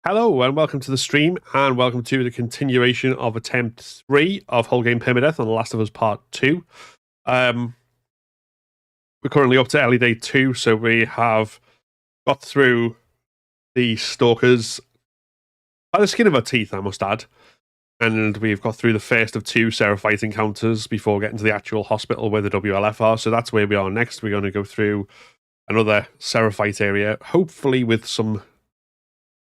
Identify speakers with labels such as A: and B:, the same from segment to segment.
A: Hello and welcome to the stream, and welcome to the continuation of attempt 3 of whole game Permadeath on The Last of Us Part 2. We're currently up to Ellie Day 2, so we have got through the stalkers by the skin of our teeth, I must add. And we've got through the first of 2 Seraphite encounters before getting to the actual hospital where the WLF are, so that's where we are next. We're going to go through another Seraphite area, hopefully with some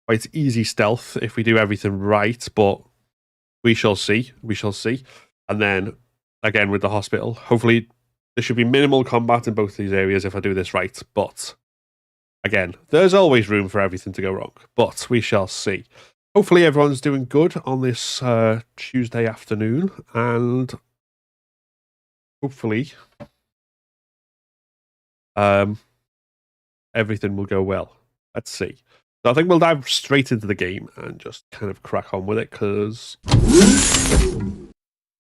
A: quite easy stealth if we do everything right, but we shall see. We shall see. And then, again, with the hospital, hopefully there should be minimal combat in both these areas if I do this right. But, again, there's always room for everything to go wrong. But we shall see. Hopefully everyone's doing good on this Tuesday afternoon. And hopefully everything will go well. Let's see. So I think we'll dive straight into the game and just kind of crack on with it, because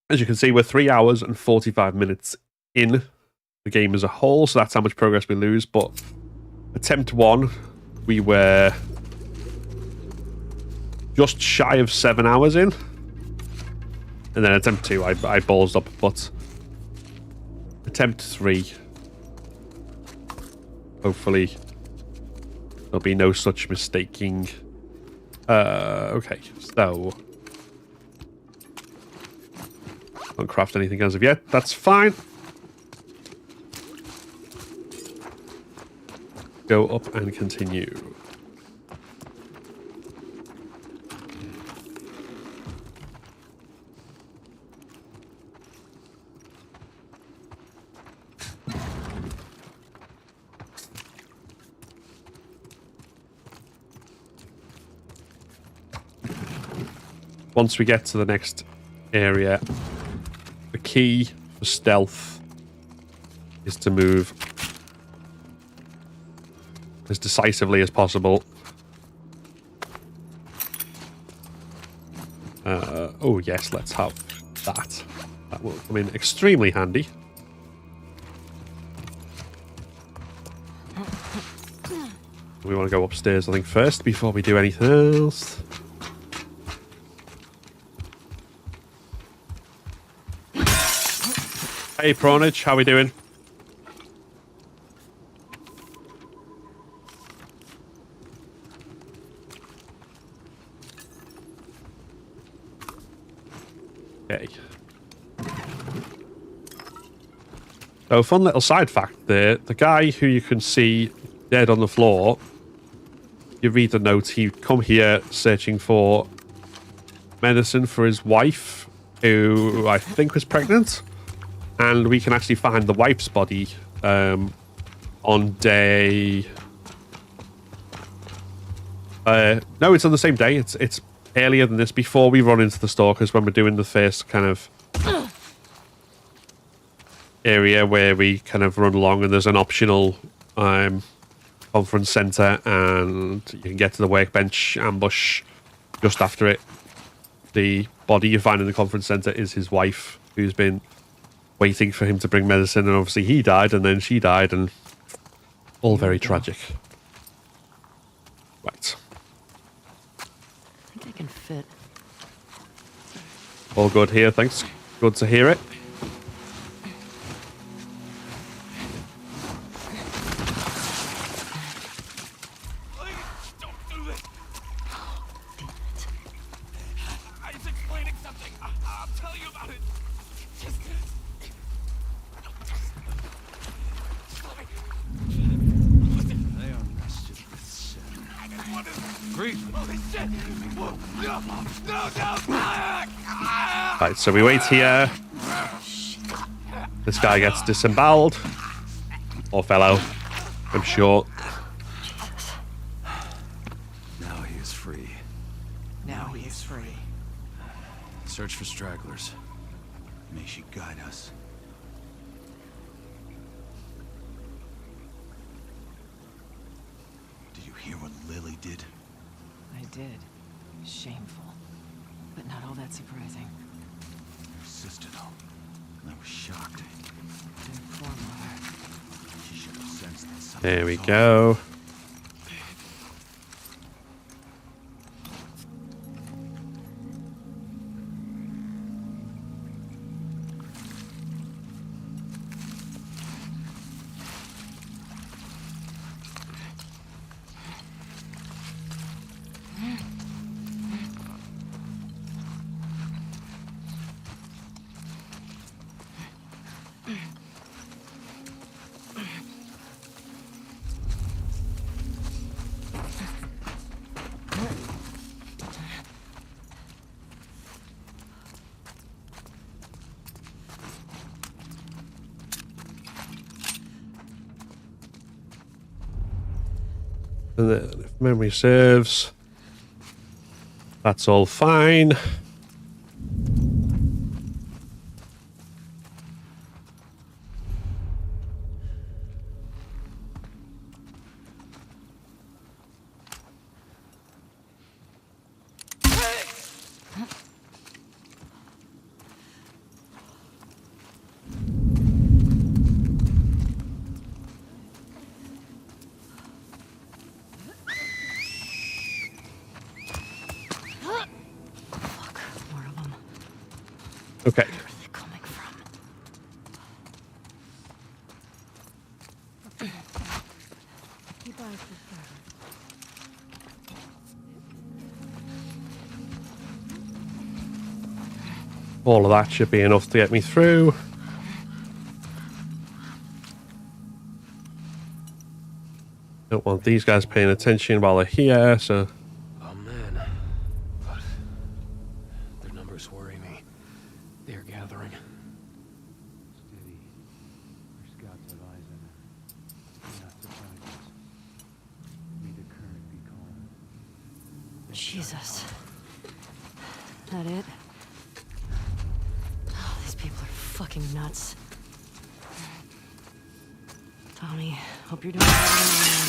A: as you can see, we're 3 hours and 45 minutes in the game as a whole, so that's how much progress we lose. But attempt 1, we were just shy of 7 hours in, and then attempt 2, I ballsed up, but attempt 3, hopefully there'll be no such mistaking. Okay, so don't craft anything as of yet. That's fine. Go up and continue. Once we get to the next area, the key for stealth is to move as decisively as possible. Oh yes, let's have that. That will come in extremely handy. We want to go upstairs, I think, first before we do anything else. Hey, Prawnage, how we doing? Okay. So, fun little side fact there. The guy who you can see dead on the floor, you read the note, he'd come here searching for medicine for his wife, who I think was pregnant. And we can actually find the wife's body on day... no, it's on the same day. It's earlier than this, before we run into the stalkers, when we're doing the first kind of area where we kind of run along, and there's an optional conference center, and you can get to the workbench ambush just after it. The body you find in the conference center is his wife, who's been waiting for him to bring medicine, and obviously he died, and then she died, and all very tragic. Right.
B: I think I can fit.
A: All good here, thanks. Good to hear it. Right, so we wait here. This guy gets disemboweled. Poor fellow, I'm sure.
C: Now he is free.
B: Now he is free.
C: Search for stragglers. May she guide us. Did you hear what Lily did?
B: I did. Shameful. But not all that surprising.
C: Her sister, though. I was shocked.
B: Poor mother.
C: She should have sensed that something
A: There we
C: was
A: go. And then, if memory serves, that's all fine. Okay.
B: Where are they coming from?
A: All of that should be enough to get me through. Don't want these guys paying attention while they're here, so...
D: Oh man, but their numbers worry me. They're gathering.
C: Steady. Our scouts have eyes on it. Do not surprise us. May the current be calm.
B: Jesus. That it? Oh, these people are fucking nuts. Tony, hope you're doing better than I am.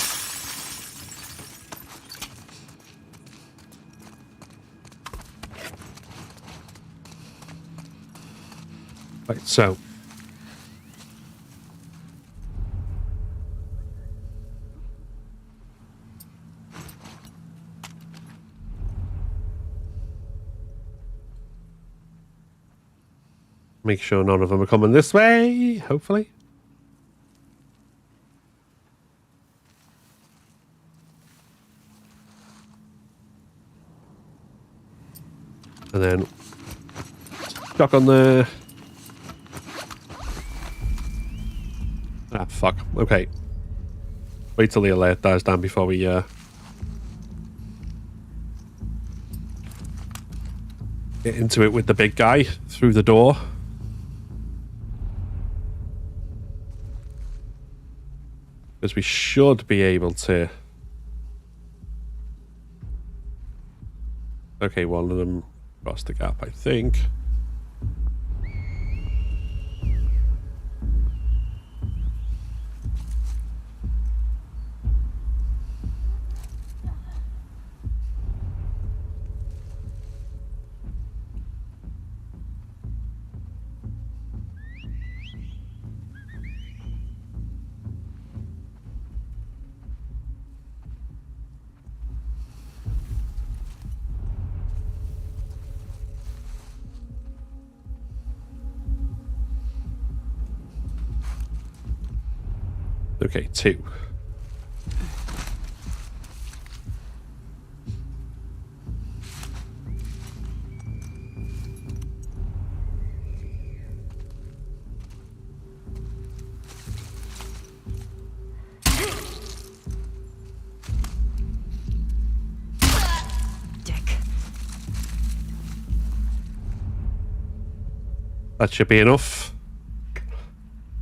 A: Right, so... make sure none of them are coming this way, hopefully. And then stuck on there. Ah, fuck. Okay. Wait till the alert dies down before we get into it with the big guy through the door. Because we should be able to... Okay, one of them crossed the gap, I think. Okay, 2.
B: Dick.
A: That should be enough.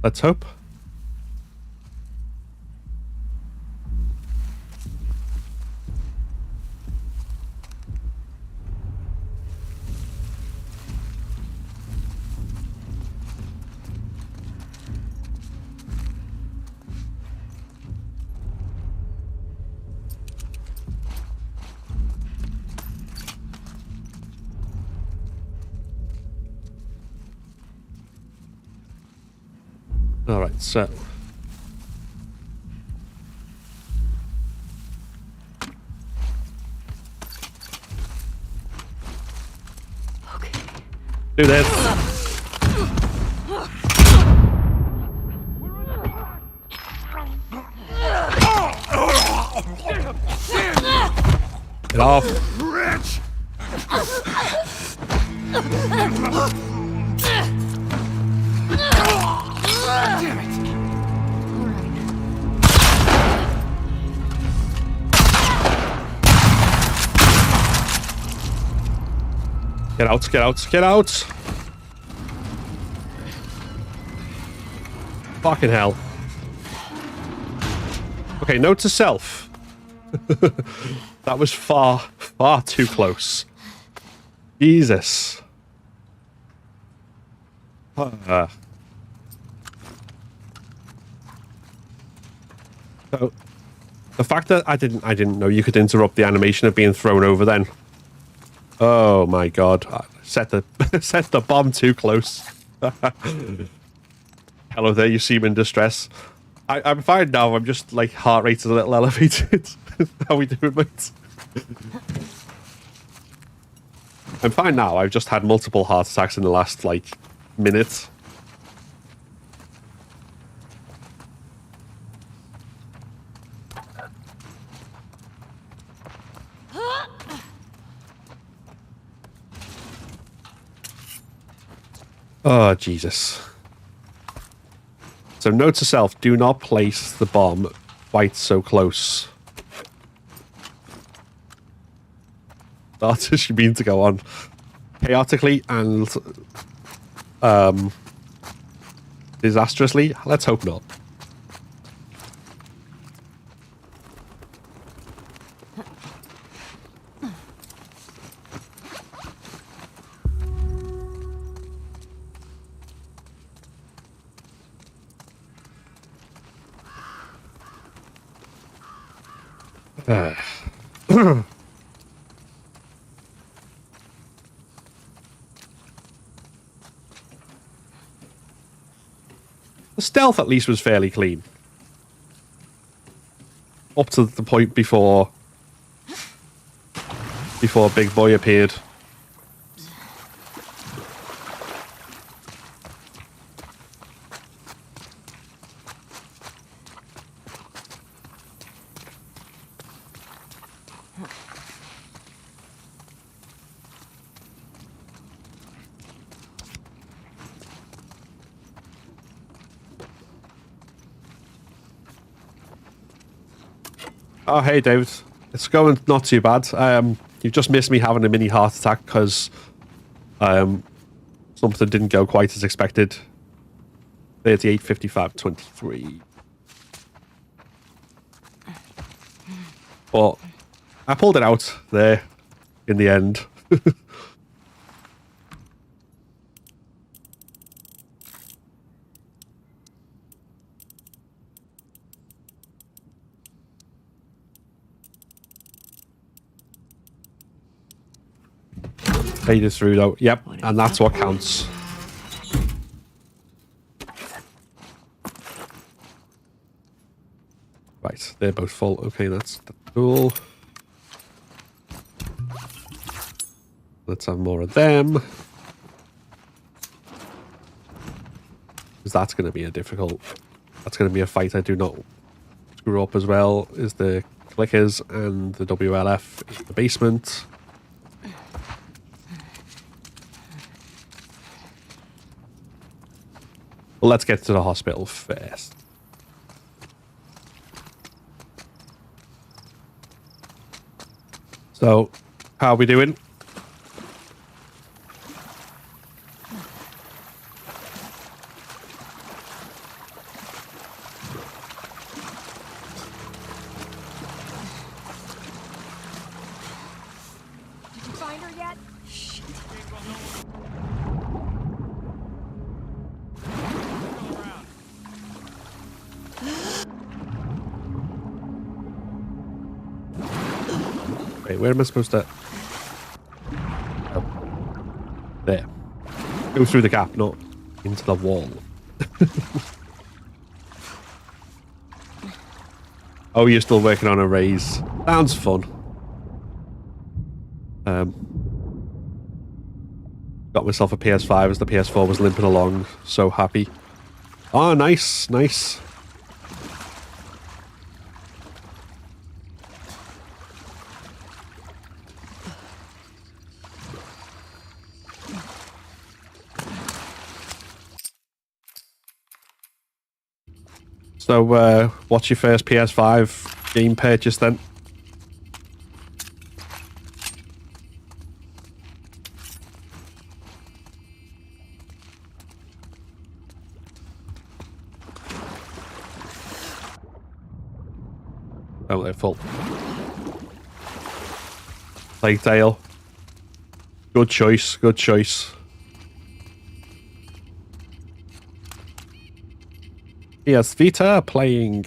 A: Let's hope. All right, so
B: Okay.
A: do this. Get off.
C: Rich! Damn it!
B: All right.
A: Get out, get out, get out. Fucking hell. Okay, note to self. That was far, far too close. Jesus. So the fact that I didn't know you could interrupt the animation of being thrown over then. Oh my god. I set the set the bomb too close. Hello there, you seem in distress. I'm fine now, I'm just like heart rate is a little elevated. How we doing, mate? I'm fine now, I've just had multiple heart attacks in the last like minute. Oh, Jesus. So note to self, do not place the bomb quite so close. That is you mean to go on chaotically and disastrously? Let's hope not. The stealth at least was fairly clean. Up to the point before Big Boy appeared. Oh, hey, David. It's going not too bad. You've just missed me having a mini heart attack because something didn't go quite as expected. 38, 55, 23. But I pulled it out there in the end. Made it through though. Yep, and that's what counts. Right, they're both full. Okay, that's cool. Let's have more of them. Because that's going to be a difficult... That's going to be a fight I do not screw up as well. Is the clickers and the WLF in the basement. Well, let's get to the hospital first. So, how are we doing?
E: Did you find her yet? Shit.
A: Wait, where am I supposed to... Oh. There. Go through the gap, not into the wall. Oh, you're still working on a raise. Sounds fun. Got myself a PS5 as the PS4 was limping along. So happy. Oh, nice, nice. So, what's your first PS5 game purchase then? Oh, they're full. Plague Tale. Good choice. Good choice. Yes, Vita playing.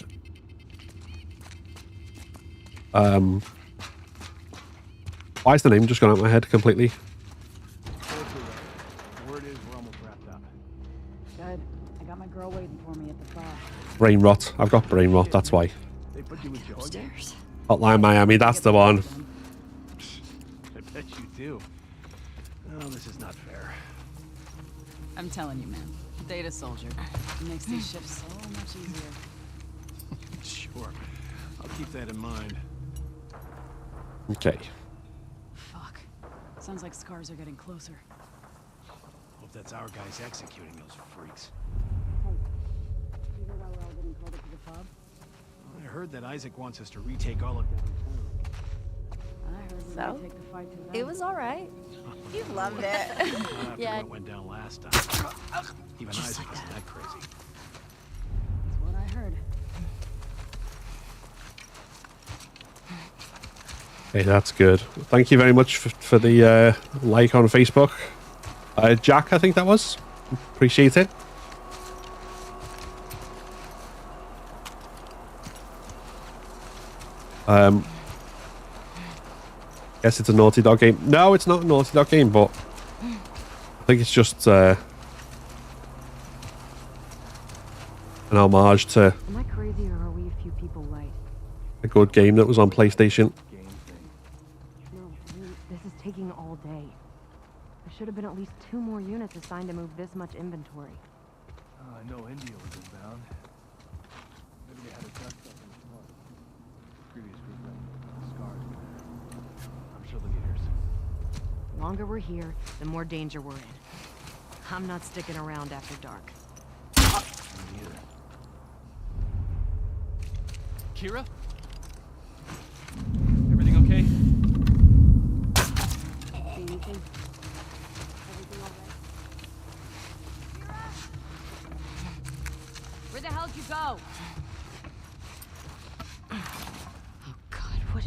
A: Why is the name just gone out of my head completely?
C: Word is we're almost wrapped up.
B: Good. I got my girl waiting for me at the bar.
A: Brain rot. I've got brain rot. That's why.
C: They put you in jail again?
B: Upstairs.
A: Hotline Miami. That's the one.
C: I bet you do. Oh, this is not fair.
B: I'm telling you, man. Data soldier. It makes these shifts so much easier.
C: Sure. I'll keep that in mind.
A: Okay.
B: Fuck. Sounds like scars are getting closer.
C: Hope that's our guys executing those freaks.
B: You hear why we're all getting called up to the pub?
C: I heard that Isaac wants us to retake all of downtown.
B: I heard we
E: So?
B: might take the fight to them.
E: It was all right. You loved it.
C: Not after
E: Yeah.
C: what went down last time. Even Isaac wasn't that crazy.
B: That's what I heard.
A: Okay, that's good. Thank you very much for the like on Facebook. Jack, I think that was. Appreciate it. Guess it's a Naughty Dog game. No, it's not a Naughty Dog game, but I think it's just an homage to
F: Am I crazy or are we a few people late?
A: a good game that was on PlayStation.
C: Game thing.
F: No, I mean, this is taking all day. There should have been at least 2 more units assigned to move this much inventory.
C: I know India was inbound. Maybe they had a duck stuff in the floor. Previous group had scars. I'm sure they'll get here soon.
F: The longer we're here, the more danger we're in. I'm not sticking around after dark.
C: Me neither.
D: Kira? Everything okay?
F: See anything? Everything all right? Where the hell'd you go? Oh God, what?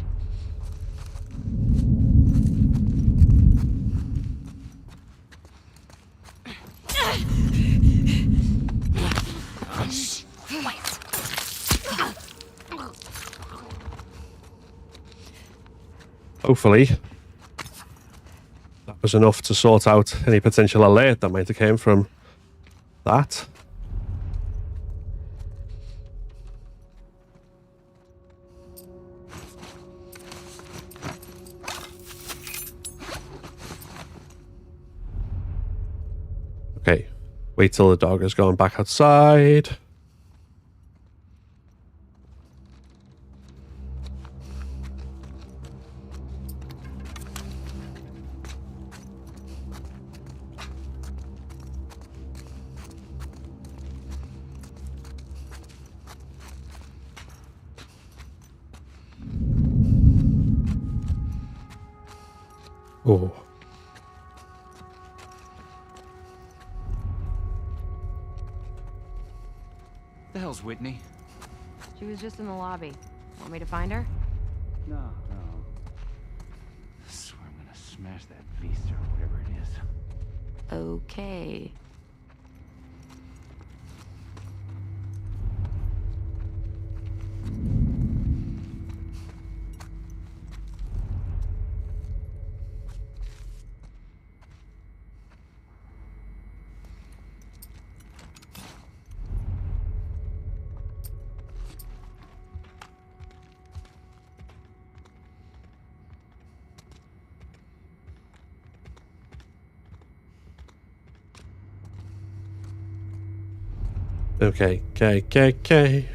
A: Hopefully, that was enough to sort out any potential alert that might have came from that. Okay, wait till the dog has gone back outside. Oh.
G: The hell's Whitney?
F: She was just in the lobby. Want me to find her?
C: No.
G: I swear I'm gonna smash that Vista or whatever it is.
F: Okay.
A: Okay.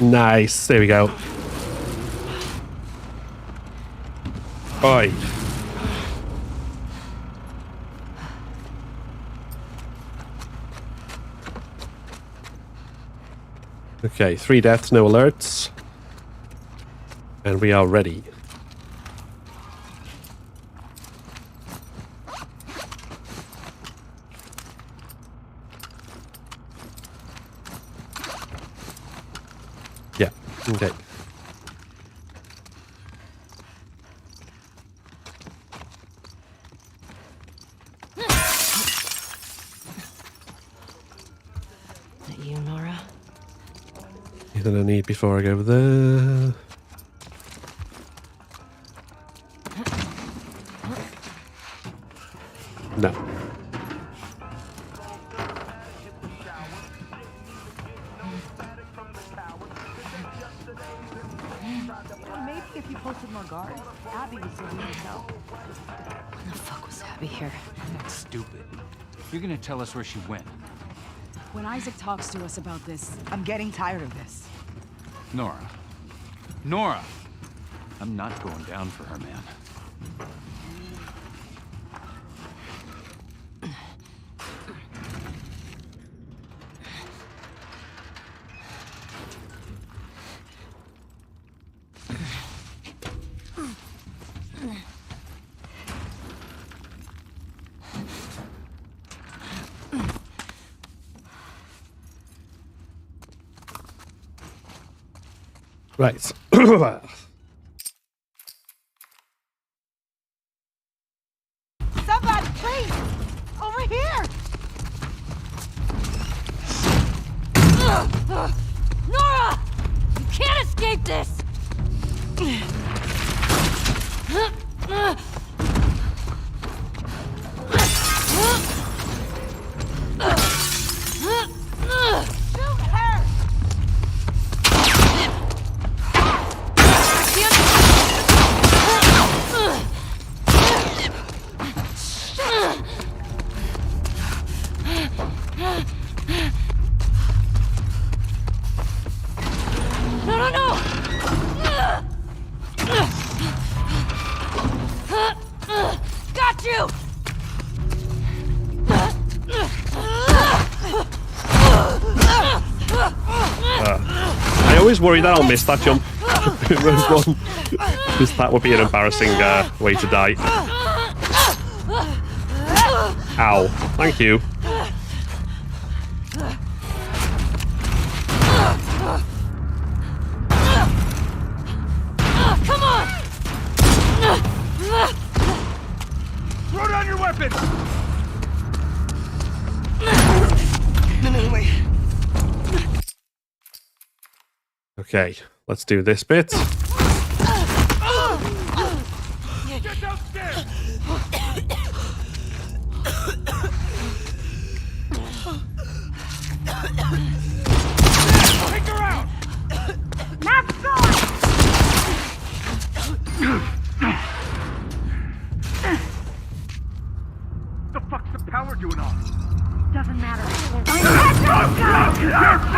A: Nice. There we go. Oi. Okay, 3 deaths, no alerts. And we are ready. Yeah, okay.
F: Is that you, Nora?
A: Anything I need before I go there? No.
F: Maybe if you posted more guards, Abby would still be herself. When the fuck was Abby here?
G: That's stupid. You're gonna tell us where she went.
B: When Isaac talks to us about this,
H: I'm getting tired of this.
G: Nora. Nora! I'm not going down for her, man.
A: Right.
H: Somebody, please! Over here!
F: Nora! You can't escape this!
H: Shoot her!
F: No, no, no! Got you!
A: I always worry that I'll miss that jump in Rogue One. Because that would be an embarrassing way to die. Ow. Thank you.
F: Come on!
C: Throw down your weapon!
H: No, wait.
A: Okay, let's do this bit.
C: Get downstairs! Take her out! The fuck's the power doing off?
F: Doesn't matter.
C: You're fucking nuts!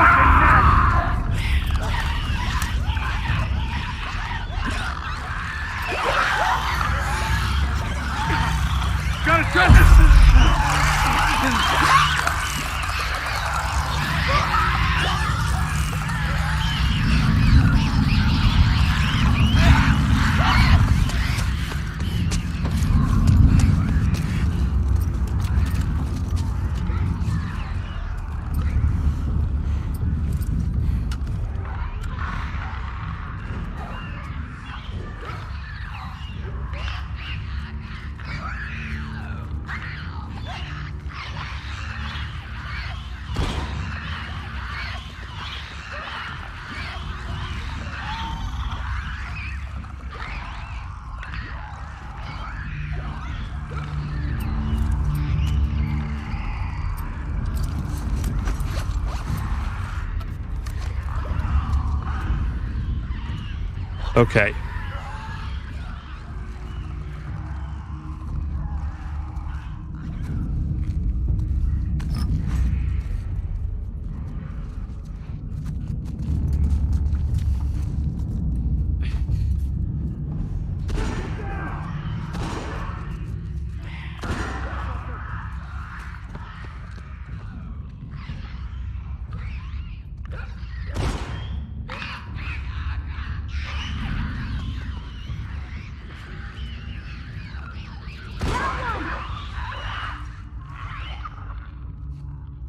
C: Gotta trust this!
A: Okay.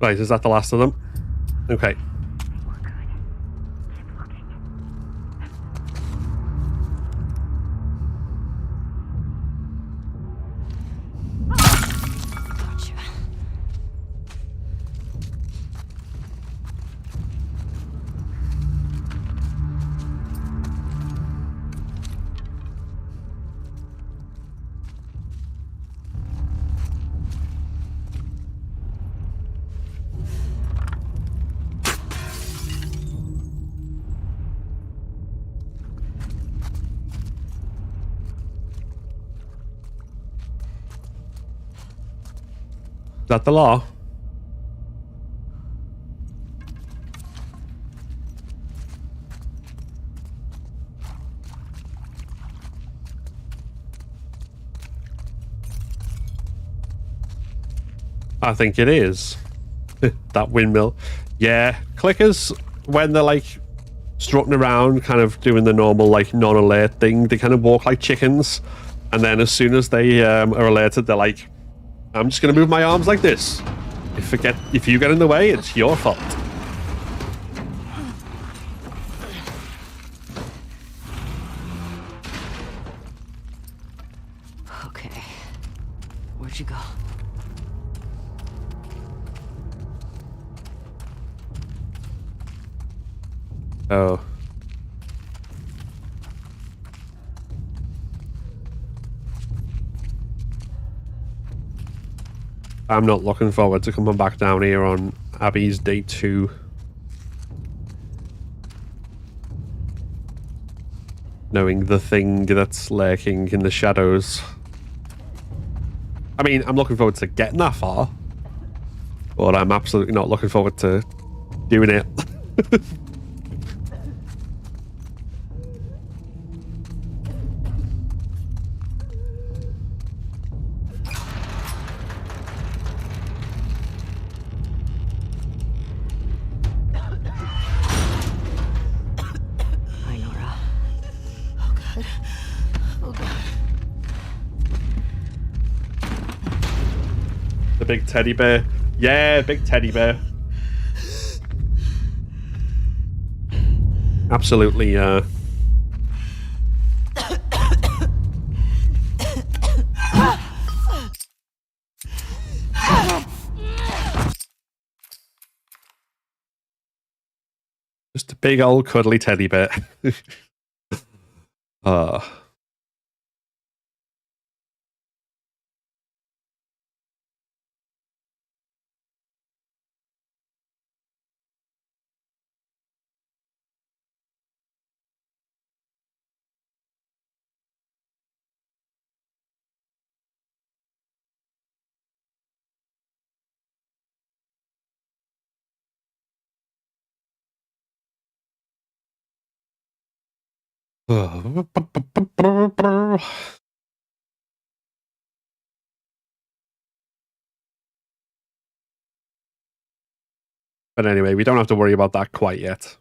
A: Right, is that the last of them? Okay.
F: Gotcha.
A: Is that the law? I think it is. That windmill. Yeah, clickers, when they're like strutting around, kind of doing the normal like non-alert thing, they kind of walk like chickens. And then as soon as they are alerted, they're like, I'm just going to move my arms like this. If you get in the way, it's your fault.
F: Okay. Where'd you go?
A: Oh. I'm not looking forward to coming back down here on Abby's day 2. Knowing the thing that's lurking in the shadows. I mean, I'm looking forward to getting that far. But I'm absolutely not looking forward to doing it.
F: Hi, Nora.
H: Oh god.
A: The big teddy bear. Yeah, big teddy bear. Absolutely, just a big old cuddly teddy bear. But anyway, we don't have to worry about that quite yet.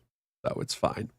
A: So it's fine.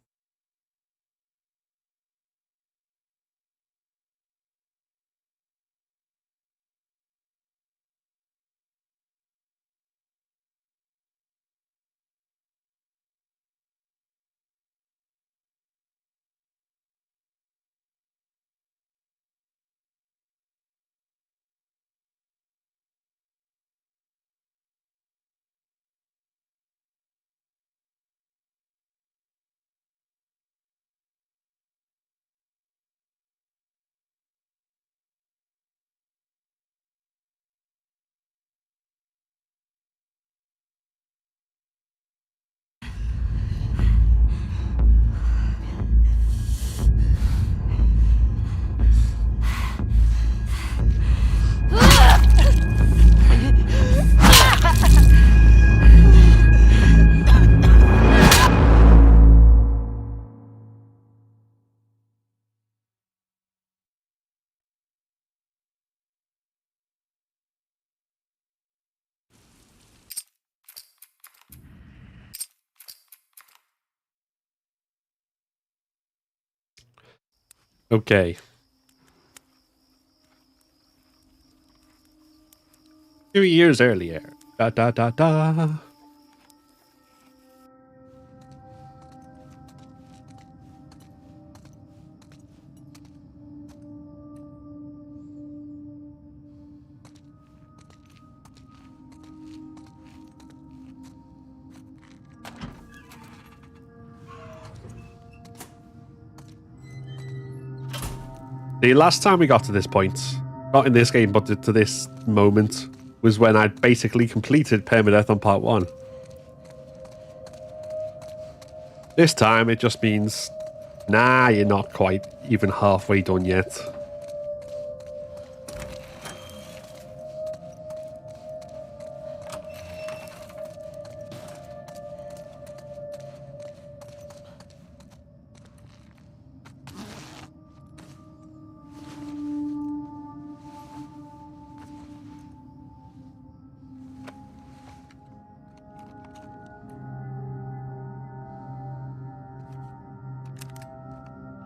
A: Okay. 2 years earlier. Da da da da. The last time we got to this point, not in this game, but to this moment, was when I basically completed Permadeath on part 1. This time, it just means, nah, you're not quite even halfway done yet.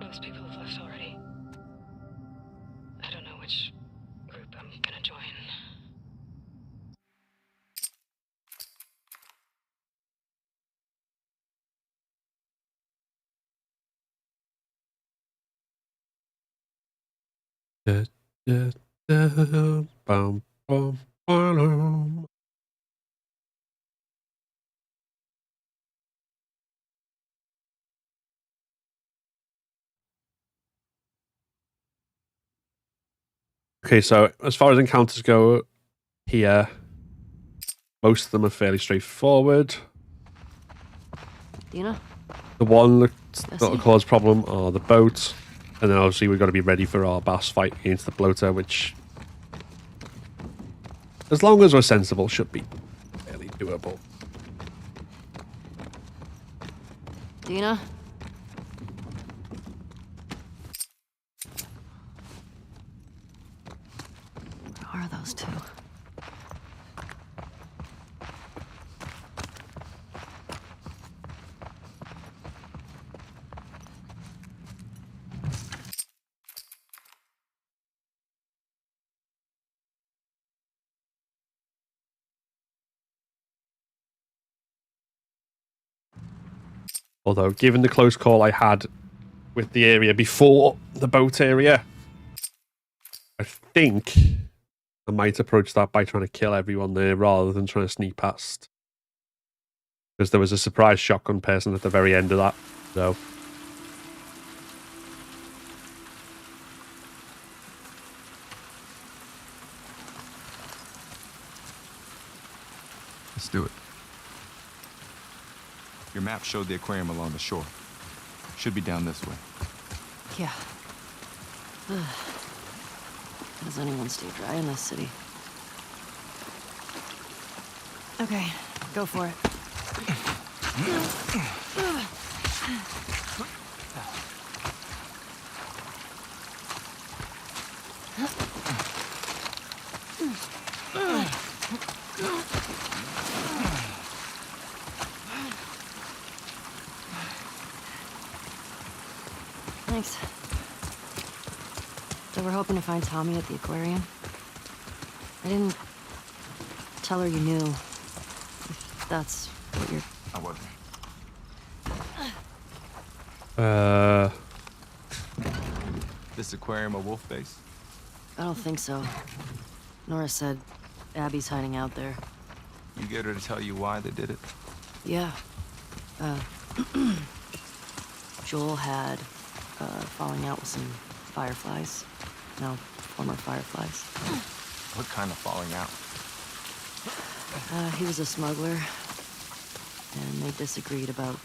F: Most people have left already. I don't know which group I'm gonna join.
A: Da, da, da, bum, bum, bum. Okay, so as far as encounters go here, most of them are fairly straightforward.
F: Dina?
A: The one that'll
F: Jesse?
A: cause problem are the boat, and then obviously we've got to be ready for our boss fight against the bloater, which, as long as we're sensible, should be fairly doable.
F: Dina? Where are those two?
A: Although, given the close call I had with the area before the boat area, I think I might approach that by trying to kill everyone there rather than trying to sneak past. Because there was a surprise shotgun person at the very end of that, so...
I: Let's do it. Your map showed the aquarium along the shore. Should be down this way.
F: Yeah. Does anyone stay dry in this city? Okay, go for it. Thanks. So we're hoping to find Tommy at the aquarium. I didn't tell her you knew. If that's what you're...
I: I wasn't. This aquarium a wolf base?
F: I don't think so. Nora said Abby's hiding out there.
I: You get her to tell you why they did it?
F: Yeah. Joel had falling out with some fireflies. No, former fireflies.
I: What kind of falling out?
F: He was a smuggler, and they disagreed about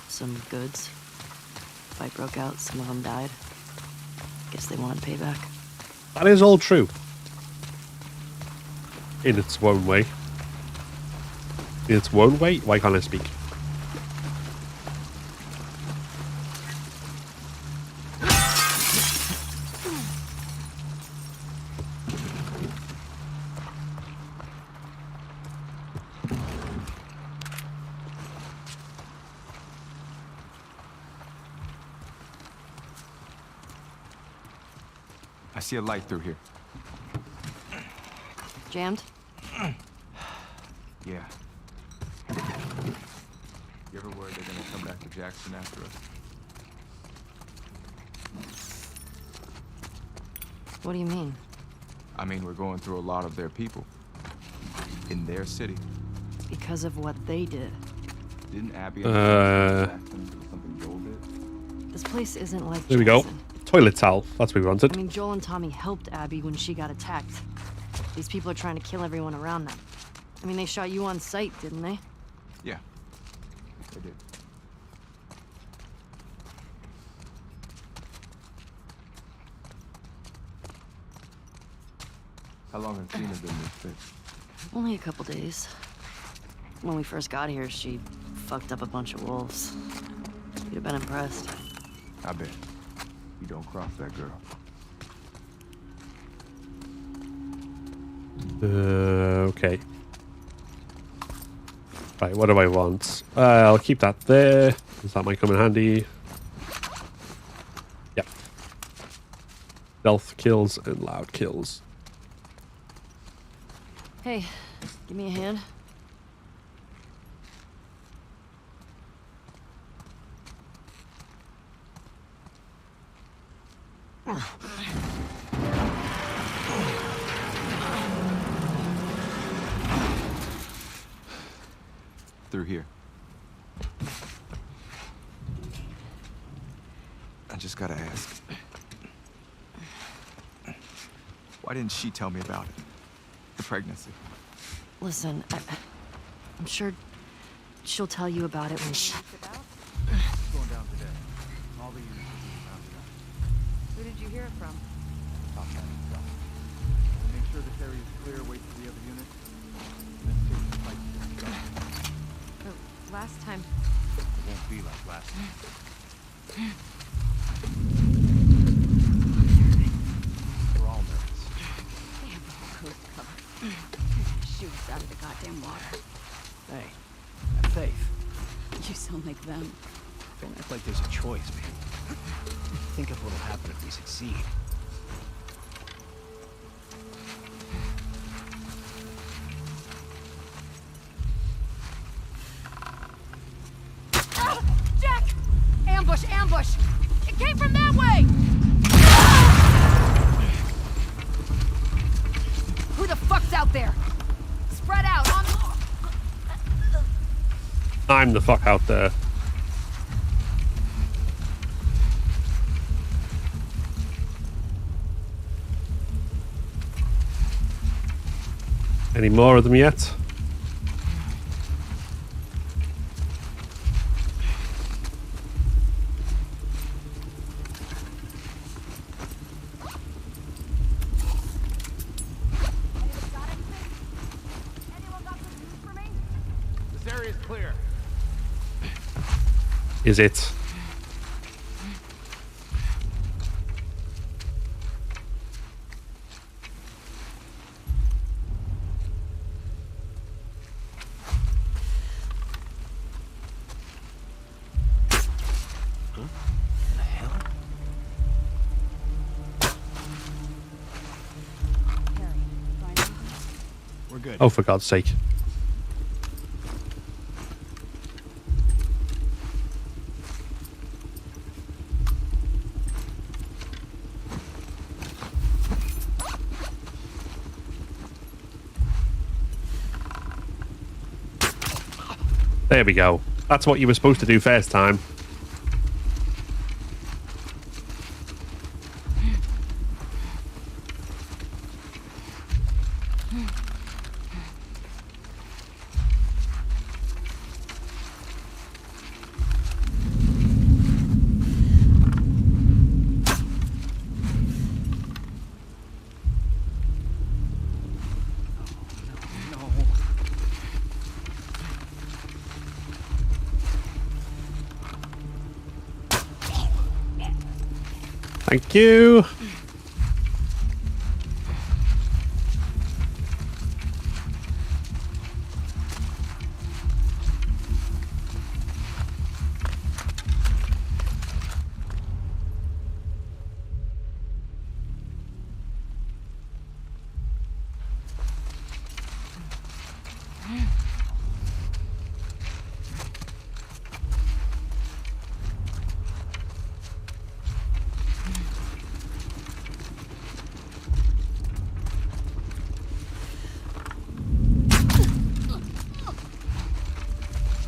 F: some goods. Fight broke out, some of them died. Guess they wanted payback.
A: That is all true. In its own way. In its own way? Why can't I speak?
I: I see a light through here.
F: Jammed?
I: Yeah. You ever worried they're gonna come back to Jackson after us?
F: What do you mean?
I: I mean, we're going through a lot of their people. In their city.
F: Because of what they did.
I: Didn't Abby and Jackson do something Joel did?
F: This place isn't like
A: There we go.
F: Jackson.
A: Toilet towel. That's what we wanted.
F: I mean, Joel and Tommy helped Abby when she got attacked. These people are trying to kill everyone around them. I mean, they shot you on sight, didn't they?
I: Yeah. They did. How long has Tina been this fit?
F: Only a couple days. When we first got here, she fucked up a bunch of wolves. You'd have been impressed.
I: I bet. You don't cross that girl.
A: Okay. Right, what do I want? I'll keep that there, 'cause that might come in handy. Yep. Stealth kills and loud kills.
F: Hey, give me a hand.
I: Through here. I just gotta ask. Why didn't she tell me about it? The pregnancy.
F: Listen, I'm sure she'll tell you about it when she...
C: What's going down today? All the units will be around tonight.
E: Who did you hear it from?
C: Top man himself. Make sure this area is clear, wait for the other units, and then take the fight to the gun.
E: Last time.
C: It won't be like last time. We're all nervous.
B: They have the whole coast covered. Shoot us out of the goddamn water.
D: Hey, have faith.
B: You sound like them.
D: Don't act like there's a choice, man. Think of what'll happen if we succeed.
H: Jack! Ambush! Ambush! It came from that way! Who the fuck's out there? Spread out on...
A: I'm the fuck out there. Any more of them yet?
C: This area is clear.
A: Is it?
D: We're good.
A: Oh, for God's sake. There we go. That's what you were supposed to do first time. Thank you.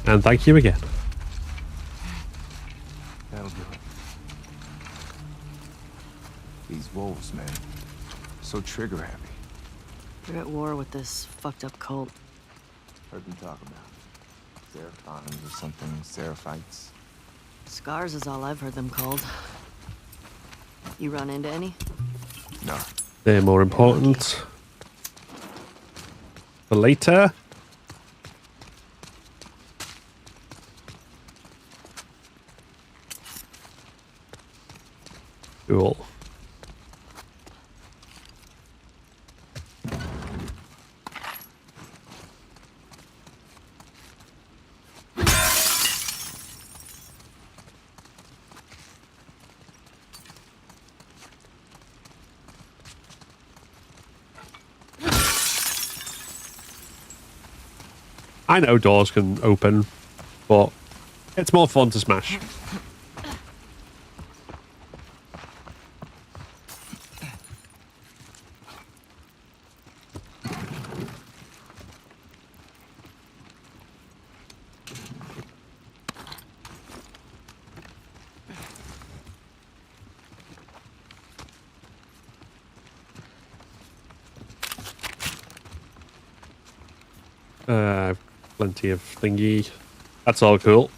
A: And thank you again.
C: That'll do it.
I: These wolves, man. So trigger happy.
F: They're at war with this fucked up cult.
I: Heard them talk about Seraphons or something, Seraphites.
F: Scars is all I've heard them called. You run into any?
I: No.
A: They're more important for later. Cool. I know doors can open, but it's more fun to smash. Plenty of thingy. That's all cool.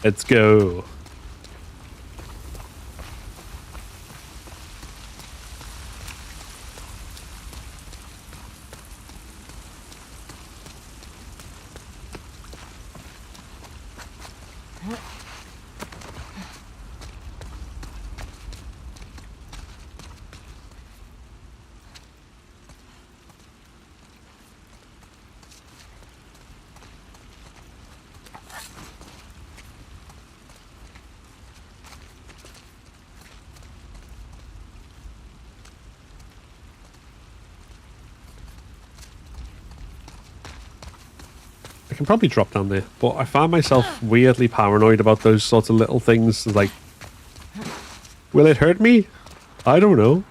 A: Let's go. I can probably drop down there, but I find myself weirdly paranoid about those sorts of little things. Like, will it hurt me? I don't know.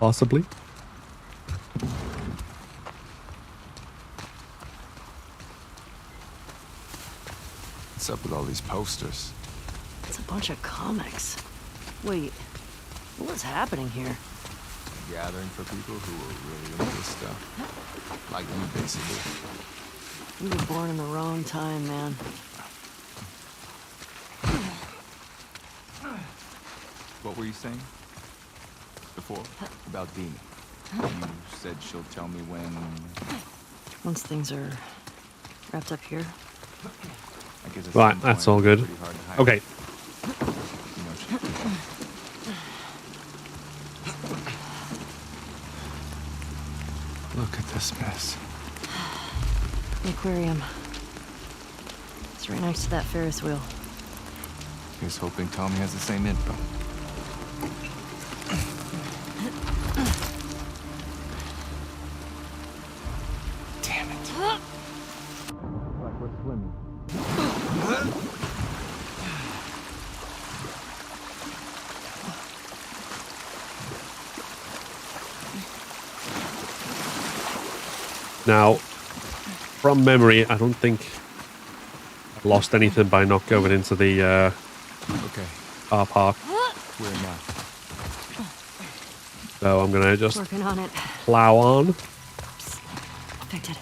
A: Possibly.
I: What's up with all these posters?
F: It's a bunch of comics. Wait, what was happening here?
I: Gathering for people who are really into this stuff. Like you, basically.
F: You were born in the wrong time, man.
I: What were you saying? Before? About Dina. You said she'll tell me when...
F: Once things are wrapped up here.
I: I guess at
A: Right,
I: some
A: that's
I: point
A: all good.
I: it's pretty hard to hide.
A: Okay.
I: You know, look at this mess.
F: The aquarium. It's right next to that Ferris wheel.
I: Here's hoping Tommy has the same info. Damn it.
C: Like we're swimming.
A: Now, from memory, I don't think I've lost anything by not going into the
I: Okay,
A: car park.
I: we're now.
A: So I'm going to just
F: Working on it.
A: plow on.
F: Affected.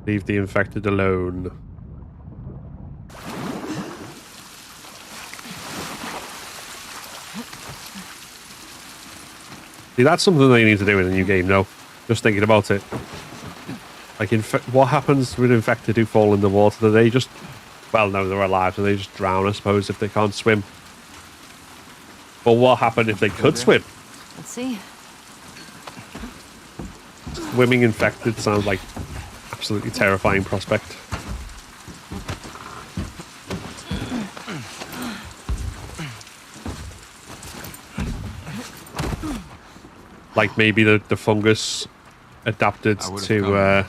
A: Leave the infected alone. See, that's something they need to do in a new game, no? Just thinking about it. Like, what happens with infected who fall in the water? Do they just... Well, no, they're alive, so they just drown, I suppose, if they can't swim. But what happened if they could swim?
F: Let's see.
A: Swimming infected sounds like absolutely terrifying prospect. Like maybe the fungus adapted
I: I would've
A: to
I: come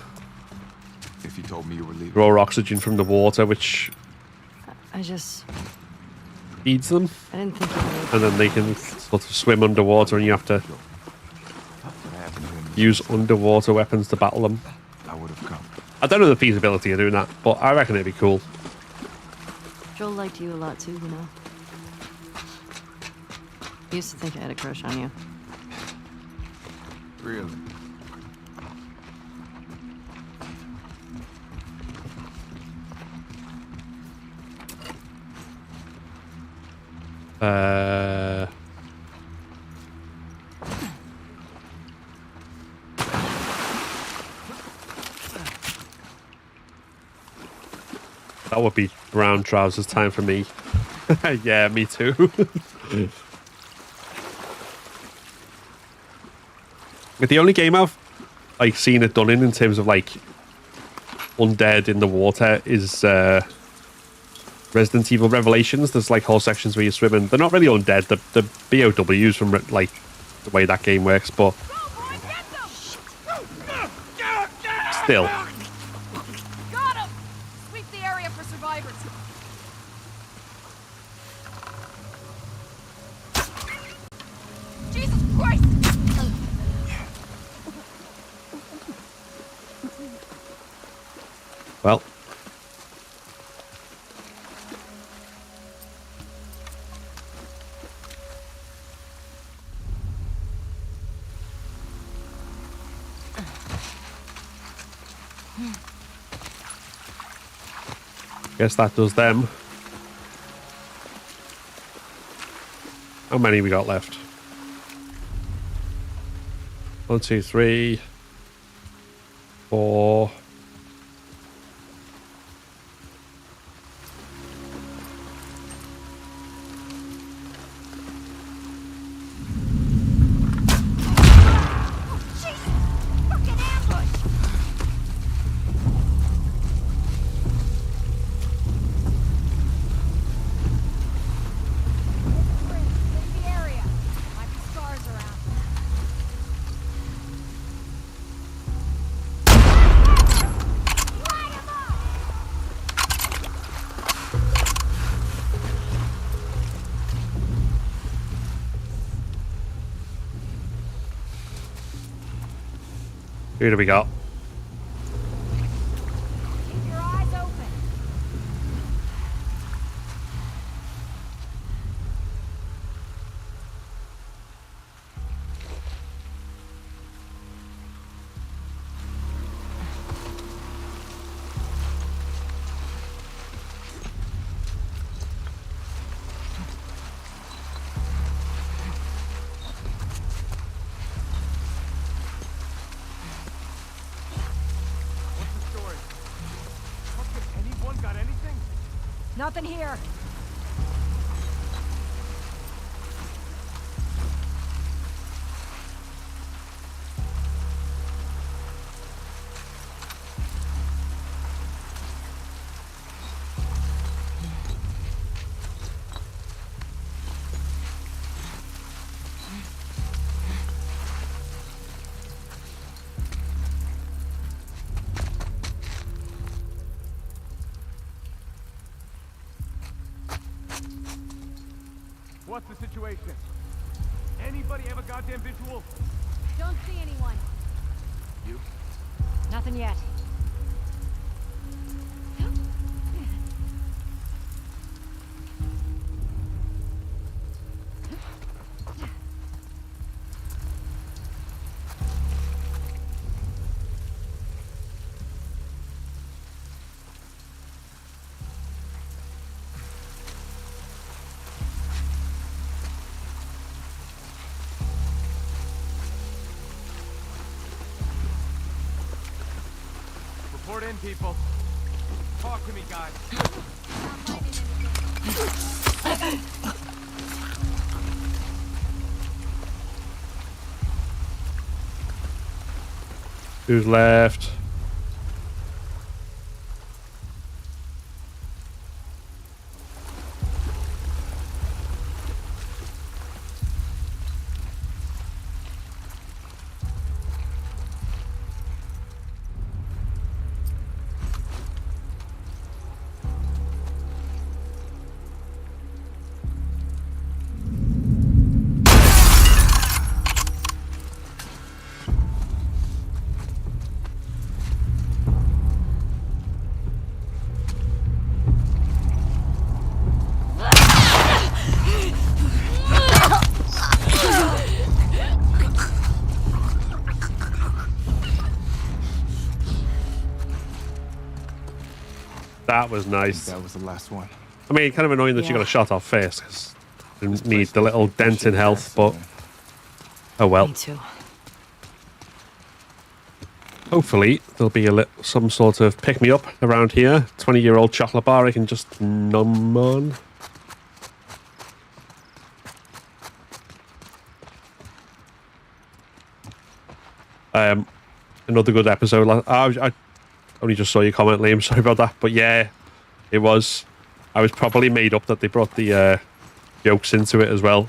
I: if you told me you were leaving.
A: draw oxygen from the water, which
F: I just...
A: feeds them,
F: I didn't think you would.
A: and then they can sort of swim underwater, and you have to
I: What happened to him?
A: use underwater weapons to battle them.
I: I would have come.
A: I don't know the feasibility of doing that, but I reckon it'd be cool.
F: Joel liked you a lot too, you know. He used to think I had a crush on you.
I: Really?
A: That would be brown trousers time for me. Yeah, me too. But the only game I've like seen it done in terms of like undead in the water is Resident Evil Revelations. There's like whole sections where you're swimming. They're not really undead. They're BOWs from like the way that game works, but still.
H: Got him! Sweep the area for survivors. Jesus Christ!
A: Well. Guess that does them. How many we got left? 1, 2, 3, 4.
H: Fucking ambush! Leave the area. Might be scars around. Light 'em up!
A: Who do we got?
H: Keep your eyes open.
C: What's the story? Fucking anyone got anything?
H: Nothing here.
C: What's the situation? Anybody have a goddamn visual?
H: Don't see anyone.
C: You?
H: Nothing yet.
C: Report in, people. Talk to me, guys.
H: Not finding anything.
A: Who's left? That was
I: I think
A: nice.
I: that was the last one.
A: I mean, kind of annoying that she got a shot off first, because didn't need the little dent in health, but oh well.
F: Me too.
A: Hopefully there'll be some sort of pick-me-up around here. 20-year-old chocolate bar I can just numb on. Another good episode. I only just saw your comment, Liam. Sorry about that. But yeah, it was. I was probably made up that they brought the jokes into it as well.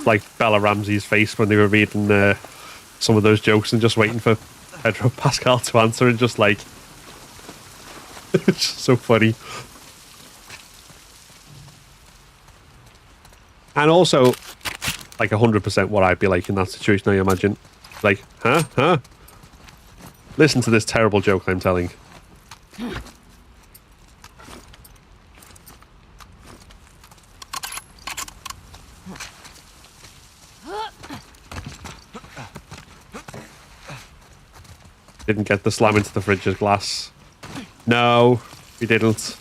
A: Like Bella Ramsey's face when they were reading some of those jokes and just waiting for Pedro Pascal to answer, and just like it's just so funny. And also like 100% what I'd be like in that situation, I imagine. Like, huh? Listen to this terrible joke I'm telling. Didn't get the slam into the fridge's glass. No, we didn't.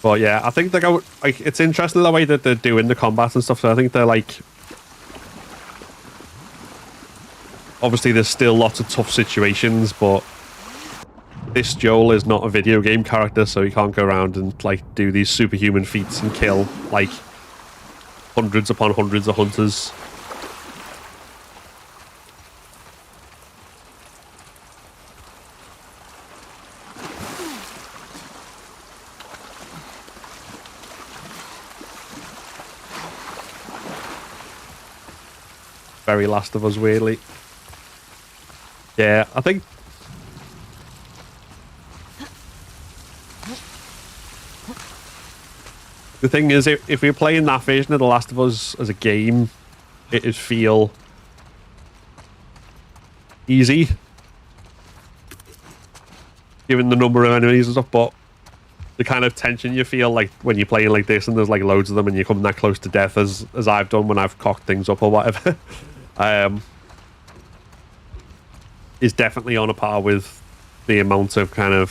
A: But yeah, I think they go like it's interesting the way that they're doing the combat and stuff. So I think they're like, obviously there's still lots of tough situations, but this Joel is not a video game character, so he can't go around and like do these superhuman feats and kill like hundreds upon hundreds of hunters. Very Last of Us, weirdly. Yeah, I think the thing is, if we're playing that version of The Last of Us as a game, it'd feel easy, given the number of enemies and stuff, but the kind of tension you feel like when you're playing like this and there's like loads of them and you're coming that close to death as I've done when I've cocked things up or whatever, is definitely on a par with the amount of kind of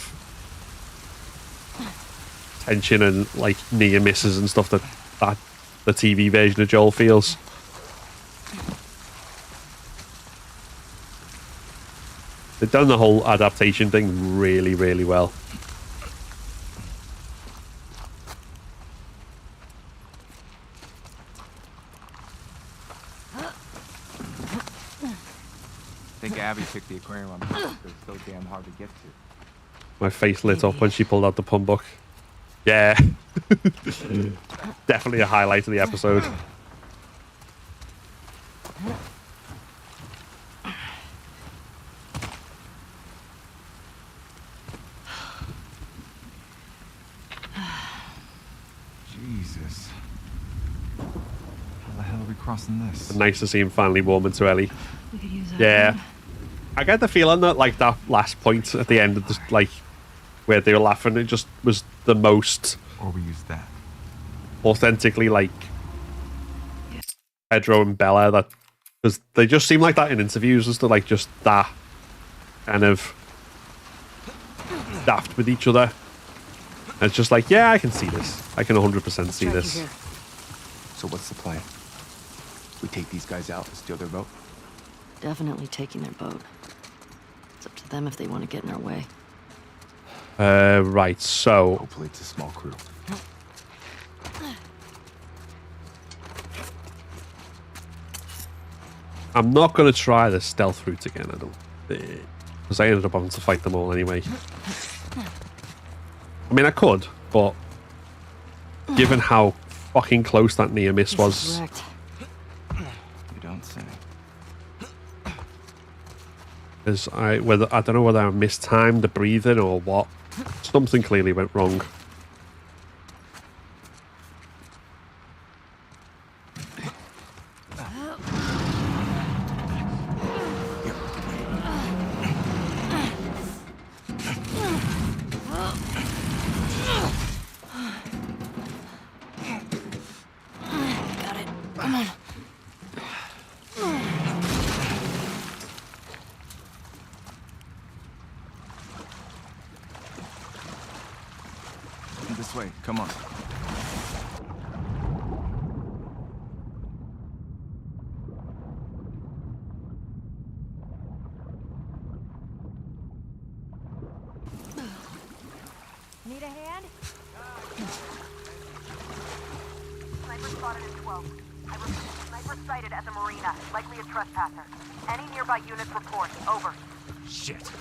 A: tension and like near misses and stuff that the TV version of Joel feels. They've done the whole adaptation thing really, really well.
I: I think Abby picked the aquarium on purpose because it's so damn hard to get to.
A: My face lit up when she pulled out the pun book. Yeah. Definitely a highlight of the episode.
I: Jesus. How the hell are we crossing this?
A: Nice to see him finally warming to Ellie.
F: We could use that.
A: Yeah. I get the feeling that like that last point at the end of the like where they were laughing, it just was the most
I: Or we use that.
A: authentically like Pedro and Bella, that because they just seem like that in interviews as to like just that kind of daft with each other. And it's just like, yeah, I can see this. I can 100% see this.
I: So what's the plan? We take these guys out and steal their boat?
F: Definitely taking their boat. It's up to them if they want to get in our way.
A: Right, so
I: Hopefully it's a small crew.
A: I'm not going to try the stealth route again, I don't think. Because I ended up having to fight them all anyway. I mean, I could, but given how fucking close that near miss was,
F: Correct.
I: You don't say.
A: Because I don't know whether I mistimed the breathing or what. Something clearly went wrong.
I: This way, come on.
H: Need a hand? Sniper spotted in 12. I repeat, sniper sighted at the marina, likely a trespasser. Any nearby units report. Over.
G: Shit.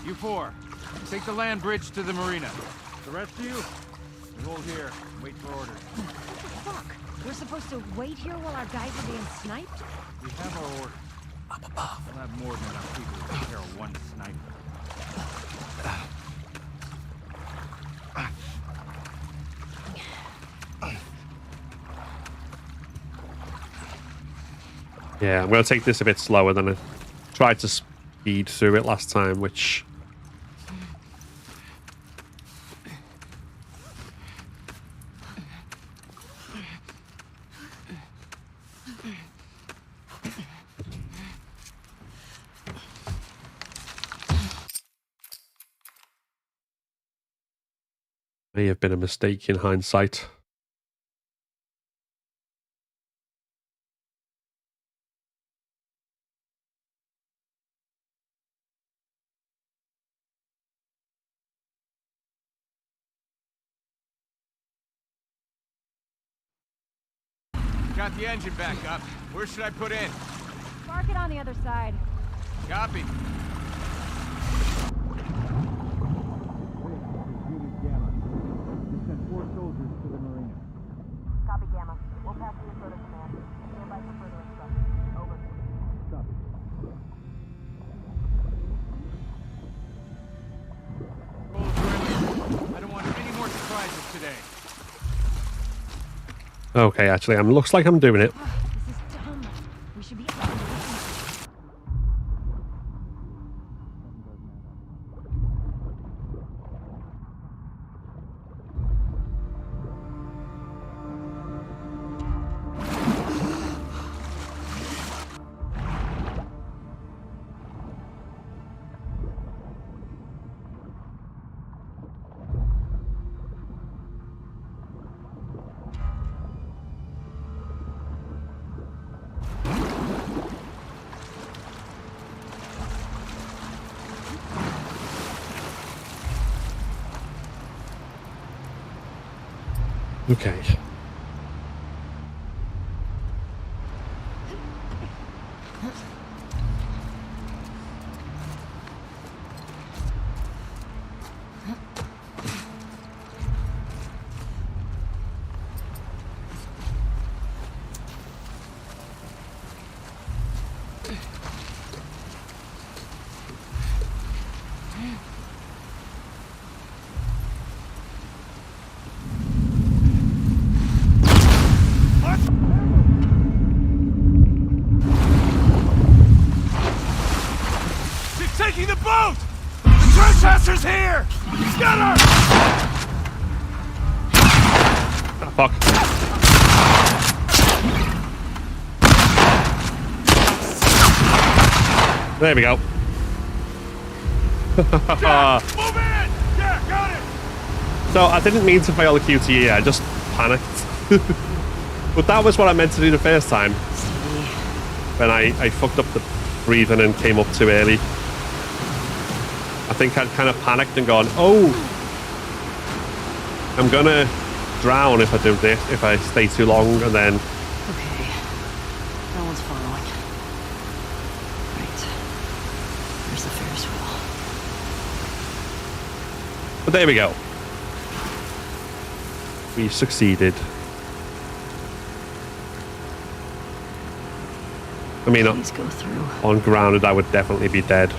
G: You four, take the land bridge to the marina. The rest of you, we hold here and wait for orders.
H: What the fuck? We're supposed to wait here while our guys are being sniped?
G: We have our orders. Up above. We'll have more than enough people to take care of one sniper.
A: Yeah, I'm going to take this a bit slower than I tried to speed through it last time, which... may have been a mistake in hindsight.
G: Got the engine back up. Where should I put in?
H: Park it on the other side.
G: Copy.
H: Copy, Gamma. We'll pass the info to command. Stand by for further instructions. Over.
G: I don't want any more surprises today.
A: Okay, actually, looks like I'm doing it.
H: This is dumb. We should be...
A: Okay.
G: Taking the boat! The trespasser's here! Get her!
A: Oh, fuck. There we go.
G: Jack, move in! Yeah, got it!
A: So I didn't mean to fail the QTE, I just panicked. But that was what I meant to do the first time. When I fucked up the breathing and came up too early. I think I'd kind of panicked and gone, oh, I'm gonna drown if I do this, if I stay too long, and then...
F: Okay. No one's following. Right. There's the Ferris wheel.
A: But there we go. We succeeded. I mean,
F: Please go through.
A: ungrounded, I would definitely be dead.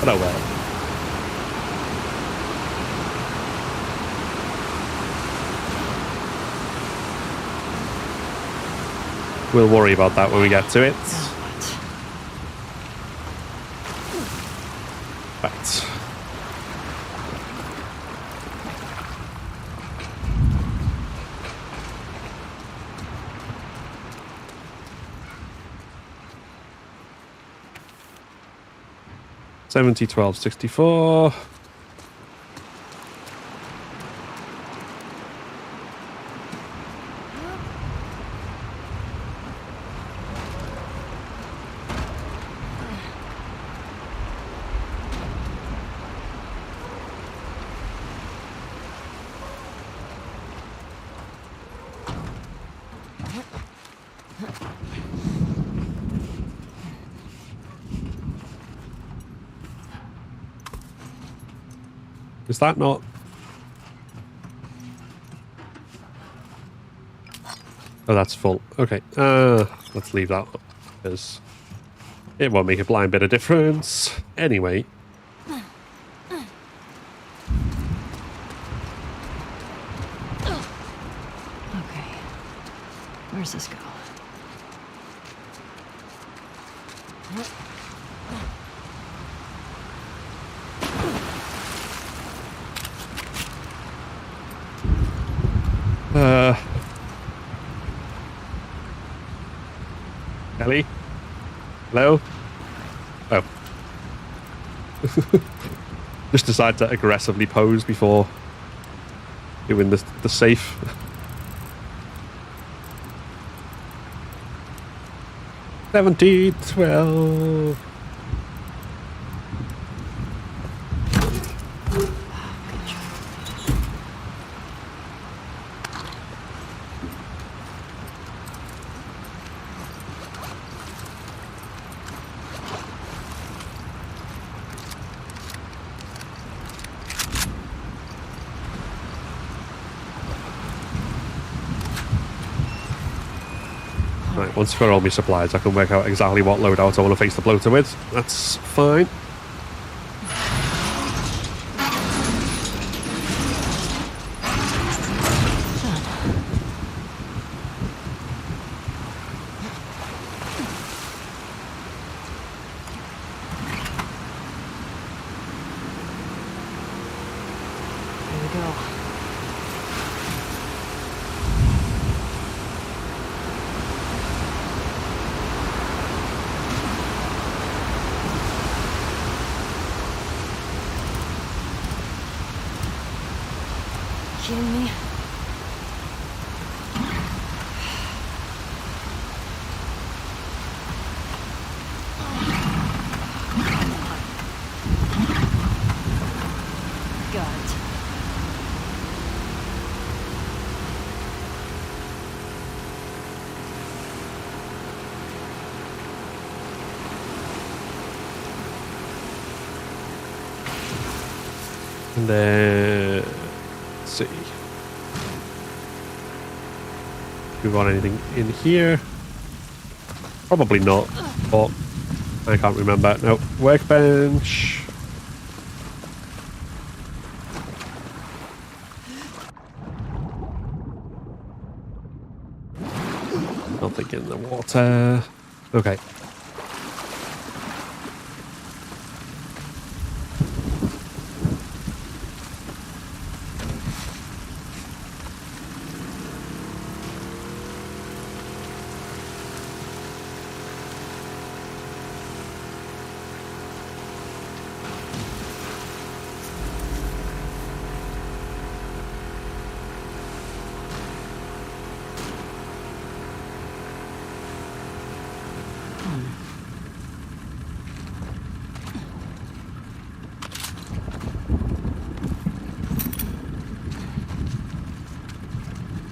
A: But oh well. We'll worry about that when we get to it. Right. $70, $12, $64. Is that not? Oh, that's full. Okay. Let's leave that because it won't make a blind bit of difference. Anyway.
F: Okay. Where's this go?
A: Ellie? Hello? Oh. Just decide to aggressively pose before doing the safe. $70, $12. Right, once I've got all my supplies, I can work out exactly what loadout I want to face the bloater with. That's fine.
F: Here we go. Kidding me? Got it.
A: And then let's see. Do we want anything in here? Probably not, but I can't remember. No, workbench. Nothing in the water. Okay.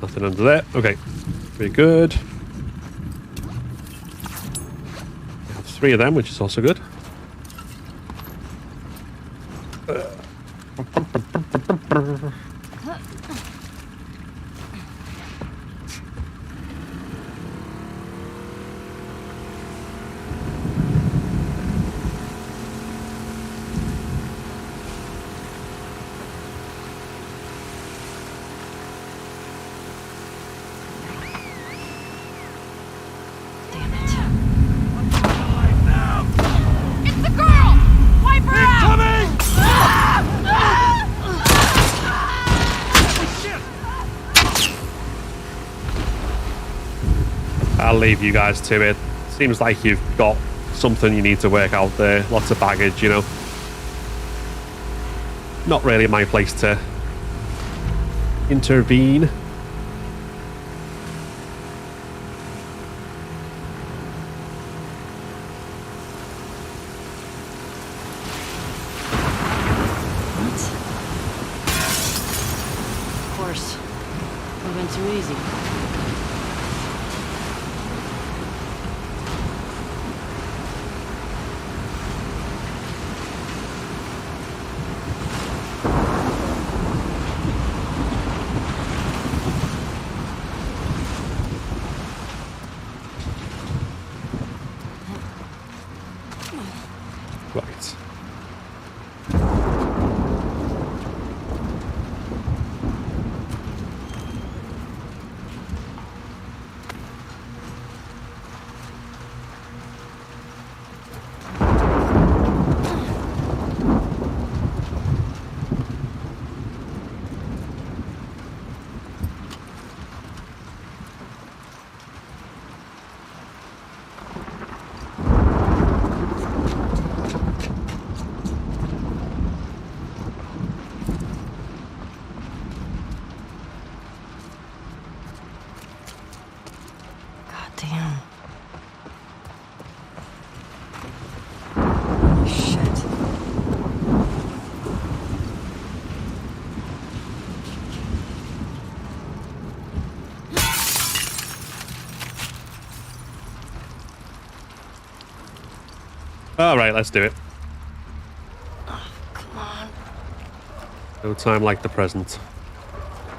A: Nothing under there. Okay. Very good. We have 3 of them, which is also good. I'll leave you guys to it. Seems like you've got something you need to work out there. Lots of baggage, you know. Not really my place to intervene.
F: Of course. Would have been too easy.
A: Right.
F: God damn. Shit.
A: All right, let's do it.
F: Come on.
A: No time like the present.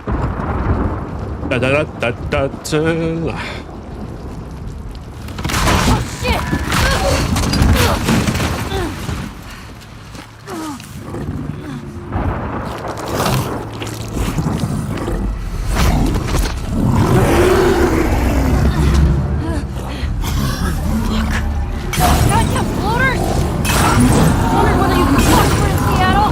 A: Da, da, da, da, da.
E: Gotcha, floaters! Wondered whether you could prosper in Seattle.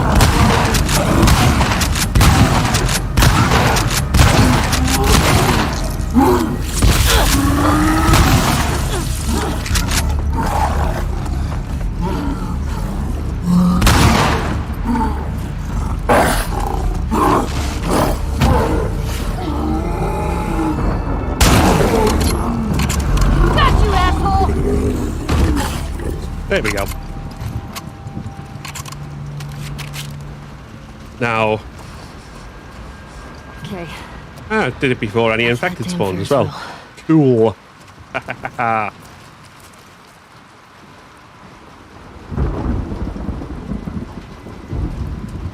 E: Got you, asshole!
A: There we go. Now,
F: Okay.
A: I did it before any
F: That's that
A: infected
F: damn
A: spawned as
F: Ferris
A: well. Cool.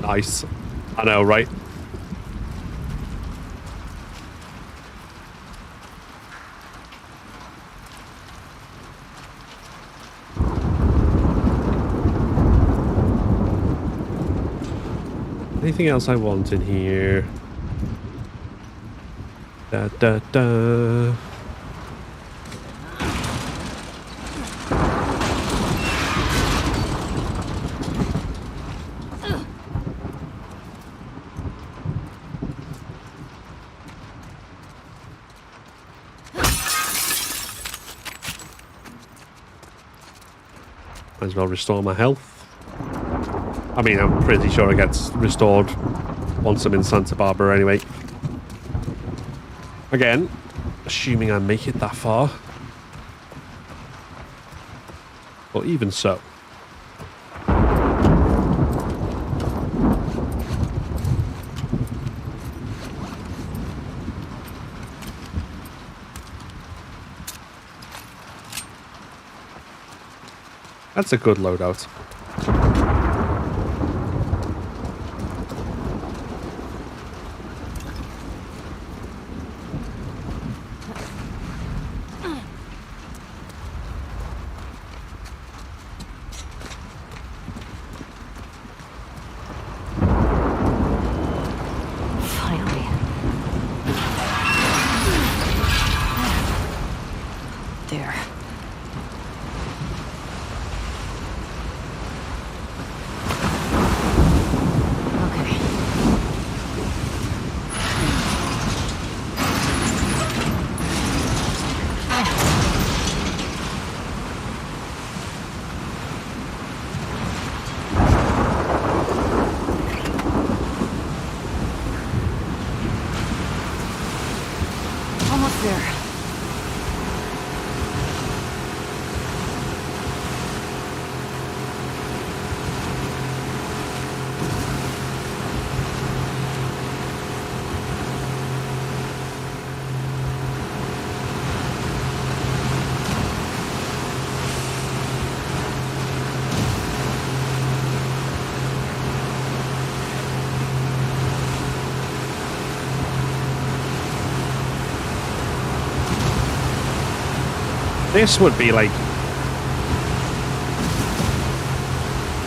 A: Nice. I know, right? Anything else I want in here? Da da da. Might as well restore my health. I mean, I'm pretty sure it gets restored once I'm in Santa Barbara anyway. Again, assuming I make it that far. But even so. That's a good loadout.
F: Finally. There. there.
A: This would be like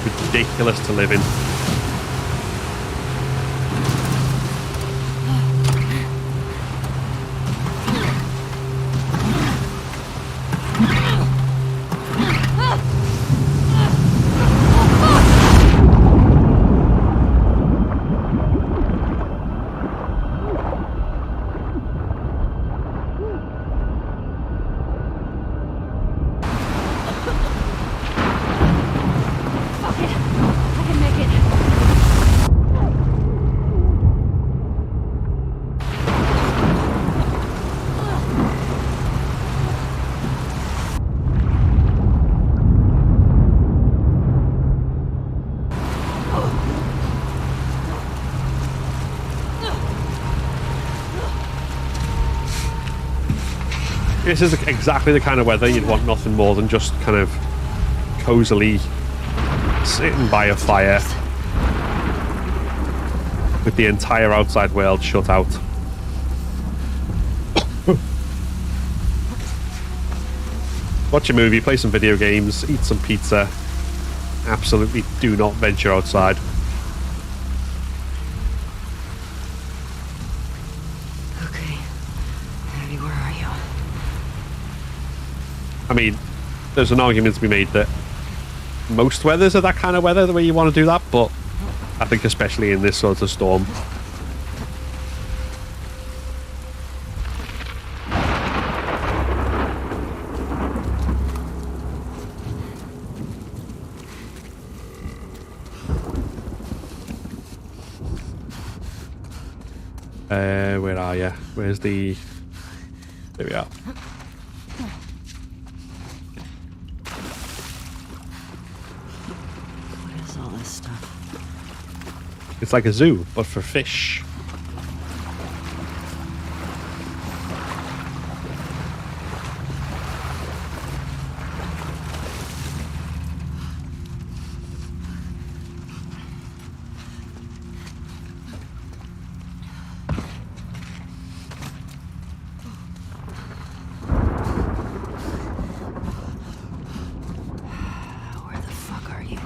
A: ridiculous to live in. This is exactly the kind of weather you'd want nothing more than just kind of cozily sitting by a fire with the entire outside world shut out. Watch a movie, play some video games, eat some pizza. Absolutely do not venture outside. I mean, there's an argument to be made that most weathers are that kind of weather, the way you want to do that, but I think especially in this sort of storm. Where are you? Where's the... There we are. It's like a zoo, but for fish.
F: Where the fuck are you?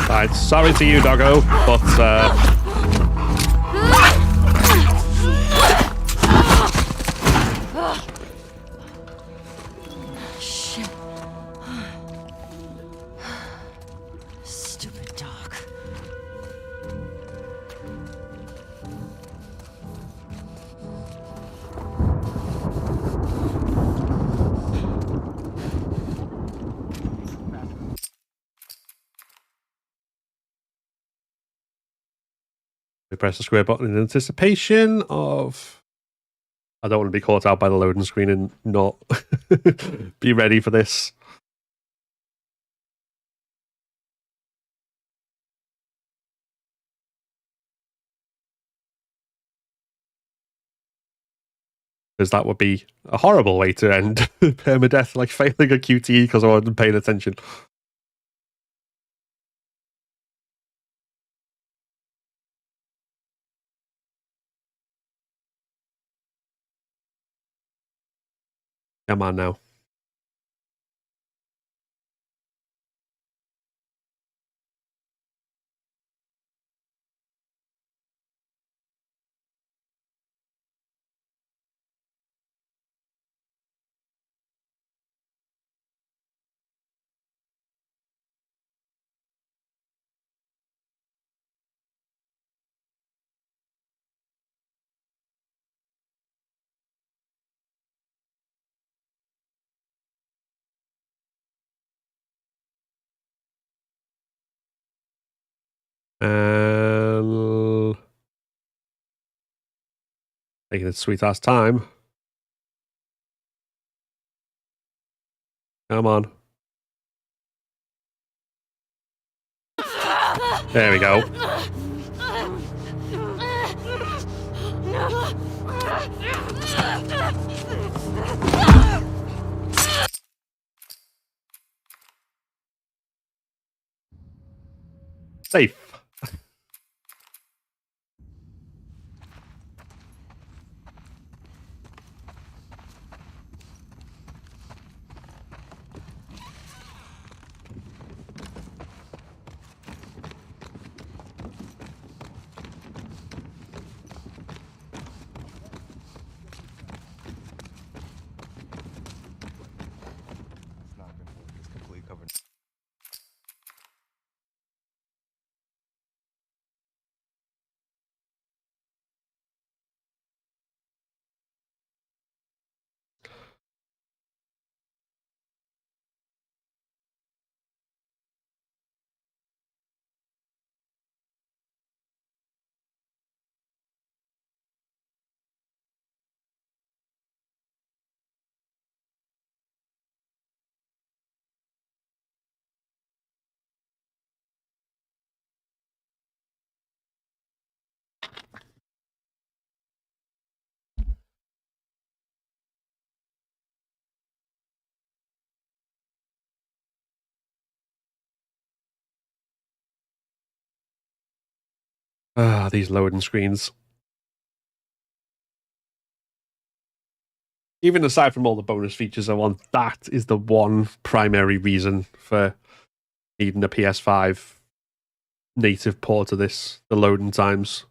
A: Right, sorry to you, doggo, but
F: Shit. Stupid dog.
A: we press the square button in anticipation of... I don't want to be caught out by the loading screen and not be ready for this. Because that would be a horrible way to end permadeath, like failing a QTE because I wasn't paying attention. Come on now. And taking its sweet ass time. Come on. There we go. Safe.
I: It's not gonna work. It's completely covered.
A: Ah, these loading screens. Even aside from all the bonus features I want, that is the one primary reason for needing a PS5 native port of this, the loading times.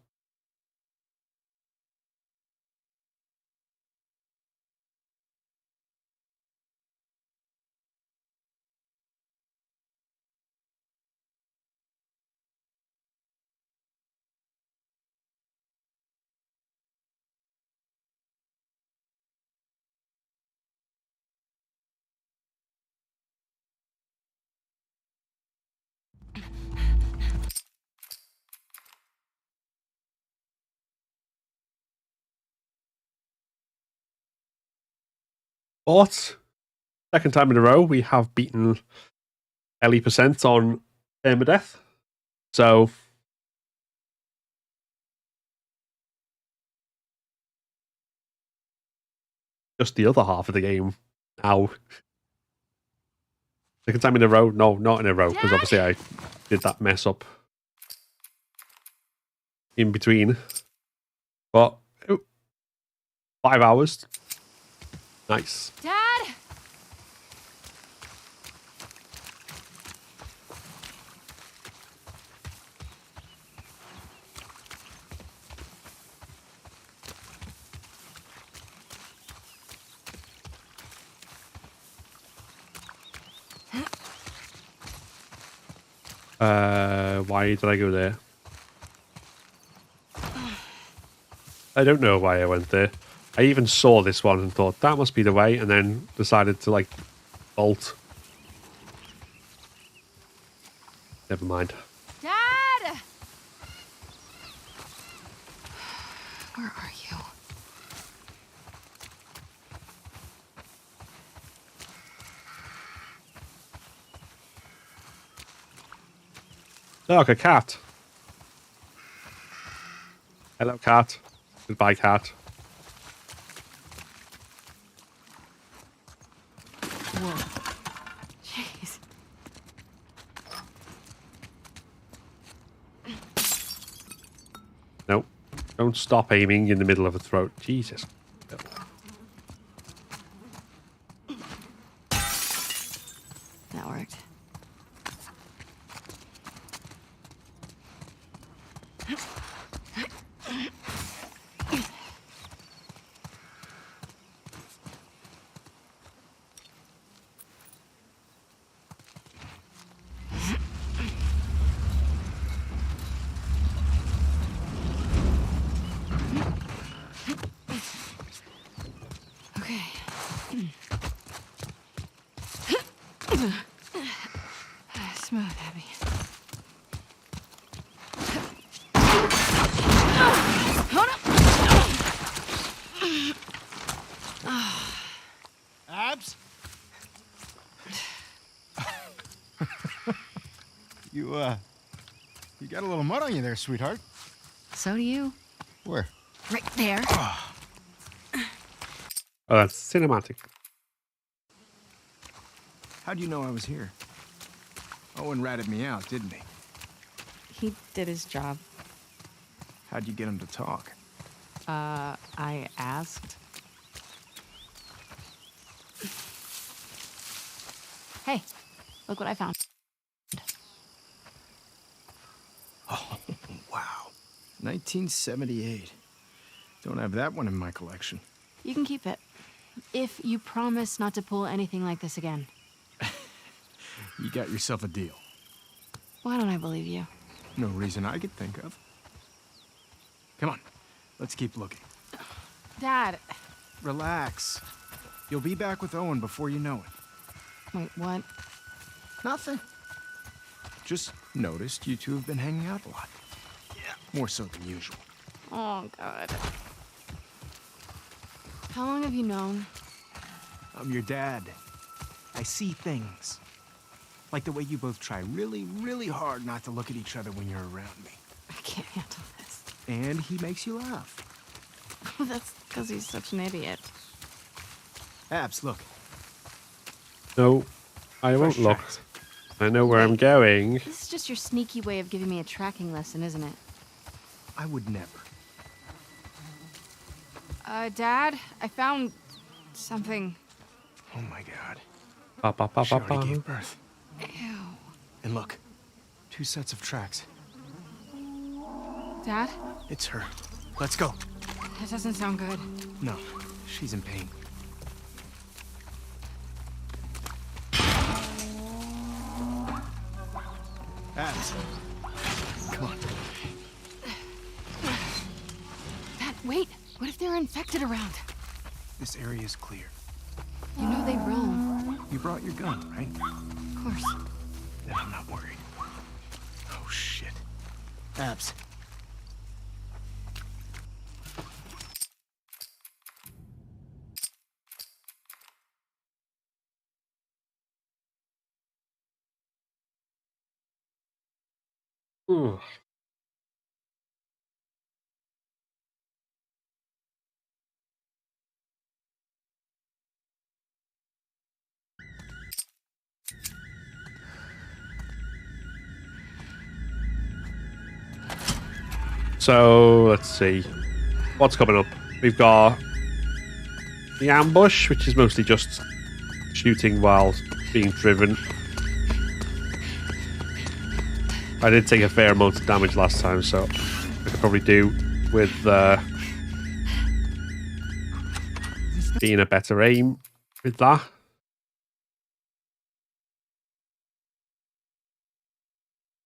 A: But second time in a row, we have beaten Ellie % on Permadeath. So just the other half of the game now. Second time in a row? No, not in a row, because obviously I did that mess up in between. But 5 hours. Nice.
E: Dad?
A: Why did I go there? I don't know why I went there. I even saw this one and thought that must be the way, and then decided to like bolt. Never mind.
E: Dad! Where are you?
A: Look, a cat. Hello, cat. Goodbye, cat.
F: Whoa. Jeez.
A: Nope. Don't stop aiming in the middle of a throat. Jesus.
F: That worked. Okay.
E: Smooth, Abby.
J: You got a little mud on you there, sweetheart.
F: So do you.
J: Where?
F: Right there.
A: Oh, that's cinematic.
I: How'd you know I was here? Owen ratted me out, didn't he?
F: He did his job.
I: How'd you get him to talk?
F: I asked. Hey, look what I found.
I: Oh, wow. 1978. Don't have that one in my collection.
F: You can keep it. If you promise not to pull anything like this again.
I: You got yourself a deal.
F: Why don't I believe you?
I: No reason I could think of. Come on, let's keep looking.
F: Dad.
I: Relax. You'll be back with Owen before you know it.
F: Wait, what?
I: Nothing. Just noticed you two have been hanging out a lot. Yeah, more so than usual.
F: Oh, God. How long have you known?
I: I'm your dad. I see things. Like the way you both try really, really hard not to look at each other when you're around me.
F: I can't handle this.
I: And he makes you laugh.
F: That's because he's such an idiot.
I: Abs, look.
A: No, I won't
I: Fresh
A: look.
I: tracks.
A: I know where I'm going.
F: This is just your sneaky way of giving me a tracking lesson, isn't it?
I: I would never.
F: Dad, I found something.
I: Oh my god.
A: Ba, ba, ba,
I: She
A: ba,
I: already
A: ba.
I: gave birth.
F: Ew.
I: And look, 2 sets of tracks.
F: Dad?
I: It's her. Let's go.
F: That doesn't sound good.
I: No, she's in pain. Abs. Come on.
F: Dad, wait. What if they're infected around?
I: This area is clear.
F: You know they roam.
I: You brought your gun, right?
F: Of course.
I: Then I'm not worried. Oh, shit. Abs.
A: Ooh. So let's see what's coming up. We've got the ambush, which is mostly just shooting while being driven. I did take a fair amount of damage last time, so I could probably do with being a better aim with that.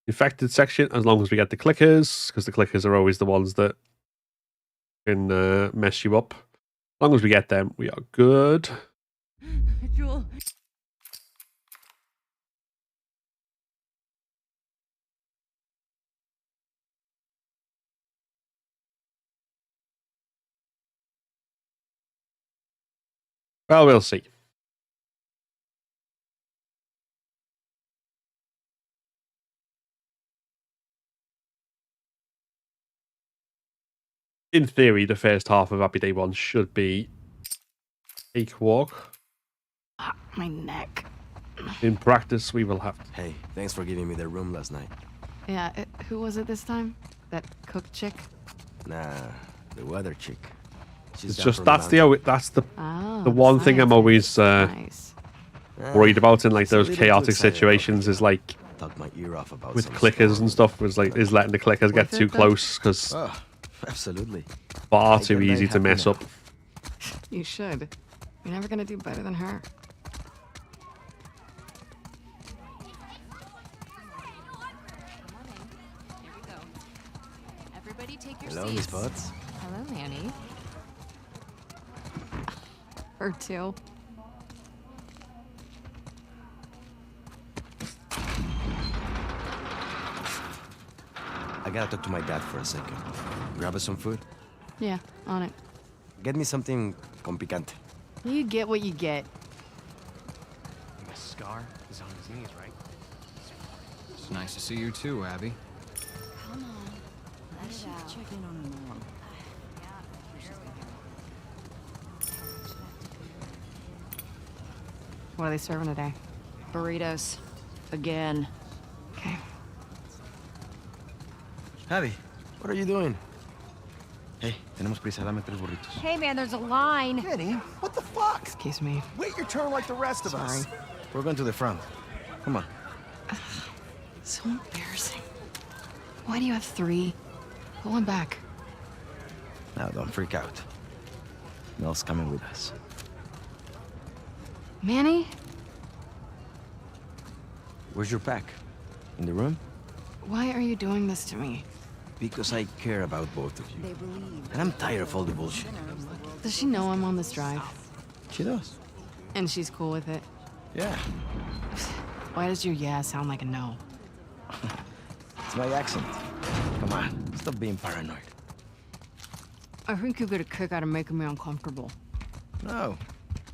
A: Infected section, as long as we get the clickers, because the clickers are always the ones that can mess you up. As long as we get them, we are good.
B: Joel.
A: Well, we'll see. In theory, the first half of Happy Day 1 should be a walk.
F: Ah, my neck.
A: In practice, we will have to.
K: Hey, thanks for giving me the room last night.
F: Yeah, who was it this time? That cook chick?
K: Nah, the weather chick. She's
A: It's
K: down
A: just
K: from
A: that's
K: mountain.
A: the one thing I'm always
F: Nice.
A: worried about in like
K: It's a
A: those
K: little too
A: chaotic
K: excited about
A: situations
K: it.
A: is like
K: Talk my ear off about
A: with
K: some
A: clickers
K: storm.
A: and stuff is letting the clickers get
F: Worth it,
A: too
F: though?
A: close because
K: Oh, absolutely.
A: far
K: I
A: too
K: get
A: easy
K: very
A: to
K: happy
A: mess
K: now.
A: up.
F: You should. You're never gonna do better than her.
B: Here we go. Everybody take your
K: Hello, Miss
B: seats.
K: Potts.
B: Hello, Manny.
F: Her too.
K: I gotta talk to my dad for a second. Grab us some food.
F: Yeah, on it.
K: Get me something con picante.
F: You get what you get.
D: The scar is on his knees, right? It's nice to see you too, Abby.
E: Come on. Let it out.
F: Check in on her mom.
B: What are they serving today?
F: Burritos. Again.
B: Okay.
K: Abby, what are you doing? Hey, tenemos prisa, dame 3 burritos.
E: Hey, man, there's a line.
I: Kenny, what the fuck?
B: Excuse me.
I: Wait your turn like the rest of us.
B: Sorry.
K: We're going to the front. Come on.
B: So embarrassing. Why do you have 3? Pull one back.
K: Now, don't freak out. Mel's coming with us.
B: Manny?
K: Where's your pack? In the room?
B: Why are you doing this to me?
K: Because I care about both of you. And I'm tired of all the bullshit.
B: Does she know I'm on this drive?
K: She does.
B: And she's cool with it?
K: Yeah.
B: Why does your yeah sound like a no?
K: It's my accent. Come on, stop being paranoid.
B: I think you get a kick out of making me uncomfortable.
K: No.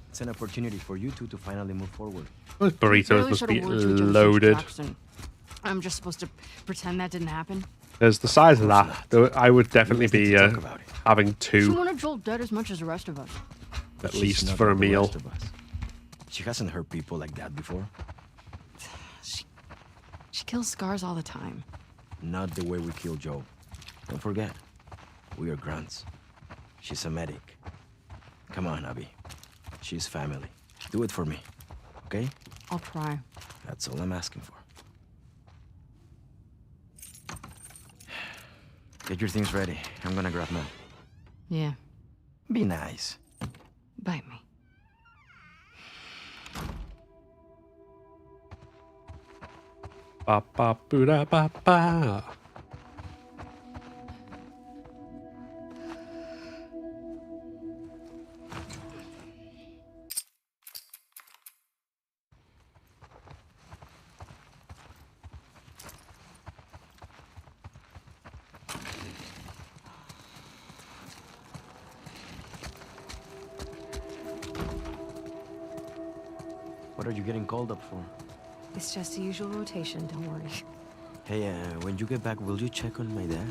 K: It's an opportunity for you two to finally move forward.
A: Those burritos
B: Really
A: must
B: should've
A: be
B: worked with Joe
A: loaded.
B: Jackson. I'm just supposed to pretend that didn't happen?
A: There's the size of that. I would definitely be having
B: She
A: 2
B: wanted Joel dead as much as the rest of us.
A: at
K: She's
A: least
K: not
A: for a
K: like the
A: meal.
K: rest of us. She hasn't hurt people like that before.
B: She kills scars all the time.
K: Not the way we kill Joe. Don't forget, we are grunts. She's a medic. Come on, Abby. She's family. Do it for me, okay?
B: I'll try.
K: That's all I'm asking for. Get your things ready. I'm gonna grab Mel.
B: Yeah.
K: Be nice.
B: Bite me.
A: Ba ba boo da ba ba.
K: What are you getting called up for?
E: It's just the usual rotation, don't worry.
K: Hey, when you get back, will you check on my dad?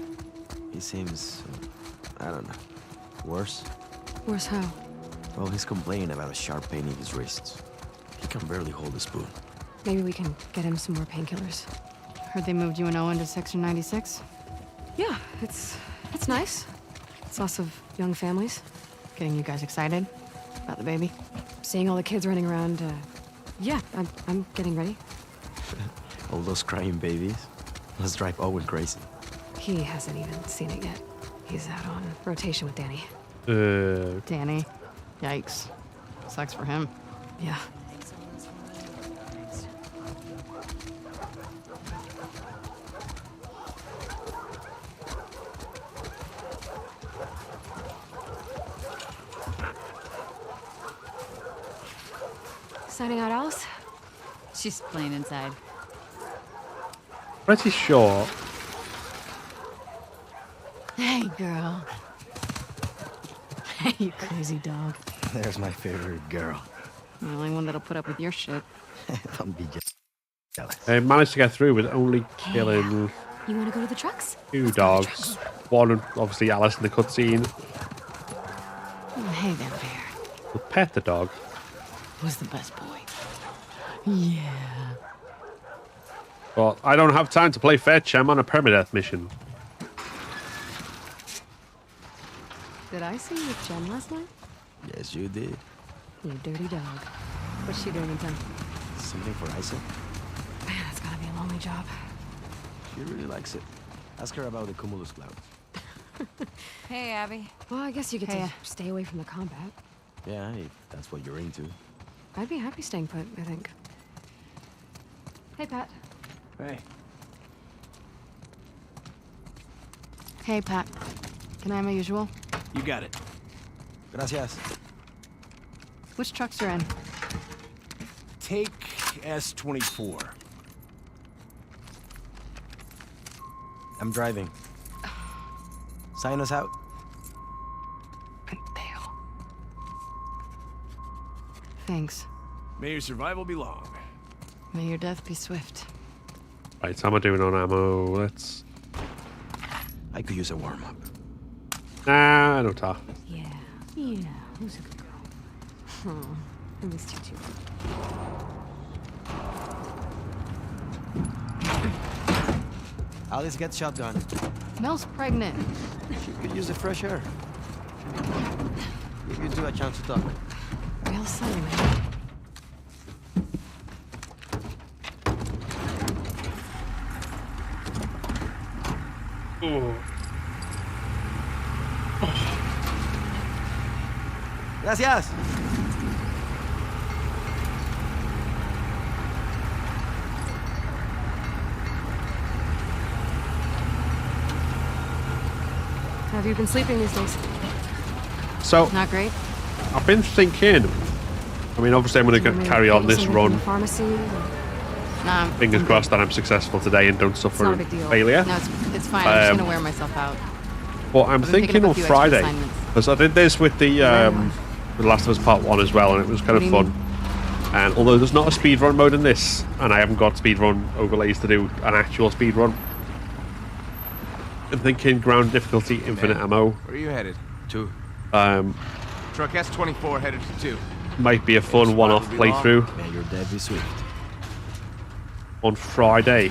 K: He seems, I don't know, worse?
B: Worse how?
K: Well, he's complaining about a sharp pain in his wrists. He can barely hold a spoon.
E: Maybe we can get him some more painkillers.
B: Heard they moved you and Owen to Section 96?
E: Yeah, it's nice. It's lots of young families.
B: Getting you guys excited about the baby?
E: Seeing all the kids running around, yeah, I'm getting ready.
K: All those crying babies. Let's drive Owen crazy.
E: He hasn't even seen it yet. He's out on rotation with Danny.
B: Danny. Yikes. Sucks for him.
E: Yeah. Signing out, Alice?
B: She's playing inside.
A: Pretty sure.
B: Hey, girl. Hey, you crazy dog.
K: There's my favorite girl.
B: The only one that'll put up with your shit.
K: Don't be jealous.
A: They managed to get through with only killing
E: You want to go to the trucks?
A: 2 dogs. One, obviously, Alice in the cutscene.
B: Hey there, bear.
A: We'll pet the dog.
B: Who's the best boy? Yeah.
A: But I don't have time to play fetch. I'm on a permadeath mission.
E: Did I see you with Jen last night?
K: Yes, you did.
E: You dirty dog. What's she doing in town?
K: Something for Isaac?
E: Man, that's gotta be a lonely job.
K: She really likes it. Ask her about the cumulus cloud.
B: Hey, Abby.
E: Well, I guess you get to stay away from the combat.
K: Yeah, if that's what you're into.
E: I'd be happy staying put, I think. Hey, Pat.
I: Hey.
B: Hey, Pat. Can I have my usual?
I: You got it.
K: Gracias.
B: Which trucks are in?
I: Take S-24.
K: I'm driving. Sign us out.
B: Dale. Thanks.
I: May your survival be long.
B: May your death be swift.
A: Right, how am I doing on ammo? Let's...
K: I could use a warm-up.
A: Nah, I don't talk.
E: Yeah, who's a good girl? Oh, I missed you too.
K: Alice gets shotgun.
F: Mel's pregnant.
K: She could use a fresh air. Give you two a chance to talk.
E: Real sunny, man.
A: Oh.
K: Gracias.
E: How have you been sleeping these days?
A: So,
F: Not great.
A: I've been thinking... I mean, obviously I'm going to carry on this run.
E: Pharmacy.
F: Nah,
A: Fingers crossed that I'm successful today and don't suffer
E: not a big deal.
A: failure.
F: No, it's fine. I'm just gonna wear myself out.
A: But I'm
F: I've been picking
A: thinking
F: up
A: on
F: a few extra
A: Friday,
F: assignments.
A: because I did this with the Last of Us Part 1 as well, and it was kind of
F: What do
A: fun.
F: you
A: And although there's not a speedrun mode in this, and I haven't got speedrun overlays to do an actual speedrun, I'm thinking ground difficulty, infinite ammo.
G: Where are you headed?
K: 2.
G: Truck S24 headed to 2.
A: Might be a fun one-off playthrough
K: Man, you're dead this swift.
A: on Friday.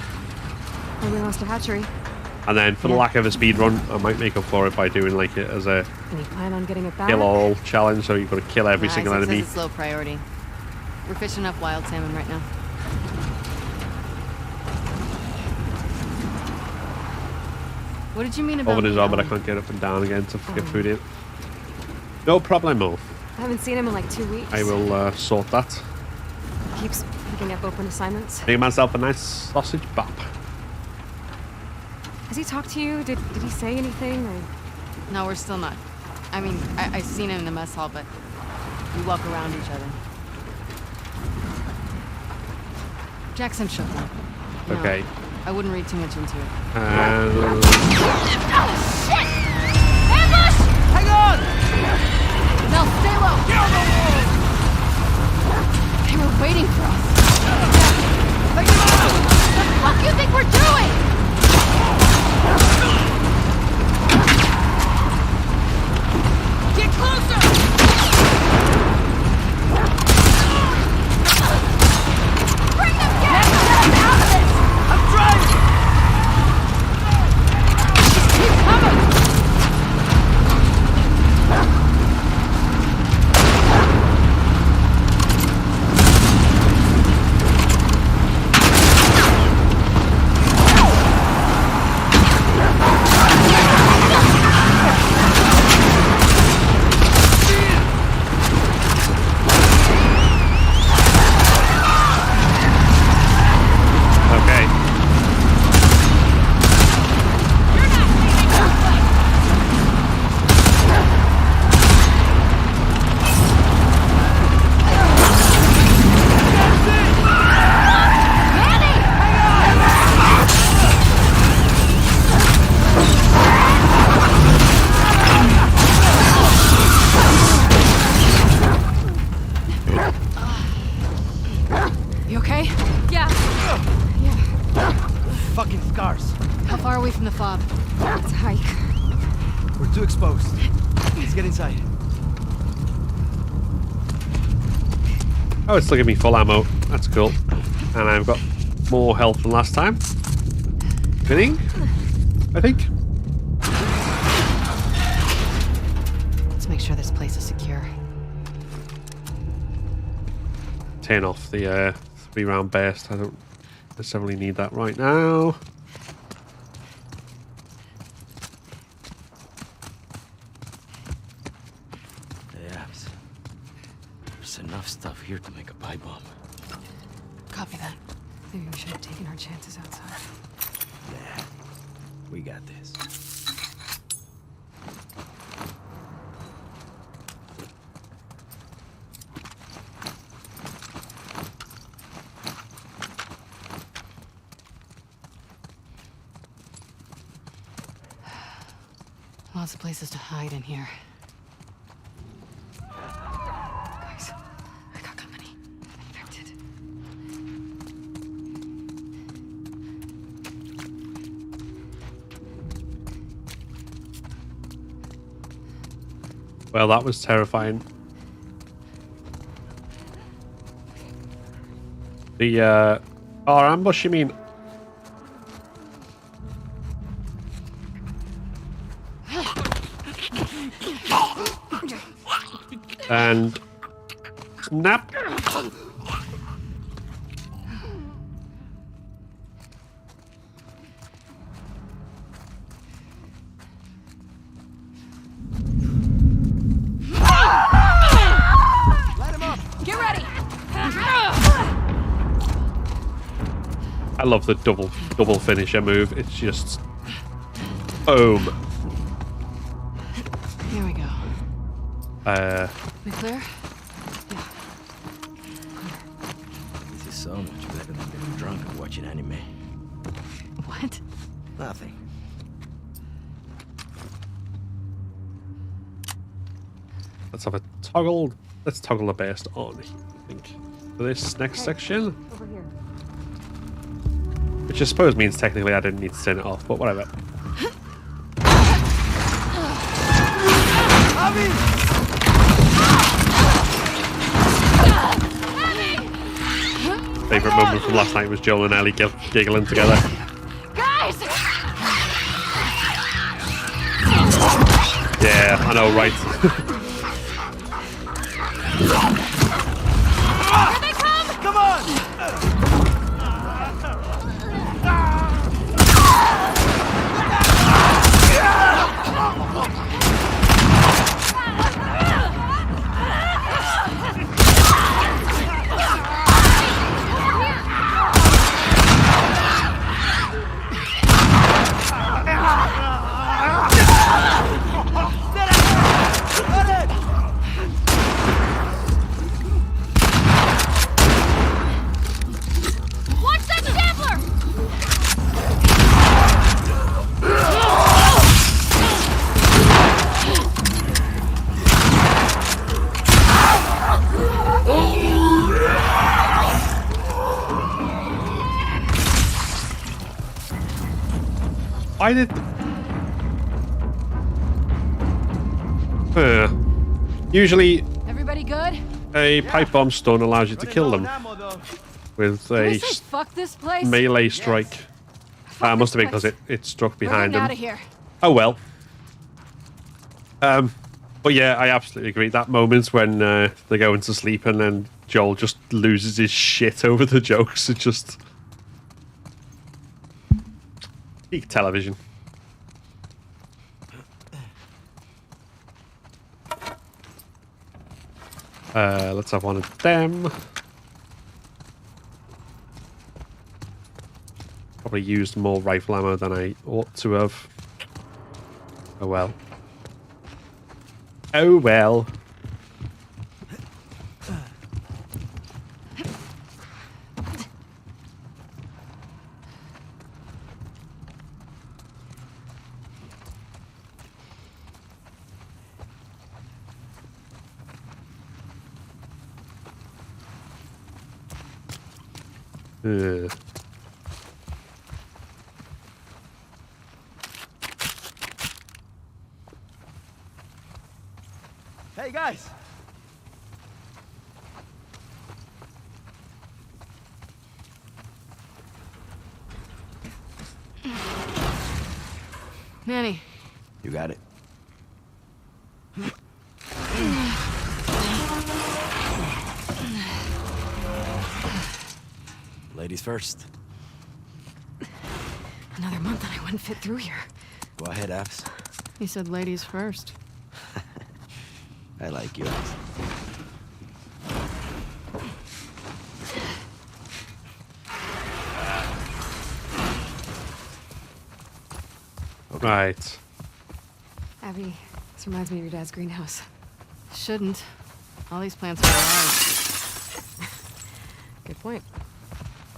E: And we lost a hatchery.
A: And then for the lack of a speedrun, I might make up for it by doing like it as a
E: And you plan on getting it back?
A: kill all challenge, so you've got to kill every
F: Nah,
A: single
F: it says
A: enemy.
F: it's low priority. We're fishing up wild salmon right now. What did you mean about
A: Oven is on, but I
F: Ellie?
A: can't get up and down again to get food in. No problemo.
E: I haven't seen him in like 2 weeks.
A: I will sort that.
E: Keeps picking up open assignments.
A: Make myself a nice sausage bop.
E: Has he talked to you? Did he say anything? Or...
F: No, we're still not. I mean, I seen him in the mess hall, but we walk around each other. Jackson shook up. No,
A: Okay.
F: I wouldn't read too much into it. Mel, stay low! They were waiting for us. What the fuck do you think we're doing? Get closer! Bring them down! Out of this! I'm trying! Just keep coming!
A: Okay.
F: You okay?
E: Yeah.
I: Fucking scars.
F: How far are we from the fob?
E: It's a hike.
I: We're too exposed. Let's get inside.
A: Oh, it's looking at me full ammo. That's cool. And I've got more health than last time. Winning, I think.
F: Let's make sure this place is secure.
A: Turn off the 3-round burst. I don't necessarily need that right now.
K: Yeah, there's enough stuff here to make a pipe bomb.
F: Copy that.
E: Maybe we should have taken our chances outside.
K: Nah, we got this.
F: Lots of places to hide in here.
E: Guys, I got company. Infected.
A: Well, that was terrifying. The our ambush, you mean? And snap.
I: Let him up.
B: Get ready.
A: I love the double finisher move. It's just boom.
E: Here we go. We clear?
K: This is so much better than getting drunk and watching anime.
E: What?
K: Nothing.
A: Let's have a toggle. Let's toggle the best on, I think, for this next section.
E: Over here.
A: Which I suppose means technically I didn't need to turn it off, but whatever. Favorite moment from last night was Joel and Ellie giggling together.
E: Guys!
A: Yeah, I know, right?
E: Here they come!
I: Come on!
E: Watch that sampler!
A: Why did... Usually
B: Everybody good?
A: a pipe bomb stun allows you to kill them with
B: Did I
A: a
B: say fuck this place?
A: melee strike. Must have been because it struck behind
B: We're
A: him.
B: out of here.
A: Oh well. But yeah, I absolutely agree. That moment when they go into sleep and then Joel just loses his shit over the jokes. It just peak television. Let's have one of them. Probably used more rifle ammo than I ought to have. Oh well. Oh well.
I: Hey, guys!
E: Manny,
K: You got it. Ladies first.
E: another month and I wouldn't fit through here.
K: Go ahead, Abs.
E: He said ladies first.
K: I like you, Abs.
A: Right.
E: Abby, this reminds me of your dad's greenhouse. Shouldn't. All these plants are alive. Good point.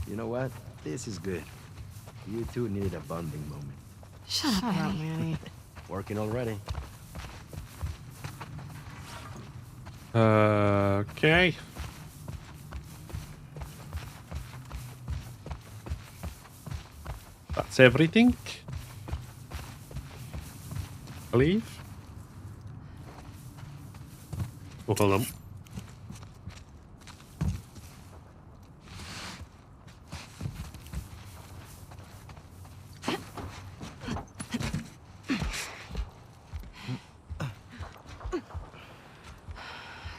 K: You know what? This is good. You two needed a bonding moment.
E: Shut up, Manny.
K: Working already.
A: Okay. That's everything. I believe. Oh, hold on.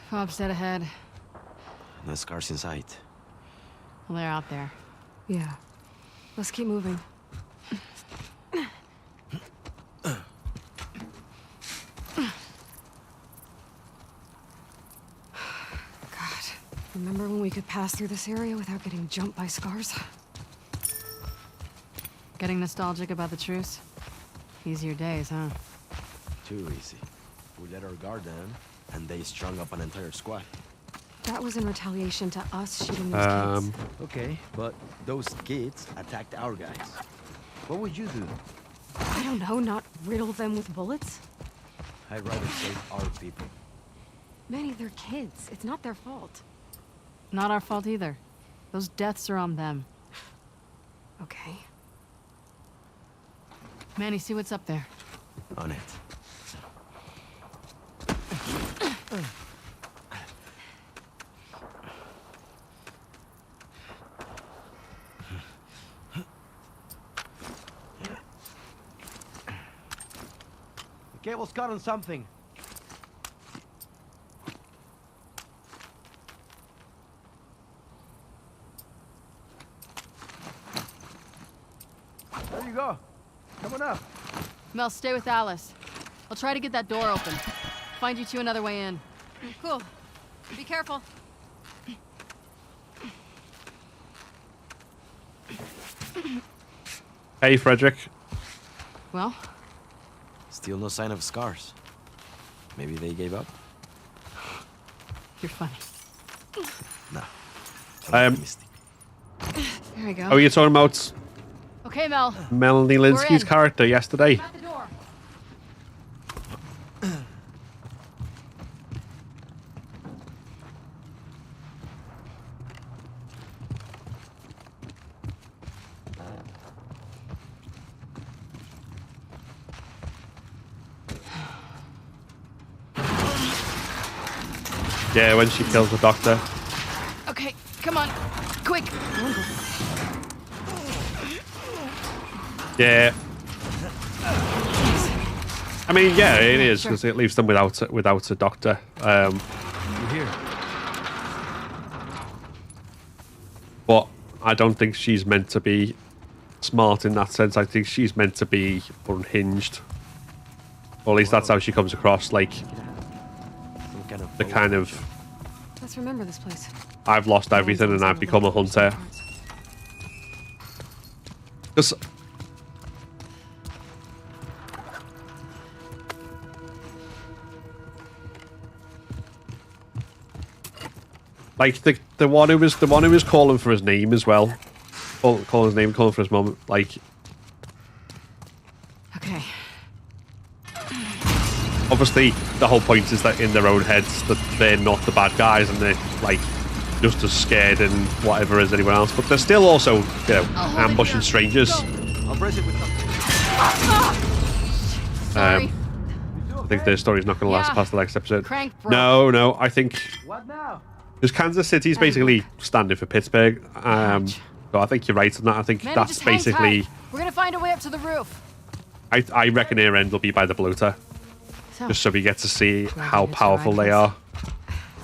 E: Cops dead ahead.
K: No scars in sight.
E: Well, they're out there.
L: Yeah. Let's keep moving. God, remember when we could pass through this area without getting jumped by scars?
E: Getting nostalgic about the truce? Easier days, huh?
K: Too easy. We let our guard down, and they strung up an entire squad.
L: That was in retaliation to us shooting those kids.
K: Okay, but those kids attacked our guys. What would you do?
L: I don't know, not riddle them with bullets?
K: I'd rather save our people.
L: Manny, they're kids. It's not their fault.
E: Not our fault either. Those deaths are on them.
L: Okay.
E: Manny, see what's up there.
K: On it.
M: The cable's caught on something. There you go. Coming up.
E: Mel, stay with Alice. I'll try to get that door open. Find you two another way in.
L: Cool. Be careful.
A: Hey, Frederick.
E: Well?
K: Still no sign of scars. Maybe they gave up?
E: You're funny.
K: No.
E: There we go.
A: Oh, you're talking about
E: Okay, Mel.
A: Melanie Linsky's character yesterday?
E: At the door.
A: Yeah, when she kills the doctor.
E: Okay, come on. Quick.
A: Yeah. I mean, yeah, it is, because it leaves them without a doctor.
C: You're here.
A: But I don't think she's meant to be smart in that sense. I think she's meant to be unhinged. Or at least that's how she comes across, like the kind of
L: Let's remember this place.
A: I've lost everything and I've become a hunter. Because like the one who was calling for his name as well, calling his name, calling for his mum. Like,
E: okay.
A: Obviously, the whole point is that in their own heads that they're not the bad guys and they're like just as scared and whatever as anyone else. But they're still also, you know, ambushing strangers.
M: I'll brace it with something.
E: Sorry.
A: I think their story's not going to last past the next episode.
E: Crank broke.
A: No, I think
M: What now?
A: because Kansas City's basically standing for Pittsburgh. So I think you're right on that. I think
E: Manny,
A: that's
E: just hang
A: basically.
E: tight. We're gonna find a way up to the roof.
A: I reckon their end will be by the bloater, just so we get to see how powerful they are.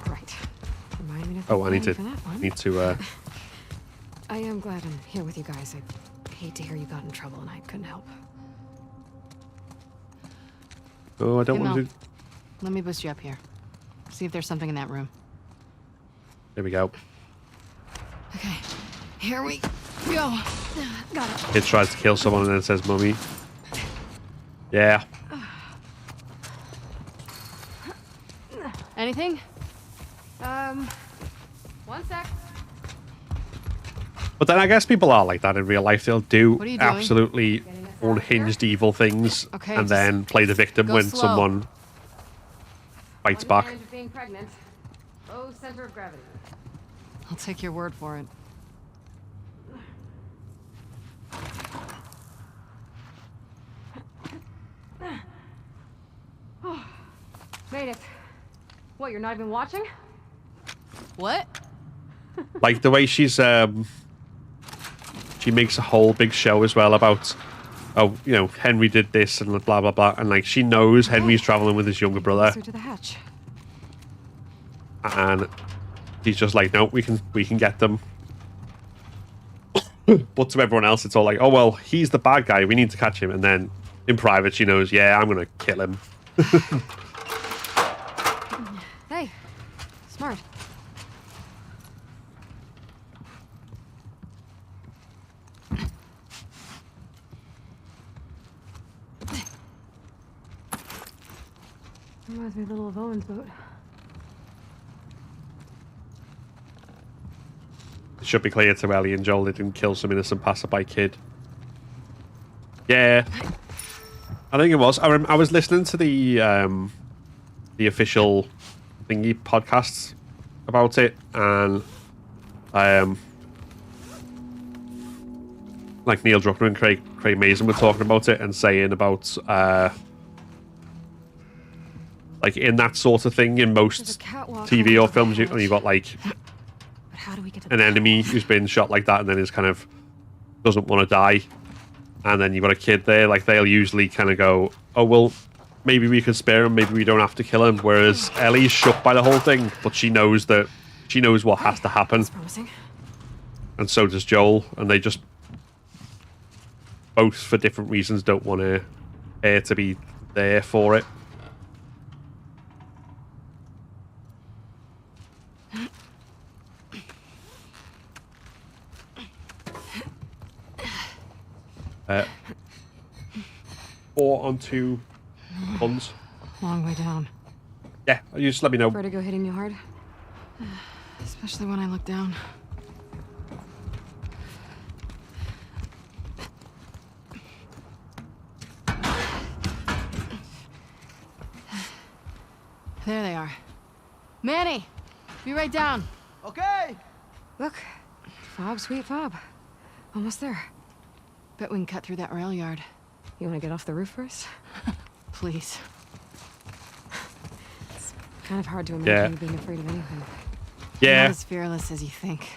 L: Right. Remind me to
A: Oh, I need
L: thank you for that one.
A: to.
L: I am glad I'm here with you guys. I hate to hear you got in trouble and I couldn't help.
A: Oh, I don't
E: Hey,
A: want to.
E: Mel. Let me boost you up here. See if there's something in that room.
A: There we go.
E: Okay. Here we go. Got it.
A: Kid tries to kill someone and then says, "Mummy." Yeah.
E: Anything? One sec.
A: But then I guess people are like that in real life. They'll do
E: What are you doing?
A: absolutely unhinged evil things
E: Okay,
A: and then play the victim
E: go
A: when
E: slow.
A: someone fights back.
L: Being pregnant. Low center of gravity.
E: I'll take your word for it.
L: Made it. What What, you're not even watching?
B: What?
A: Like the way she's she makes a whole big show as well about, oh, you know, Henry did this and blah blah blah, and like she knows Henry's traveling with his younger brother,
L: Closer to the hatch.
A: and he's just like, no, we can get them. But to everyone else, it's all like, oh well, he's the bad guy, we need to catch him. And then in private, she knows, yeah, I'm gonna kill him.
L: Hey, smart. Reminds me a little of Owen's boat.
A: It should be clear to Ellie and Joel they didn't kill some innocent passerby kid. Yeah, I think it was. I was listening to the official thingy podcasts about it, and like Neil Druckmann and Craig Mazin were talking about it and saying about like in that sort of thing in most TV or films, you've got like an enemy who's been shot like that and then is kind of doesn't want to die, and then you've got a kid there, like they'll usually kind of go, oh well, maybe we can spare him, maybe we don't have to kill him, whereas Ellie's shook by the whole thing, but she knows what has to happen, and so does Joel, and they just both for different reasons don't want her to be there for it. Or onto guns.
L: Long way down.
A: Yeah, you just let me know.
L: Vertigo hitting you hard? Especially when I look down.
E: There they are. Manny! Be right down.
M: Okay!
L: Look. Fob, sweet fob. Almost there.
E: Bet we can cut through that rail yard.
L: You want to get off the roof first?
E: Please.
L: It's kind of hard to imagine you being afraid of anything.
E: You're
A: Yeah.
E: not as fearless as you think.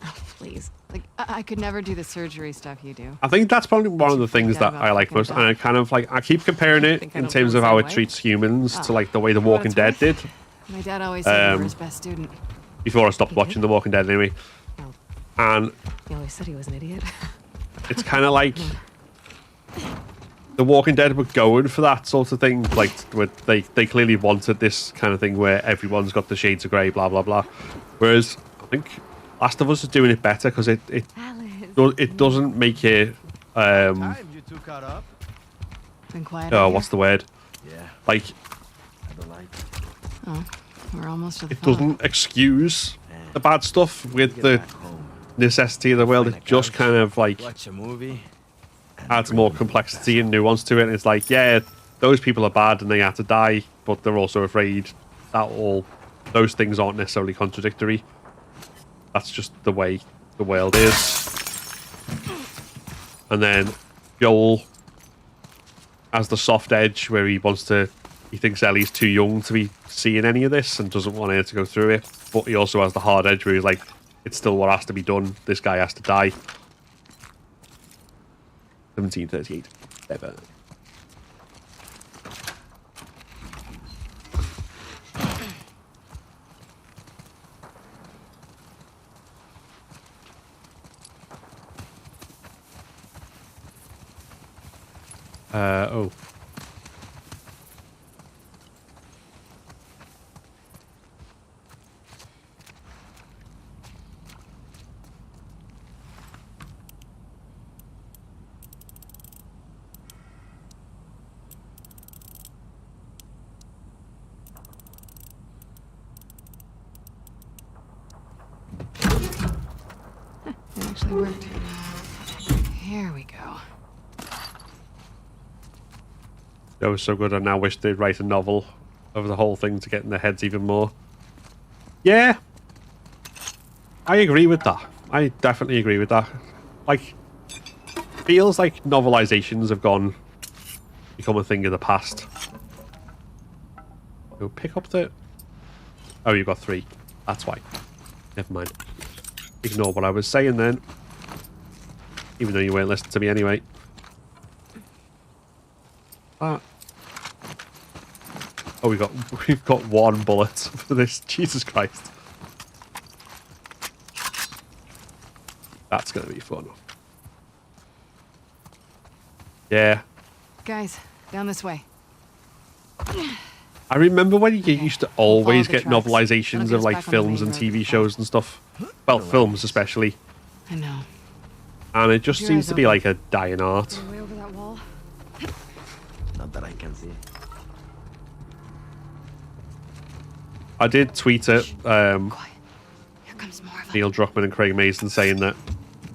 E: Oh, please. Like, I could never do the surgery stuff you do.
A: I think that's probably one of the things that I like most, and I kind of like, I keep comparing it in terms of how it treats humans to like the way The Walking Dead did.
E: My dad always said you were his best student.
A: Before I stopped watching The Walking Dead anyway. And
L: He always said he was an idiot.
A: it's kind of like The Walking Dead were going for that sort of thing, like where they clearly wanted this kind of thing where everyone's got the shades of grey, blah blah blah. Whereas I think Last of Us is doing it better because it doesn't make it
M: Time you two caught up.
E: Been quiet.
A: oh, what's the word?
K: Yeah.
A: Like
K: I don't like it.
E: Oh, we're almost to the
A: it doesn't excuse the bad stuff with the necessity of the world. It just kind of like
K: Watch a movie.
A: adds more complexity and nuance to it. And it's like, yeah, those people are bad and they have to die, but they're also afraid that all those things aren't necessarily contradictory. That's just the way the world is. And then Joel has the soft edge where he thinks Ellie's too young to be seeing any of this and doesn't want her to go through it. But he also has the hard edge where he's like, it's still what has to be done. This guy has to die. 1738. Ever. Oh.
E: It actually worked. Here we go.
A: That was so good. I now wish they'd write a novel of the whole thing to get in their heads even more. Yeah. I agree with that. I definitely agree with that. Like, feels like novelizations have become a thing of the past. Go pick up the... Oh, you got 3. That's why. Never mind. Ignore what I was saying then. Even though you weren't listening to me anyway. Oh, we've got 1 bullet for this. Jesus Christ. That's gonna be fun. Yeah.
E: Guys, down this way.
A: I remember when you used to always
E: the
A: get
E: tracks.
A: novelizations
E: That'll
A: of
E: get
A: like
E: us back on the
A: films
E: main
A: and
E: road
A: TV
E: to
A: shows and stuff. Well, films especially.
E: I know.
A: And it just
E: Keep your
A: seems
E: eyes
A: to be
E: open.
A: like a dying art.
L: Way over that wall.
K: Not that I can see.
A: I did tweet it,
E: Here comes more of them.
A: Neil Druckmann and Craig Mason saying that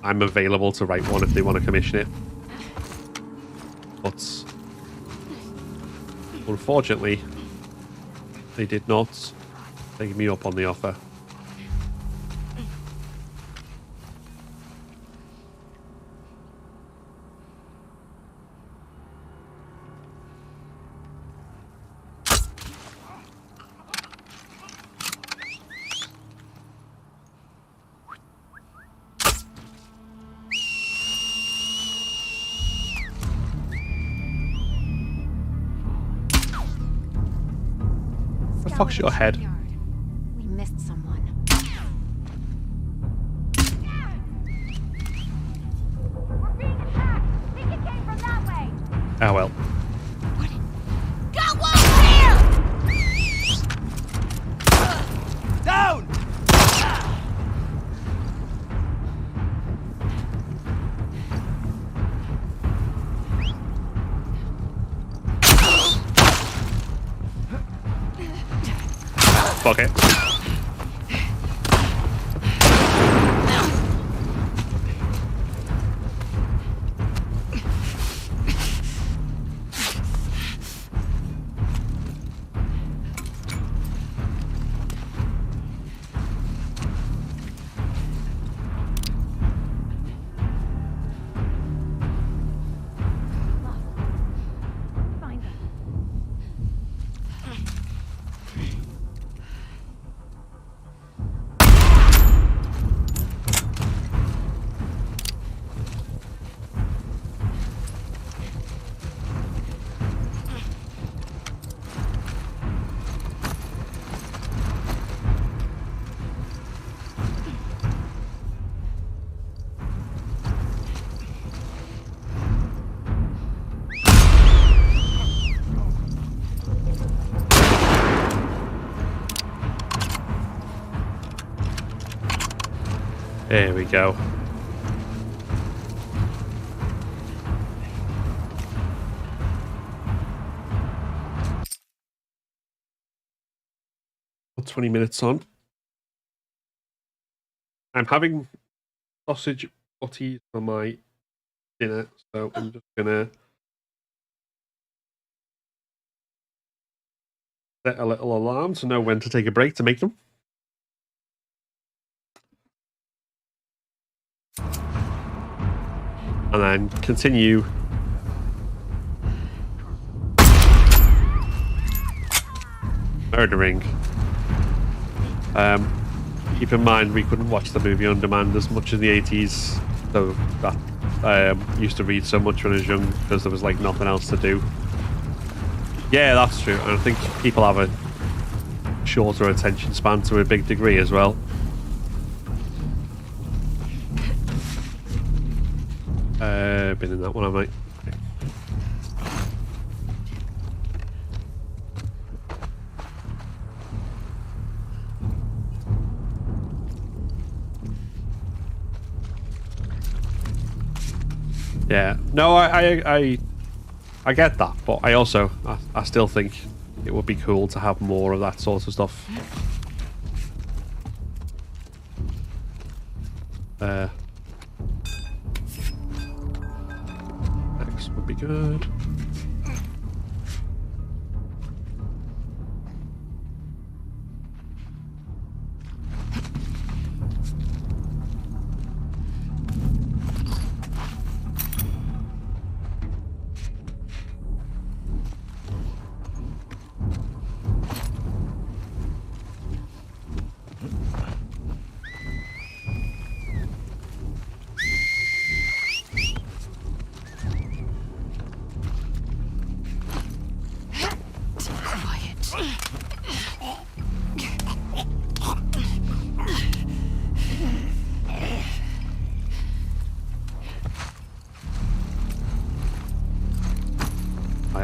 A: I'm available to write one if they want to commission it. But unfortunately, they did not take me up on the offer. The fuck's your head?
L: We missed someone.
H: We're being attacked. Think it came from that way.
A: Ah well.
H: Got one here!
M: Down!
A: Fuck it.
L: Find them.
A: There we go. Well, 20 minutes on. I'm having sausage butties for my dinner, so I'm just gonna set a little alarm to know when to take a break to make them. And then continue murdering. Keep in mind we couldn't watch the movie on demand as much in the 80s, so that used to read so much when I was young because there was like nothing else to do. Yeah, that's true, and I think people have a shorter attention span to a big degree as well. Been in that one, haven't I? Okay. Yeah. No, I get that, but I also I still think it would be cool to have more of that sort of stuff. Next would be good.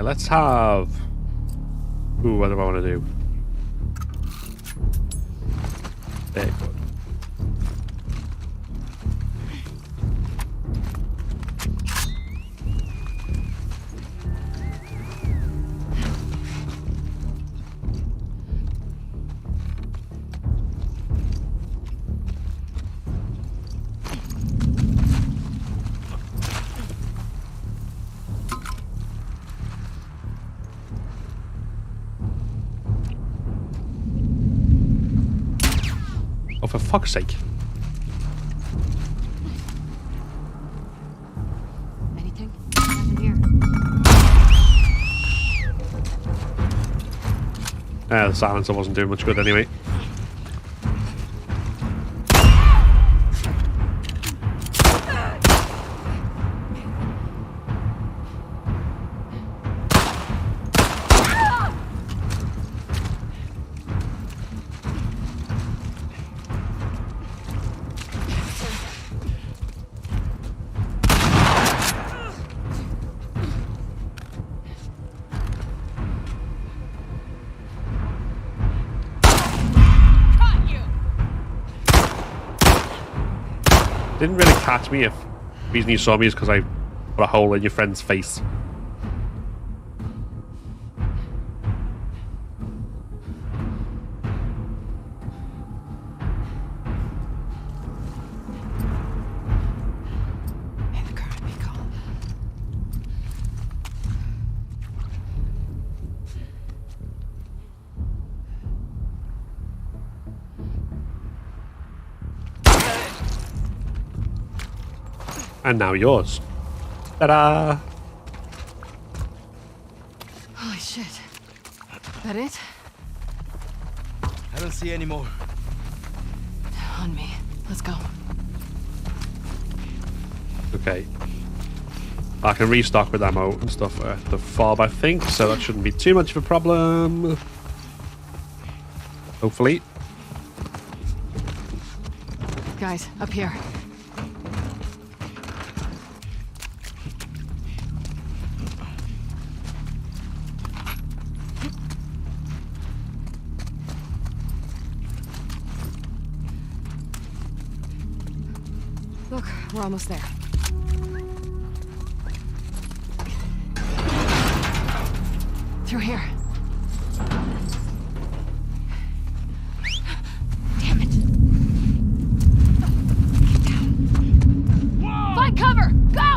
A: let's have... Ooh, what do I want to do? There you go. Oh, for fuck's sake.
E: Anything? Nothing here.
A: The silencer wasn't doing much good anyway. Didn't really catch me if the reason you saw me is because I put a hole in your friend's face.
E: May the current be calm.
A: And now yours. Ta-da!
E: Holy shit. That it?
M: I don't see any more.
E: On me. Let's go.
A: Okay. I can restock with ammo and stuff at the fob, I think, so that shouldn't be too much of a problem. Hopefully.
E: Guys, up here. Look, we're almost there. Through here. Damn it. Get down. Find cover! Go!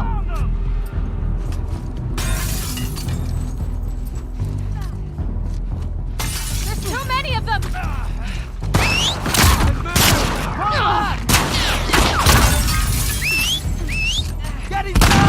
E: There's too many of them!
M: Get inside!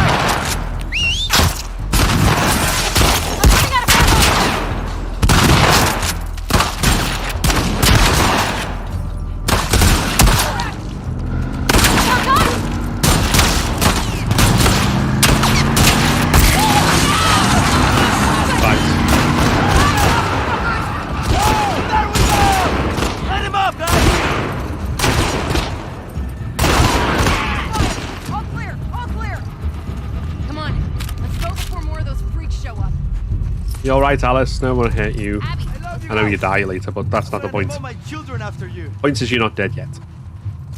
A: You alright, Alice? No one hurt you. I know you die later, but that's not the point.
M: My children after you.
A: Point is you're not dead yet.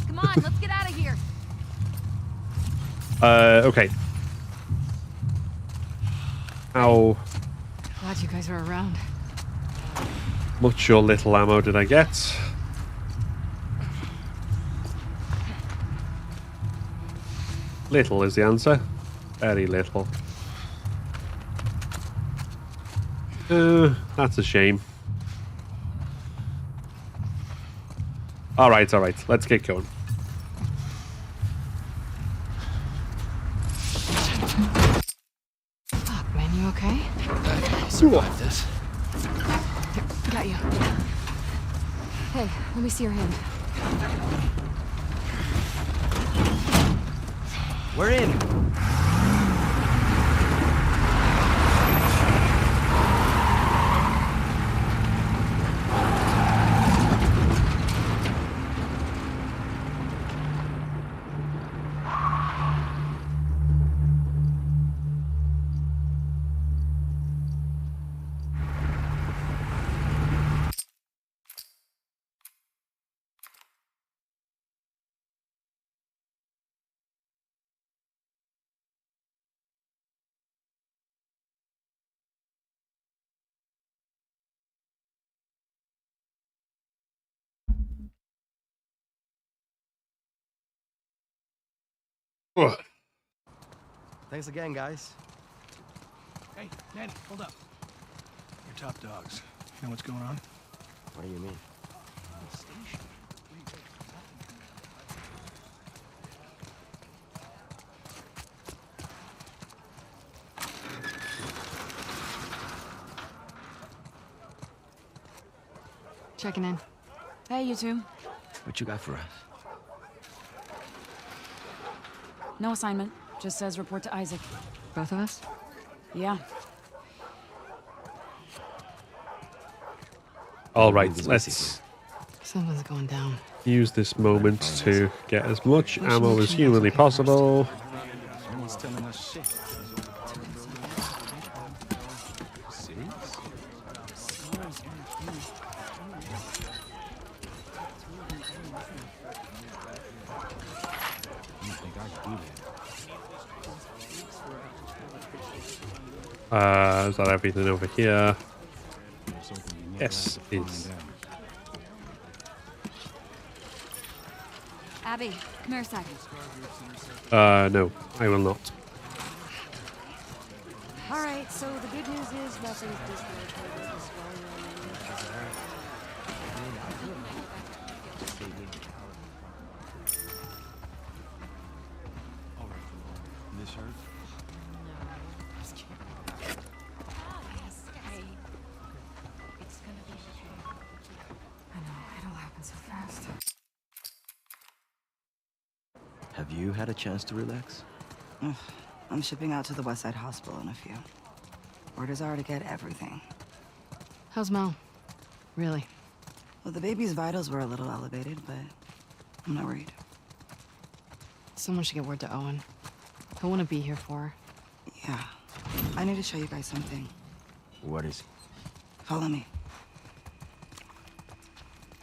E: Come on, let's get out of here.
A: Okay. How
E: Glad you guys are around.
A: much or little ammo did I get? Little is the answer. Very little. That's a shame. Alright, let's get going.
E: Fuck, man, you okay?
D: I survived this.
E: Here, got you. Hey, let me see your hand.
M: We're in.
A: Ugh.
M: Thanks again, guys.
J: Hey, Danny, hold up. You're top dogs. You know what's going on?
K: What do you mean?
E: Checking in.
B: Hey, you two.
K: What you got for us?
B: No assignment. Just says report to Isaac.
E: Both of us?
B: Yeah.
A: All right, let's
E: Something's going down.
A: use this moment to get as much ammo as humanly possible.
I: Someone's telling us shit.
A: Is that everything over here? Yes, it is.
L: Abby, come here a sec.
A: No, I will not.
L: All right, so the good news is nothing's dislocated. The swelling
C: This hurts?
L: I know, it all happened so fast.
K: Have you had a chance to relax?
N: I'm shipping out to the West Side Hospital in a few. Orders are to get everything.
E: How's Mel? Really?
N: Well, the baby's vitals were a little elevated, but I'm not worried.
E: Someone should get word to Owen. He'll want to be here for her.
N: Yeah. I need to show you guys something.
K: What is it?
N: Follow me.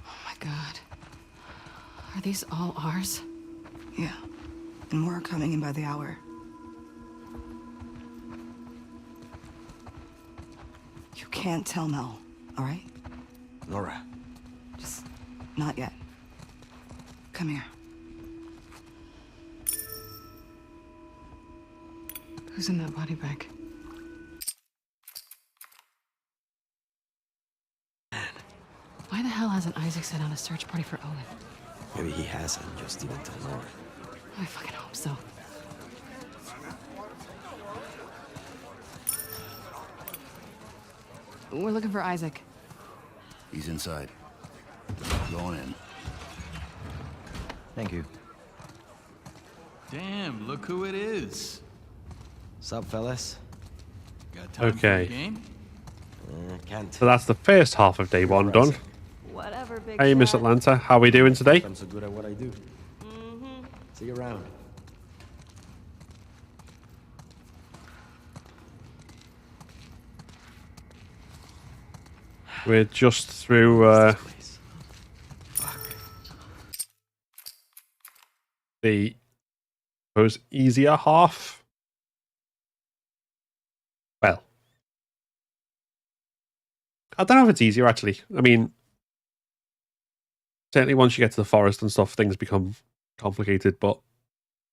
E: Oh my god. Are these all ours?
N: Yeah. And more are coming in by the hour. You can't tell Mel, all right?
K: Nora.
N: Just not yet. Come here.
E: Who's in that body bag? Why the hell hasn't Isaac set out a search party for Owen?
K: Maybe he hasn't, just didn't tell Nora.
E: I fucking hope so. We're looking for Isaac.
O: He's inside. Going in.
K: Thank you.
G: Damn, look who it is.
K: Sup, fellas?
G: Got time for
A: Okay.
G: a game?
K: Can't.
A: So that's the first half of day one done.
F: Whatever, big
A: Hey, Miss
F: shot.
A: Atlanta, how are we doing today?
K: I'm so good at what I do. See you around.
A: We're just through the, I suppose, easier half. Well, I don't know if it's easier, actually. I mean, certainly once you get to the forest and stuff, things become complicated, but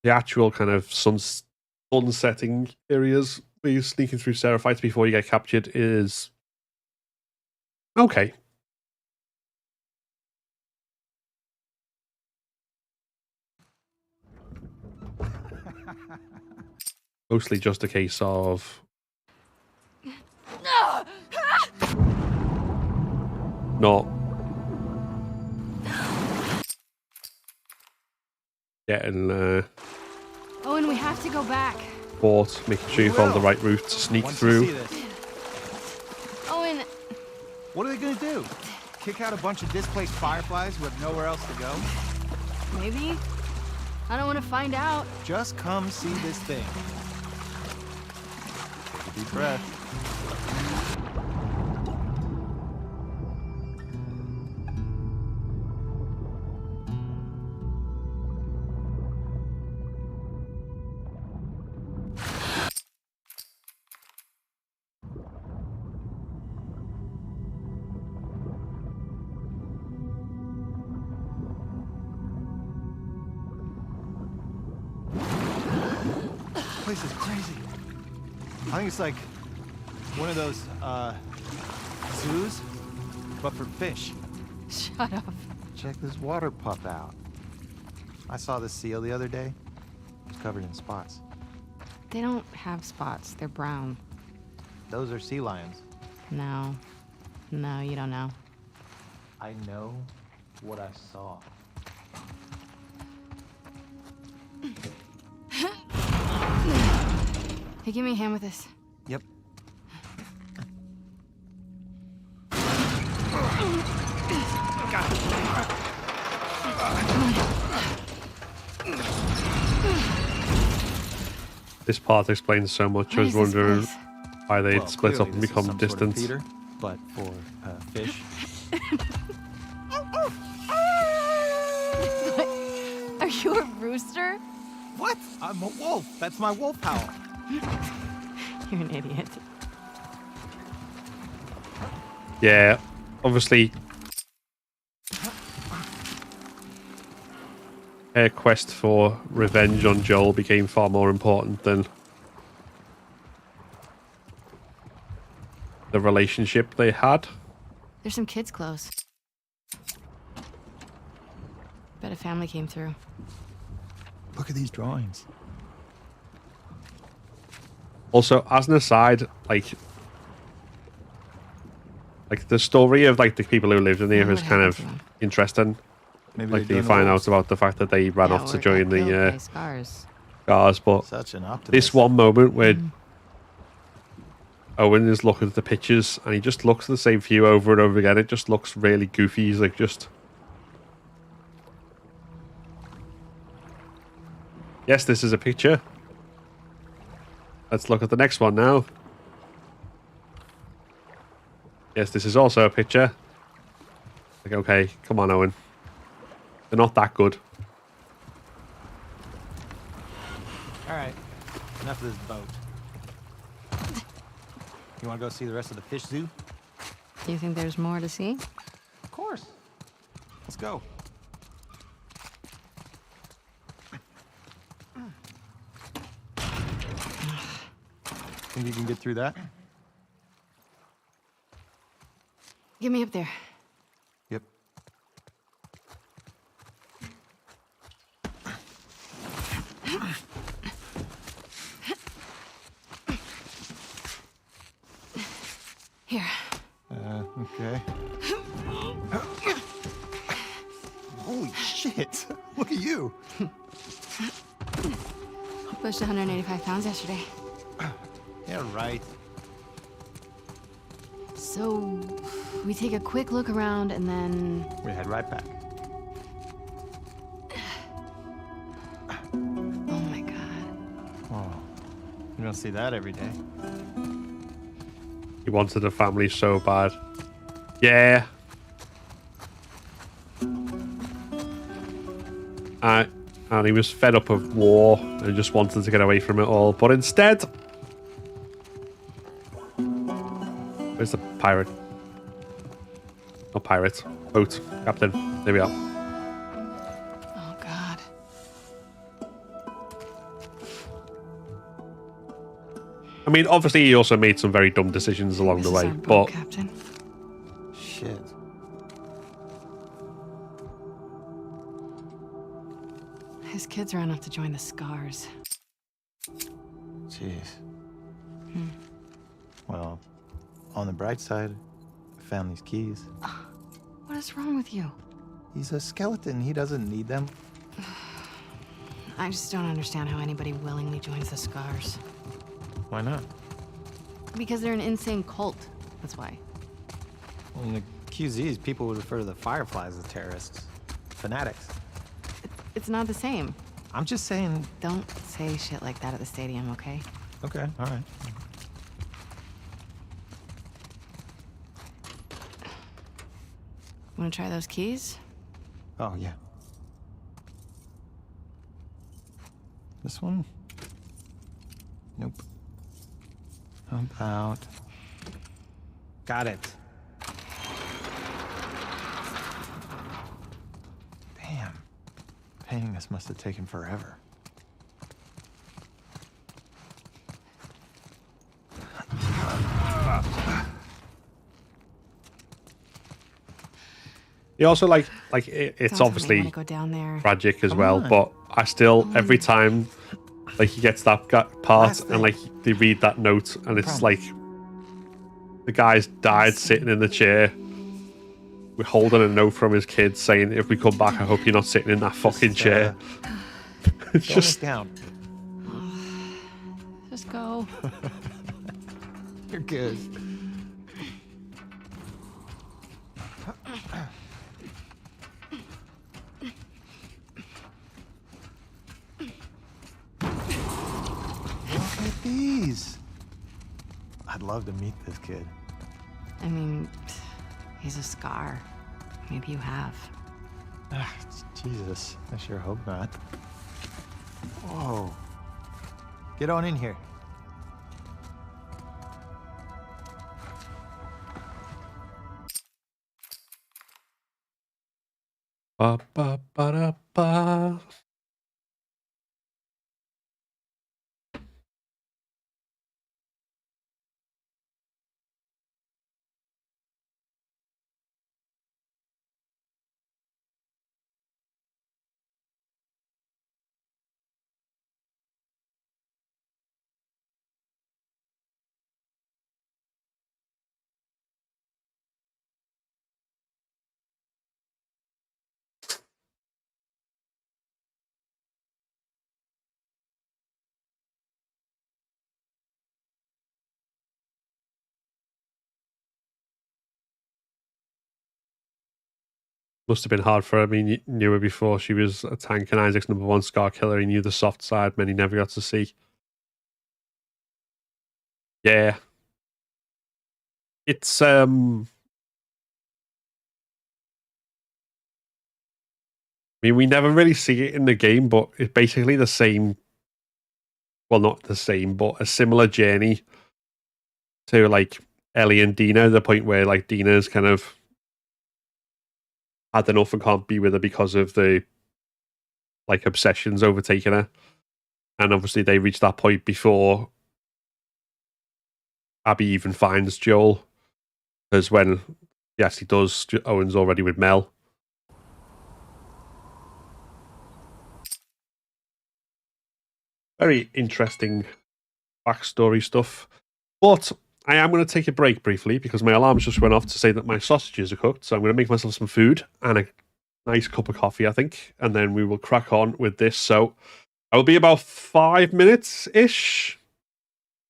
A: the actual kind of sunsetting areas where you're sneaking through seraphites before you get captured is okay. Mostly just a case of not getting
E: Owen, we have to go back.
A: caught, making sure you follow the right route to sneak through.
E: Owen,
I: What are they gonna do? Kick out a bunch of displaced fireflies who have nowhere else to go?
E: maybe? I don't want to find out.
I: Just come see this thing. Take a deep breath.
C: place is crazy. I think it's like one of those, zoos, but for fish.
E: Shut up.
C: Check this water pup out. I saw this seal the other day. It was covered in spots.
E: They don't have spots. They're brown.
C: Those are sea lions.
E: No. No, you don't know.
C: I know what I saw.
E: Hey, give me a hand with this.
C: Yep.
A: This part explains so much. I was wondering why they'd split up and become distant.
C: Theater, but for fish.
E: Are you a rooster?
C: What? I'm a wolf. That's my wolf howl.
E: You're an idiot.
A: Yeah, obviously, her quest for revenge on Joel became far more important than the relationship they had.
E: There's some kids' clothes. Bet a family came through.
C: Look at these drawings.
A: Also, as an aside, like the story of like the people who lived in here is kind of interesting.
C: Maybe
A: like you find out about the fact that they ran off to join the
E: scars.
A: But
C: Such an optimist.
A: this one moment where Owen is looking at the pictures and he just looks at the same view over and over again. It just looks really goofy. He's like just... Yes, this is a picture. Let's look at the next one now. Yes, this is also a picture. Like, okay, come on, Owen. They're not that good.
C: All right, enough of this boat. You want to go see the rest of the fish zoo?
E: Do you think there's more to see?
C: Of course. Let's go. Think you can get through that?
E: Get me up there.
C: Yep.
E: Here.
C: Okay. Holy shit! Look at you.
E: Pushed 185 pounds yesterday.
C: Yeah, right.
E: So, we take a quick look around and then...
C: We head right back.
E: Oh my god.
C: Oh, you don't see that every day.
A: He wanted a family so bad. Yeah. And he was fed up of war and just wanted to get away from it all. But instead... Where's the pirate? Not pirate. Boat. Captain. There we are.
E: Oh god.
A: I mean, obviously he also made some very dumb decisions along the way, but...
E: Captain.
C: Shit.
E: His kids ran off to join the Scars.
C: Jeez. Well, on the bright side, I found these keys.
E: What is wrong with you?
C: He's a skeleton. He doesn't need them.
E: I just don't understand how anybody willingly joins the Scars.
C: Why not?
E: Because they're an insane cult. That's why.
C: Well, in the QZs, people would refer to the Fireflies as terrorists. Fanatics.
E: It's not the same.
C: I'm just saying...
E: Don't say shit like that at the stadium, okay?
C: Okay, all right.
E: Wanna try those keys?
C: Oh, yeah. This one? Nope. How about... Got it. Damn. Painting this must have taken forever.
A: He also it's
E: Don't tell me you
A: obviously
E: wanna go down there.
A: tragic as
E: Come
A: well,
E: on.
A: but I still every time he gets that part
I: Last
A: and they read that note and it's
I: Promise.
A: like the guy's died sitting in the chair. We're holding a note from his kids saying, "If we come back, I hope you're not sitting in that fucking chair." It's just
I: down.
E: Just go.
I: You're good. Look at these. I'd love to meet this kid.
E: I mean, he's a scar. Maybe you have.
I: Jesus, I sure hope not. Whoa. Get on in here.
A: ba ba ba da ba. Must have been hard for her. I mean, you knew her before. She was a Tank and Isaac's #1 scar killer. He knew the soft side, many never got to see. Yeah. It's I mean, we never really see it in the game, but it's basically the same. Well, not the same, but a similar journey to Ellie and Dina. The point where Dina's kind of had enough and can't be with her because of the obsessions overtaking her, and obviously they reach that point before Abby even finds Joel, because when yes he does, Owen's already with Mel. Very interesting backstory stuff, but I am going to take a break briefly because my alarms just went off to say that my sausages are cooked, so I'm going to make myself some food and a nice cup of coffee, I think, and then we will crack on with this. So I'll be about 5 minutes ish.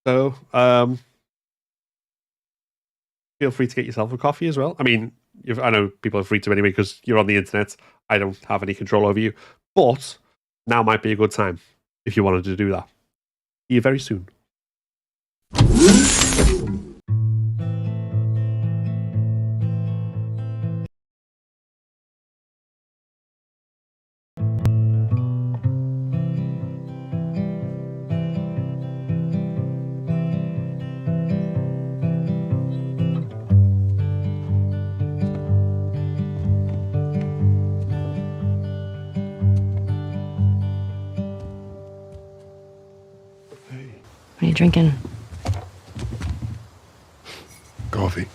A: So feel free to get yourself a coffee as well. I mean, I know people are free to anyway because you're on the internet. I don't have any control over you, but now might be a good time if you wanted to do that. See you very soon.
F: What are you drinking?
J: Coffee.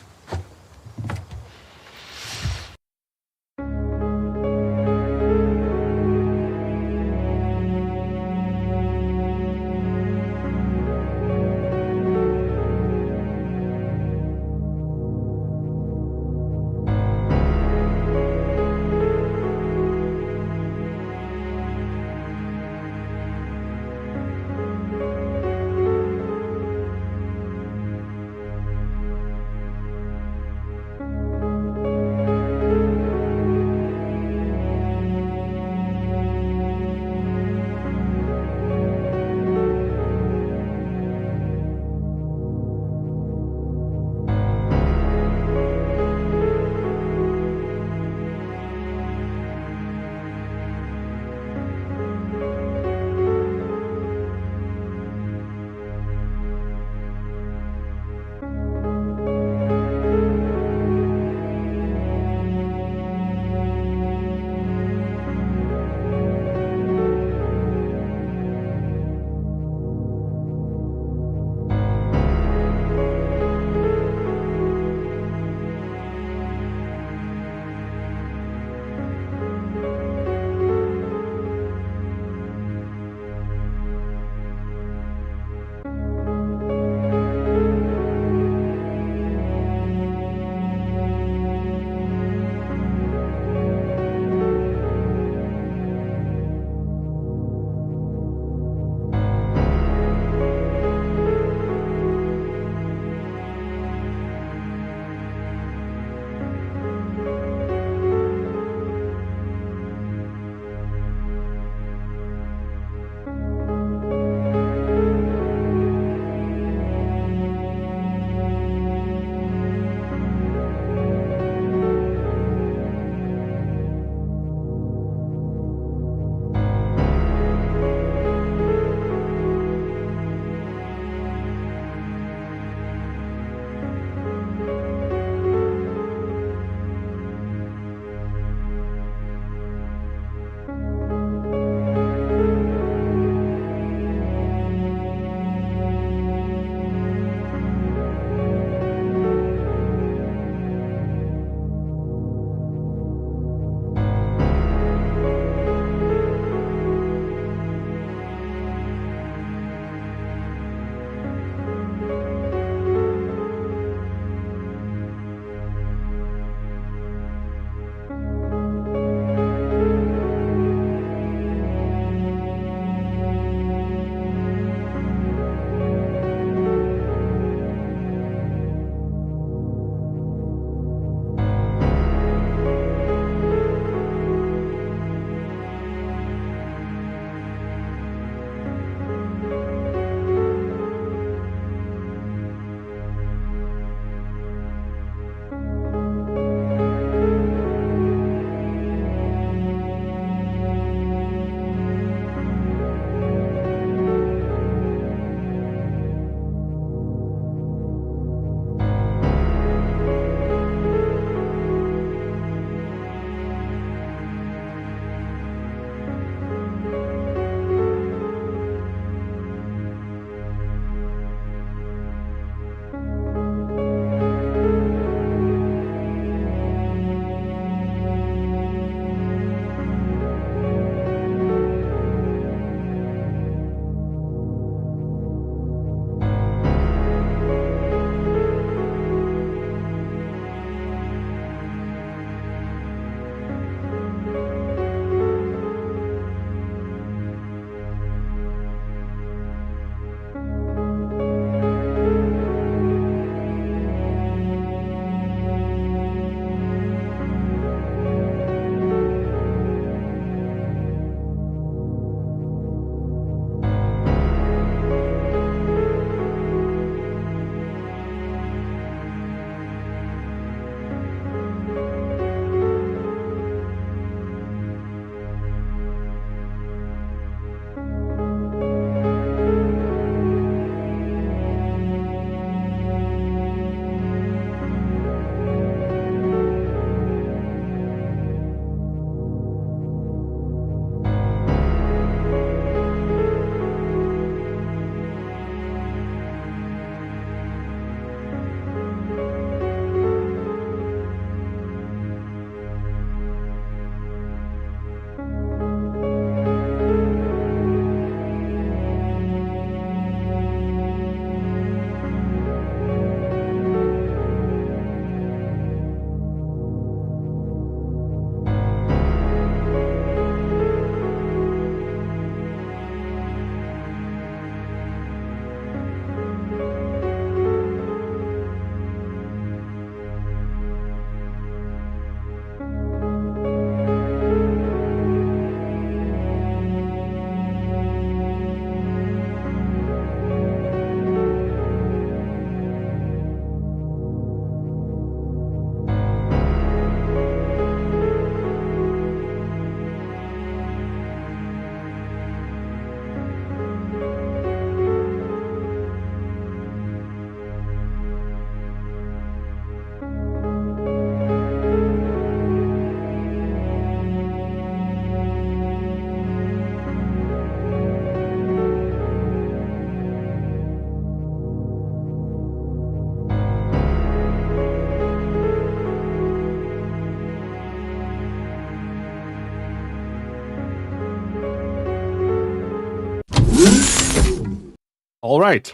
A: All right.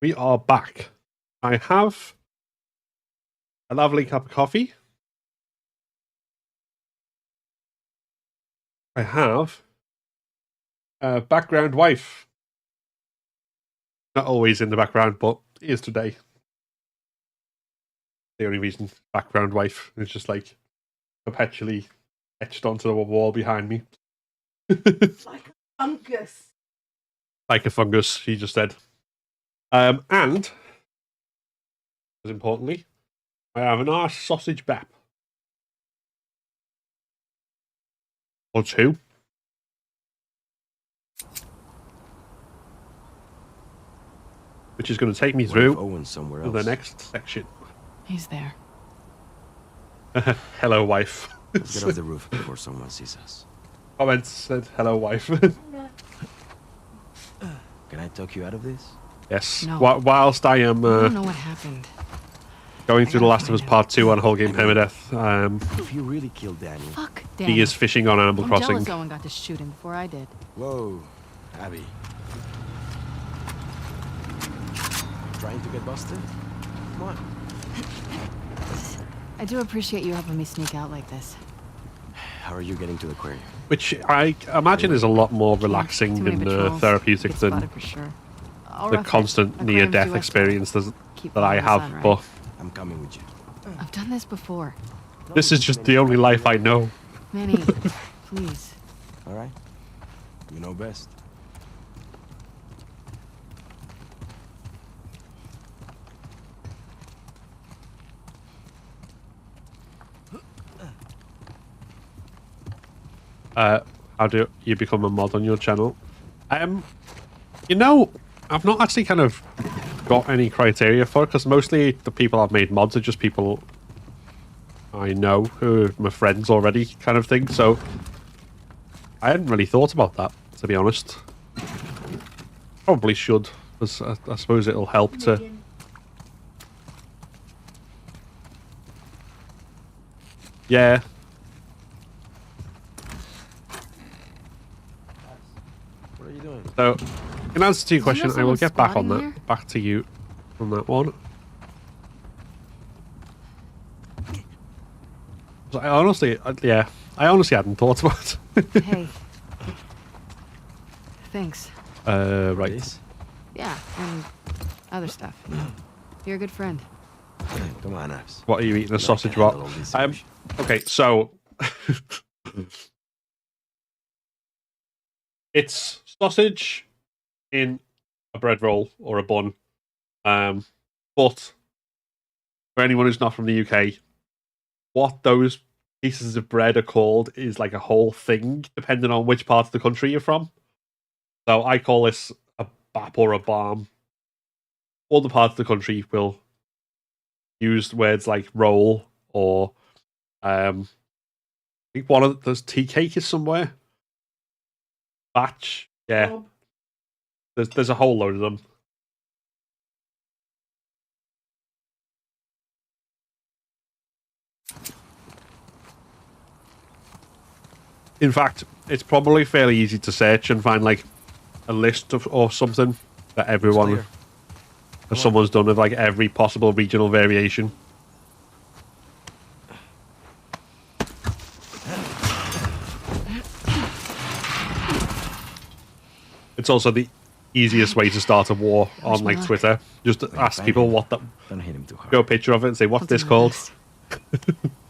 A: We are back. I have a lovely cup of coffee. I have a background wife. Not always in the background, but he is today. The only reason background wife is just like perpetually etched onto the wall behind me.
P: Like a fungus.
A: Like a fungus, he just said. And, as importantly, I have a nice sausage bap. Or two. Which is going to take me through
K: somewhere
A: to the next section.
E: He's there.
A: Hello, wife.
K: Let's get off the roof before someone sees us.
A: Comments said, hello, wife.
K: Can I talk you out of this?
A: Yes.
E: No.
A: Whilst I am
E: I don't know what happened.
A: going through The Last of Us Part 2 on Whole Game Permadeath,
K: If you really killed Danny...
E: Fuck Danny.
A: he is fishing on Animal
E: I'm
A: Crossing.
E: jealous Owen got to shoot him before I did.
K: Whoa, Abby. Trying to get busted? Come on.
E: I do appreciate you helping me sneak out like this.
K: How are you getting to the aquarium?
A: Which I imagine is a lot more relaxing
E: Too many
A: and
E: patrols.
A: therapeutic
E: Get
A: than
E: spotted for sure. I'll
A: the
E: rough it.
A: constant
E: Aquarium's
A: near-death
E: due west.
A: experience
E: Keep
A: that I
E: following the
A: have.
E: sun, right?
A: But
K: I'm coming with you.
E: I've done this before.
A: this is just the only life I know.
E: Manny, please.
K: All right. You know best.
A: How do you become a mod on your channel? You know, I've not actually kind of got any criteria for it, because mostly the people I've made mods are just people I know who are my friends already, kind of thing. So I hadn't really thought about that, to be honest. Probably should, because I suppose it'll help to... Yeah.
K: What are you doing?
A: So, in answer to your
E: Did you
A: question,
E: have
A: I will
E: someone
A: get back on
E: squatting
A: that.
E: here?
A: Back to you on that one. So I honestly hadn't thought about it.
E: Hey. Thanks.
A: Right.
K: This?
E: Yeah, and other stuff. You know. You're a good friend.
K: Come on, Abs.
A: What are you eating? A
K: I
A: sausage
K: can
A: what?
K: handle all this
A: Okay, so it's sausage in a bread roll or a bun. But for anyone who's not from the UK, what those pieces of bread are called is like a whole thing, depending on which part of the country you're from. So I call this a bap or a balm. All the parts of the country will use words like roll or I think one of there's tea cake is somewhere. Batch, yeah. There's a whole load of them. In fact, it's probably fairly easy to search and find like a list of or something that everyone, that someone's done of like every possible regional variation. It's also the easiest way to start a war on like Twitter. Just ask people what that.
K: Don't hit him too hard.
A: Go a picture of it and say, "What's this called?"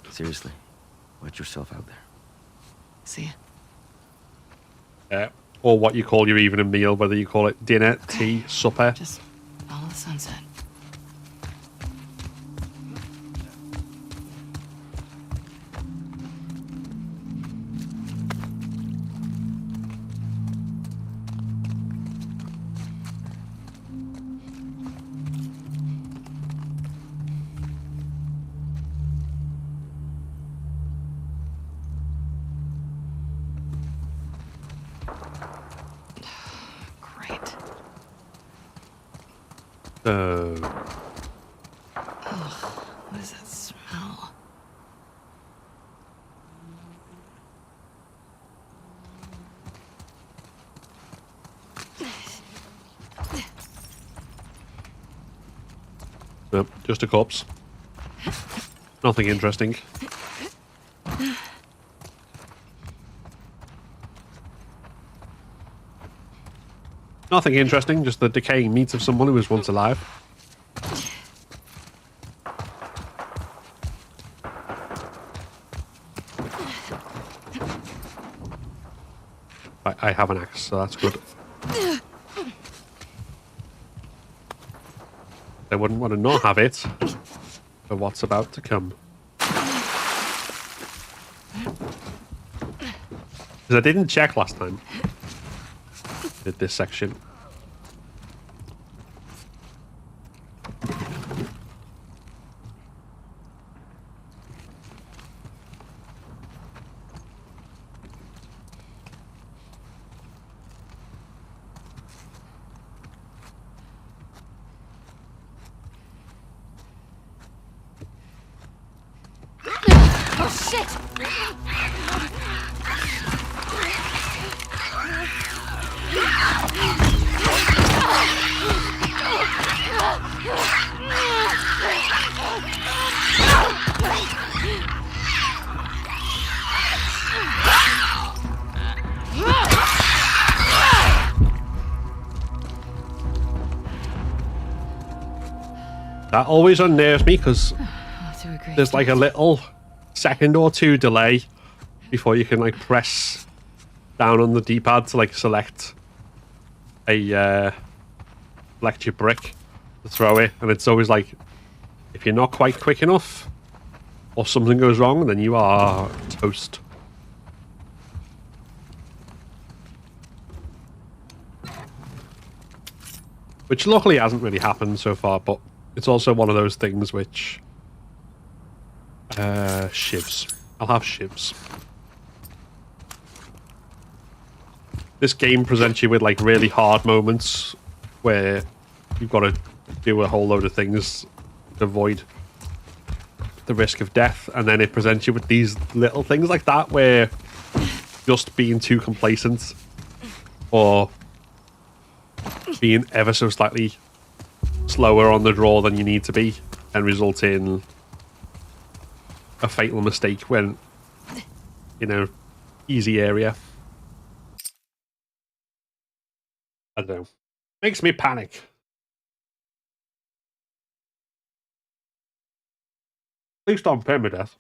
K: Seriously, watch yourself out there.
E: See ya.
A: Yeah. Or what you call your evening meal, whether you call it dinner, tea, supper.
E: Just follow the sunset. Great.
A: Uh,
E: Ugh, what is that smell?
A: Nope, just a corpse. Nothing interesting. Nothing interesting, just the decaying meat of someone who was once alive. I have an axe, so that's good. I wouldn't want to not have it for what's about to come. Because I didn't check last time. Did this section.
E: Oh, shit!
A: That always unnerves me because there's like a little second or two delay before you can like press down on the D-pad to like select a select your brick to throw it, and it's always like if you're not quite quick enough or something goes wrong, then you are toast. Which luckily hasn't really happened so far, but it's also one of those things which shivs. I'll have shivs. This game presents you with like really hard moments where you've got to do a whole load of things to avoid the risk of death, and then it presents you with these little things like that where just being too complacent or being ever so slightly slower on the draw than you need to be can result in a fatal mistake when, you know, easy area. I don't know. Makes me panic. At least on Permadeath.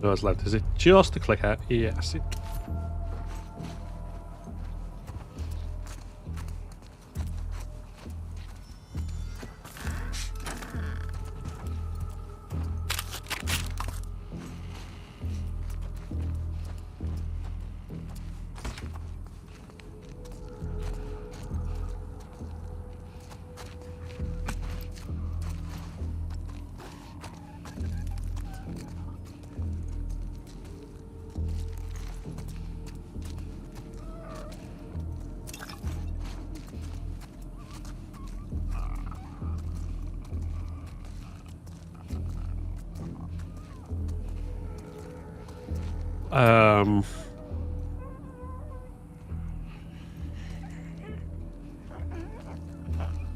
A: No, it's left. Is it just a clicker? Yes.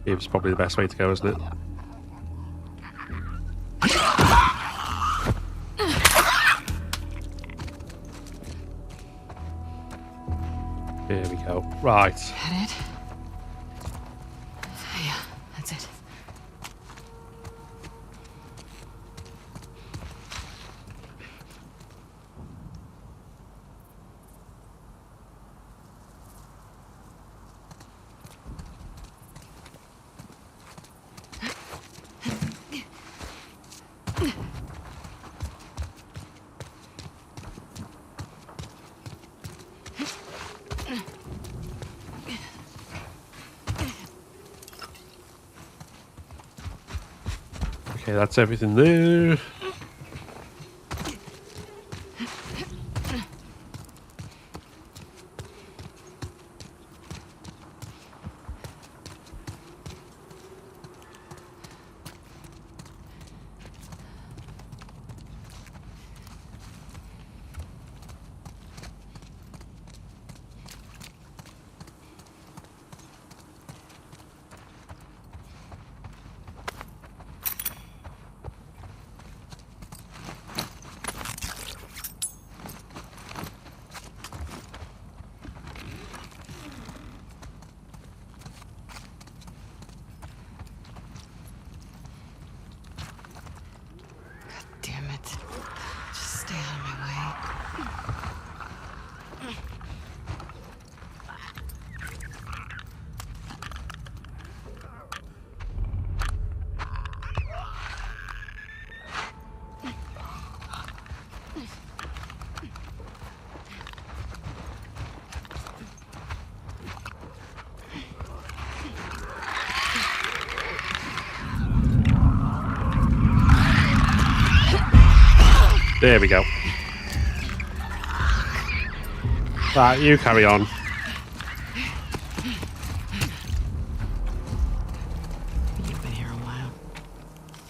A: It's probably the best way to go, isn't it? There we go. Right.
E: That it? Yeah, that's it.
A: Okay, that's everything there.
E: Damn it. Just stay out of my way.
A: There we go. Right, you carry on.
E: You've been here a while.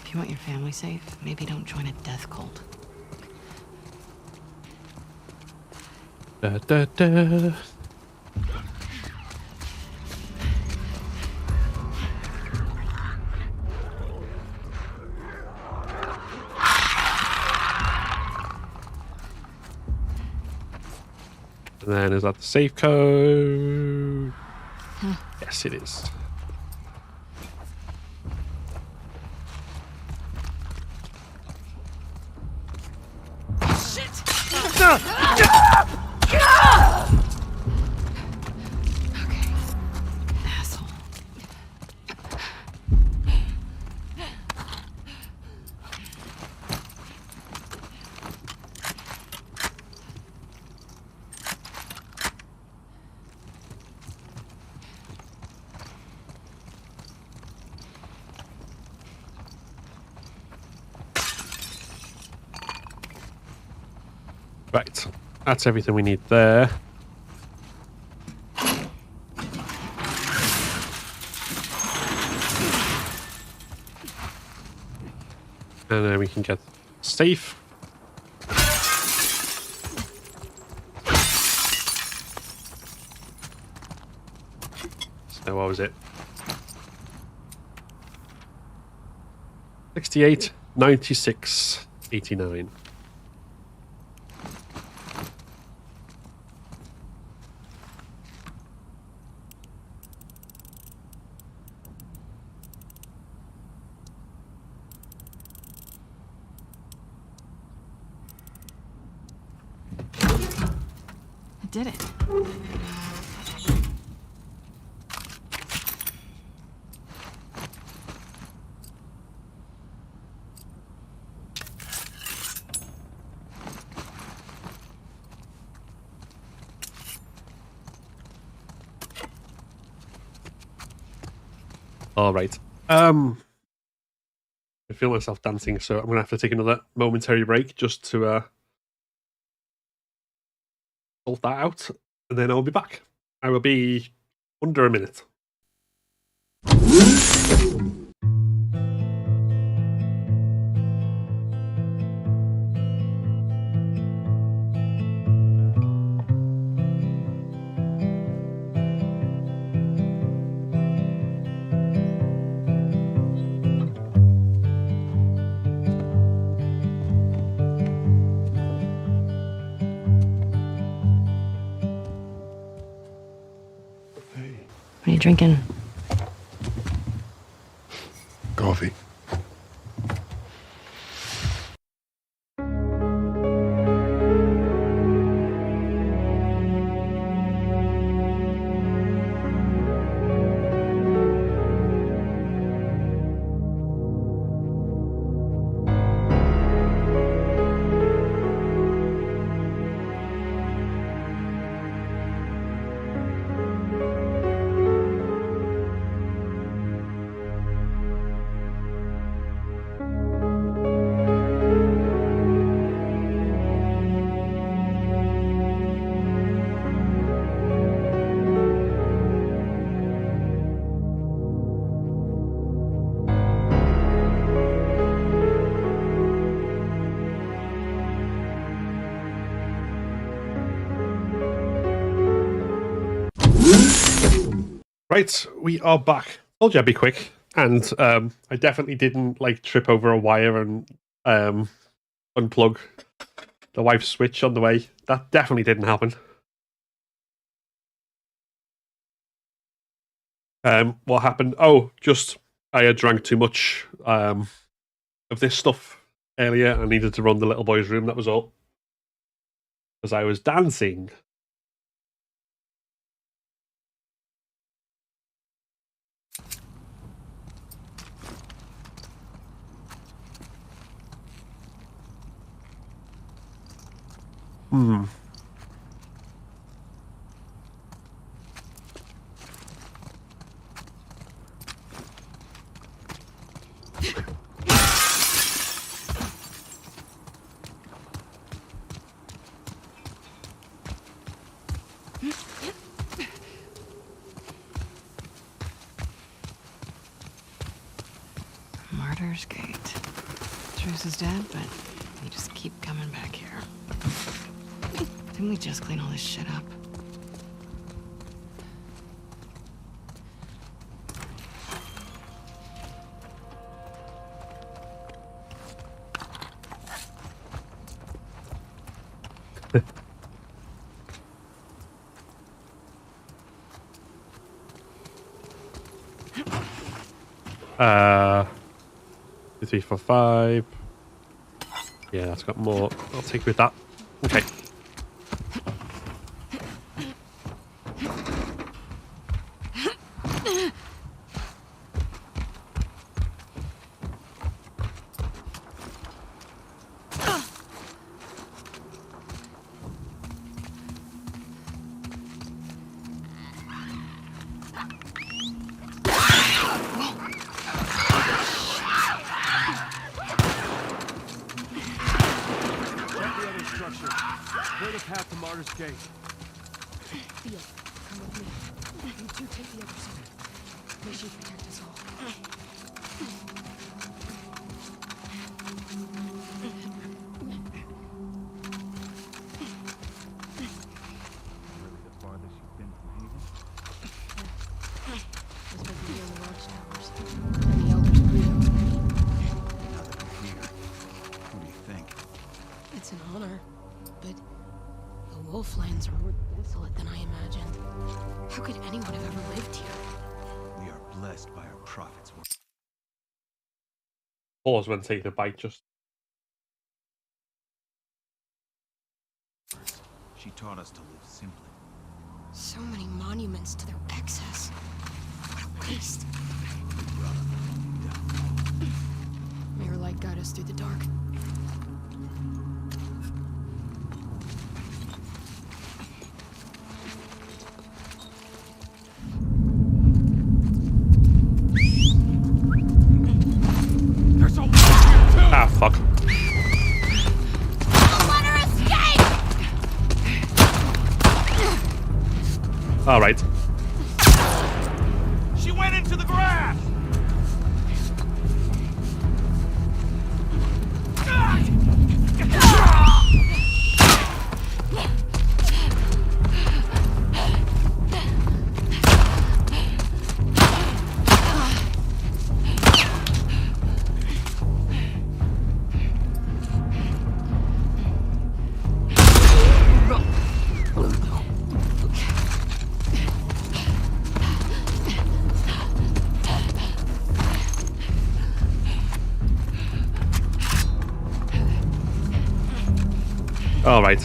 E: If you want your family safe, maybe don't join a death cult.
A: Da, da, da. And then is that the safe code? Yes, it is.
E: Asshole.
A: Right, that's everything we need there. And then we can get safe. So what was it? 68, 96, 89.
E: I did it.
A: All right. I feel myself dancing, so I'm gonna have to take another momentary break just to sort that out, and then I'll be back. I will be under a minute.
F: are you drinking?
J: Coffee.
A: Right, we are back. Told you I'd be quick, and I definitely didn't like trip over a wire and unplug the wife's switch on the way. That definitely didn't happen. What happened? Oh, just I had drank too much of this stuff earlier. I needed to run the little boy's room. That was all. Because I was dancing. Hmm.
E: Martyr's Gate. Truce is dead, but we just keep coming back here. Didn't we just clean all this shit up?
A: Uh, 2, 3, 4, 5. Yeah, that's got more. I'll take with that. Okay.
G: Clear the path to Martyr's Gate.
L: Theo, come with me. You two take the other side. May she protect us all.
C: Really the farthest you've been from Haven?
L: This might be in the watchtowers. And the elders agree on it.
C: Now that we're here, who do you think?
L: It's an honor, but the Wolflands are more desolate than I imagined. How could anyone have ever lived here?
C: We are blessed by our prophet's word.
A: Pause when taking a bite, just.
C: She taught us to live simply.
L: So many monuments to their excess. What a waste. May her light guide us through the dark.
A: Ah, fuck.
L: Let her escape!
A: All right.
G: She went into the grass!
A: All right.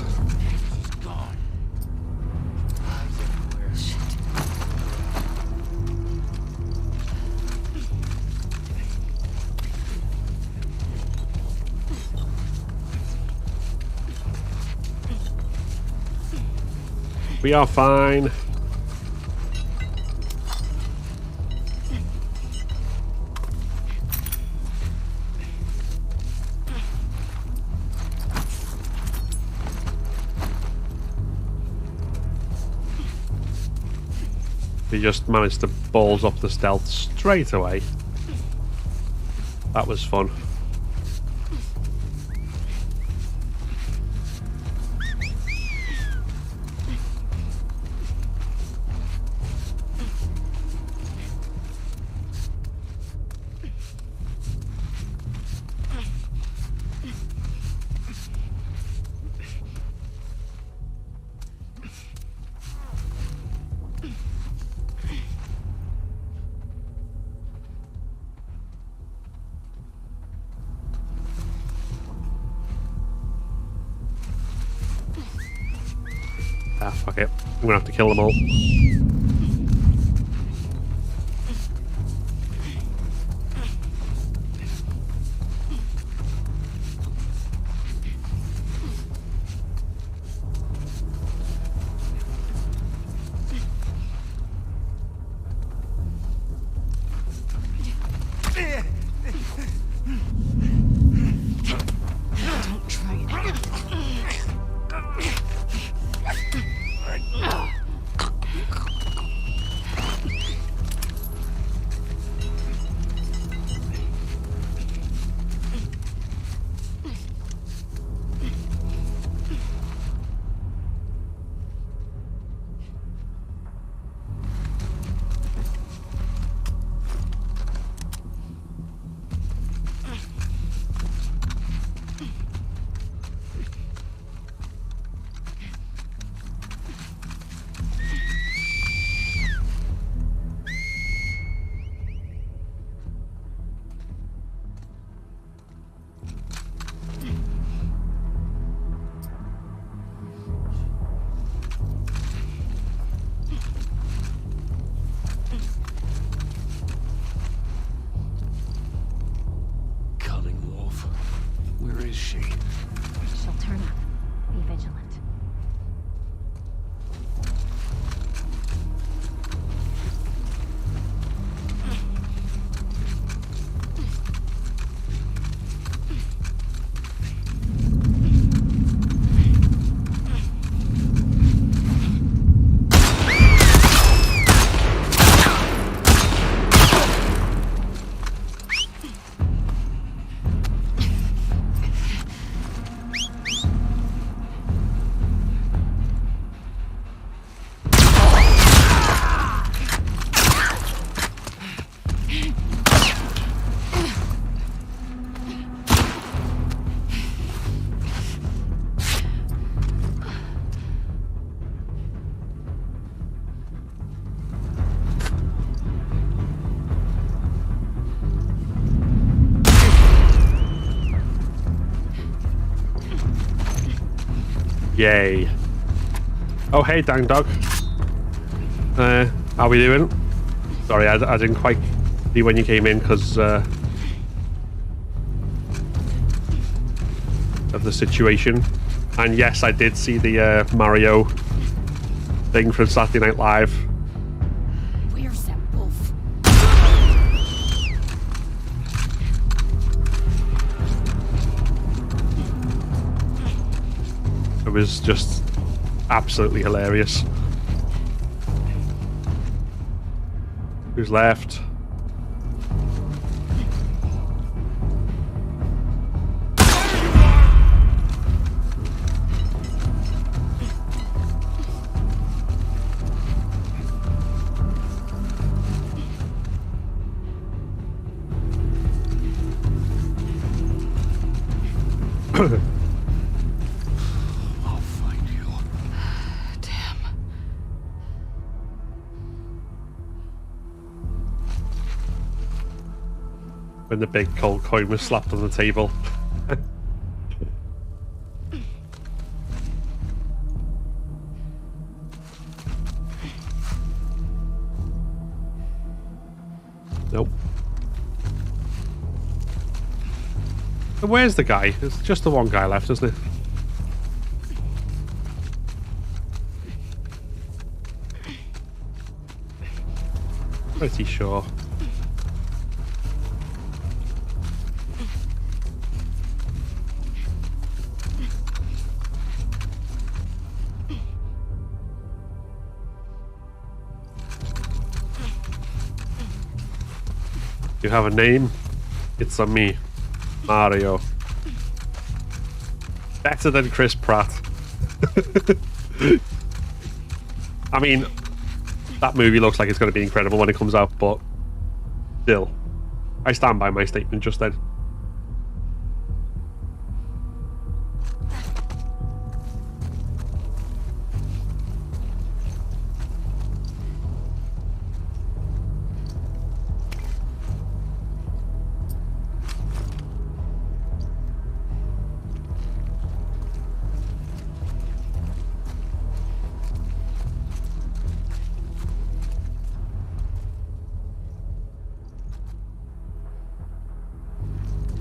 A: We are fine. We just managed to balls up the stealth straight away. That was fun. Ah, fuck it. I'm gonna have to kill them all.
E: Don't try it.
D: Where is she?
Q: She'll turn up. Be vigilant.
A: Yay. Oh, hey, dang dog. How we doing? Sorry, I didn't quite see when you came in because of the situation. And yes, I did see the Mario thing from Saturday Night Live.
L: Where's that wolf?
A: It was just absolutely hilarious. Who's left?
D: I'll find you.
E: Damn.
A: When the big cold coin was slapped on the table. Nope. And where's the guy? There's just the one guy left, isn't it? Pretty sure. You have a name? It's a me, Mario. Better than Chris Pratt. I mean, that movie looks like it's going to be incredible when it comes out, but still, I stand by my statement just then.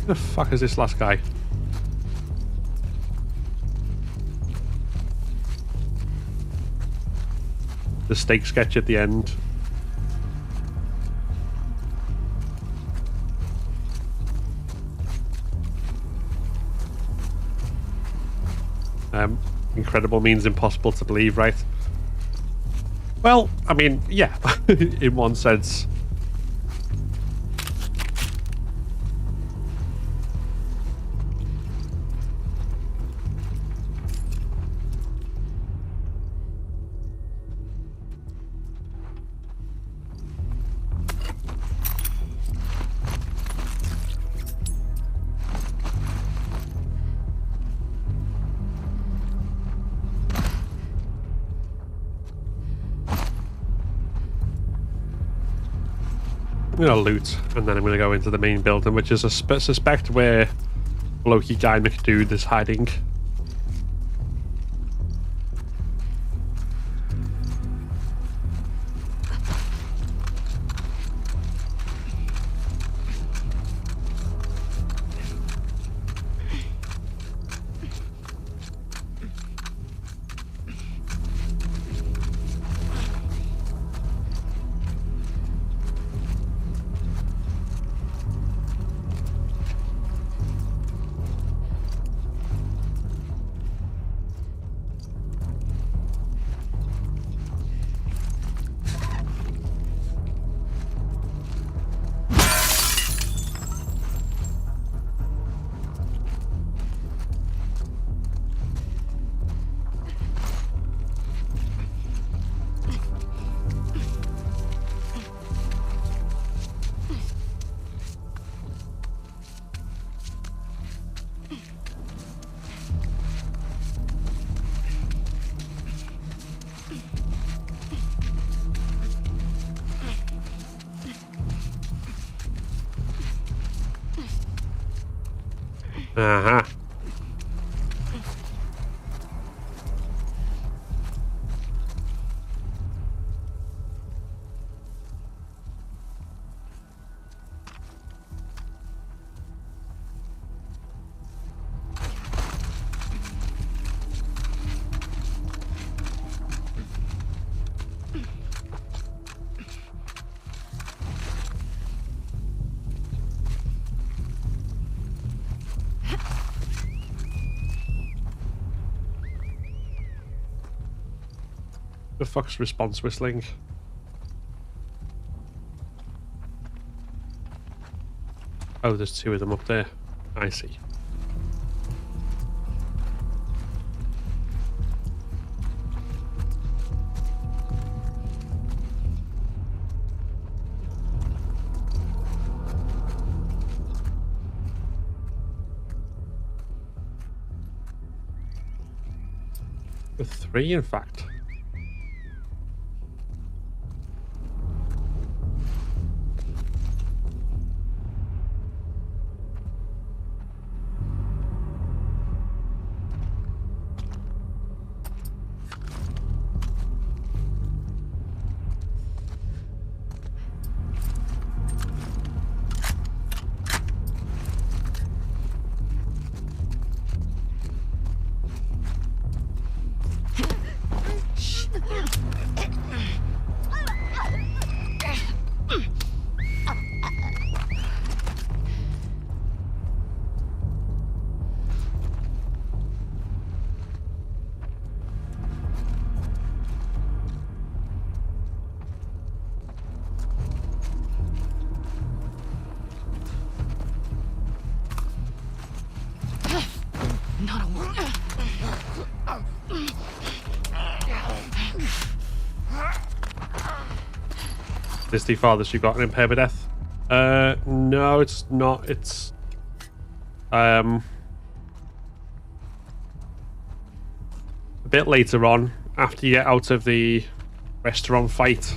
A: Who the fuck is this last guy? The steak sketch at the end. Incredible means impossible to believe, right? Well, I mean, yeah, in one sense. I'm gonna loot, and then I'm gonna go into the main building, which is a suspect where Loki guy McDude is hiding. Uh-huh. The fuck's response whistling? Oh, there's two of them up there. I see. The three, in fact. this the farthest you've gotten in Permadeath? No, it's not. It's a bit later on, after you get out of the restaurant fight.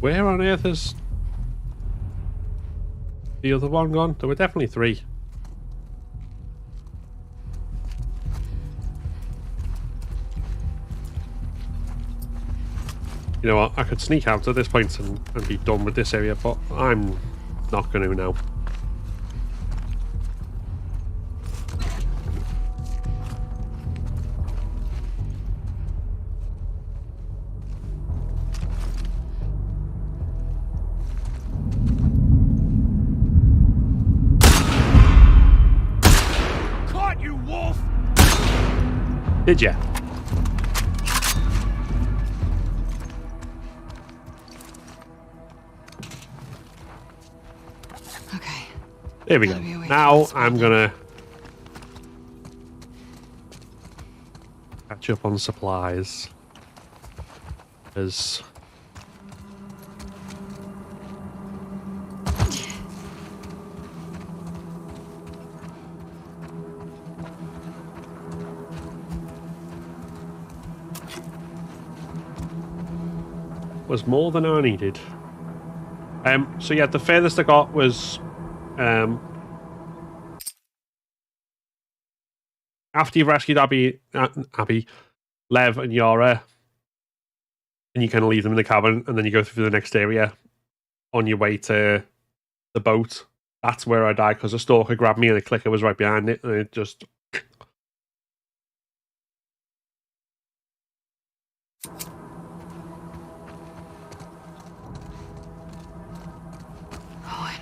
A: Where on earth is the other one gone? There were definitely 3. You know what? I could sneak out at this point and be done with this area, but I'm not going to now.
G: Caught you, wolf!
A: Did ya? There we go. Now I'm gonna catch up on supplies. As was more than I needed. So yeah, the furthest I got was after you've rescued Abby, Lev, and Yara, and you kind of leave them in the cabin, and then you go through the next area on your way to the boat. That's where I died because a stalker grabbed me and the clicker was right behind it, and it just.
E: Owen,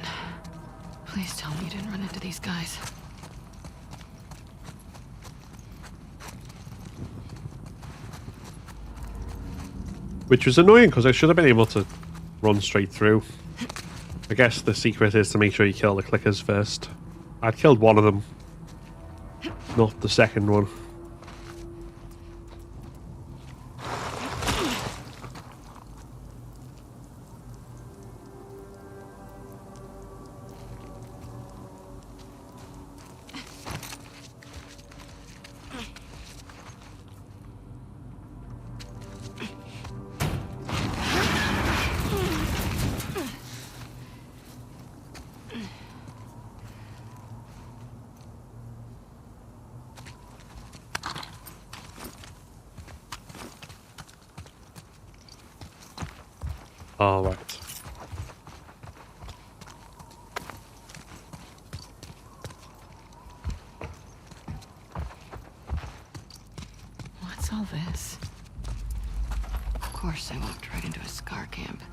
E: please tell me you didn't run into these guys.
A: Which was annoying because I should have been able to run straight through. I guess the secret is to make sure you kill the clickers first. I'd killed one of them, not the second one. All right.
E: What's all this? Of course I walked right into a scar camp.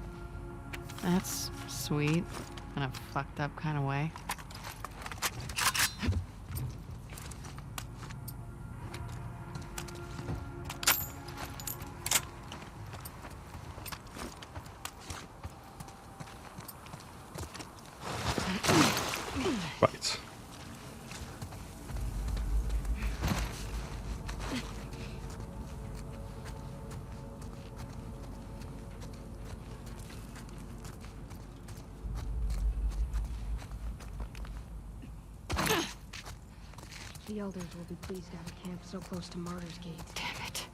E: That's sweet, in a fucked up kind of way.
A: Right.
L: The elders will be pleased to have a camp so close to Martyr's Gate.
E: Damn it.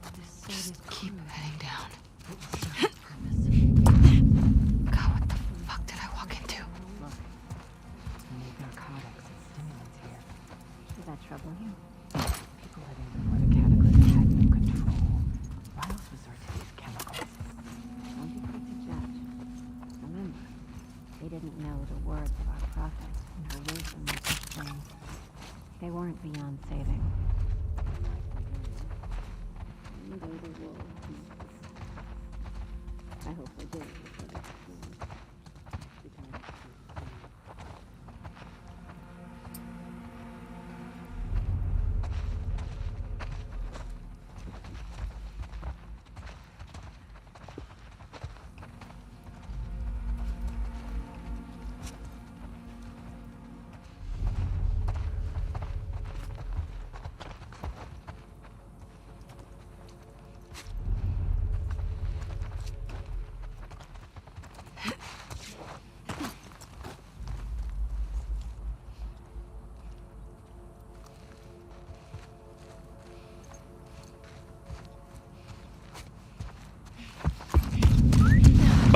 L: Just
E: keep heading down.
L: purpose.
E: God, what the fuck did I walk into?
Q: Look, we need narcotics and stimulants here. Does that trouble you? People living before the cataclysm had no control. Why else resort to these chemicals? Don't be quick to judge. Remember, they didn't know the words of our prophet, and her wisdom was such things. They weren't beyond saving. I hope they did.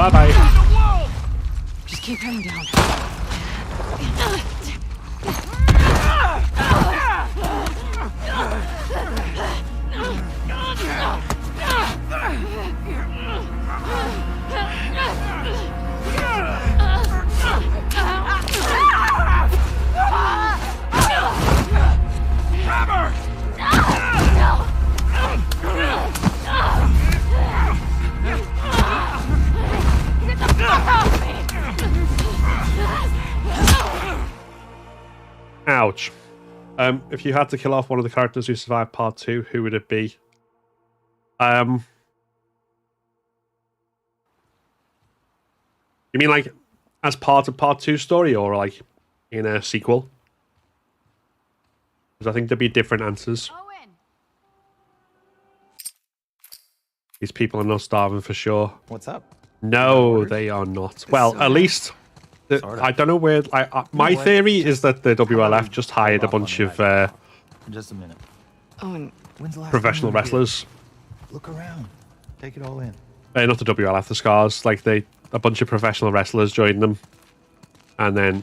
A: Bye-bye.
E: Just keep him down.
A: Ouch. If you had to kill off one of the characters who survived part 2, who would it be? You mean like as part of part 2 story, or like in a sequel? Because I think there'd be different answers. These people are not starving for sure.
R: What's up?
A: No, they are not. Well, at least I don't know where. My theory is that the WLF just hired a bunch of
R: Just a minute.
E: Owen,
R: When's the last
A: professional
R: time you were here?
A: wrestlers.
R: Look around. Take it all in.
A: Not the WLF, the Scars. Like a bunch of professional wrestlers joined them, and then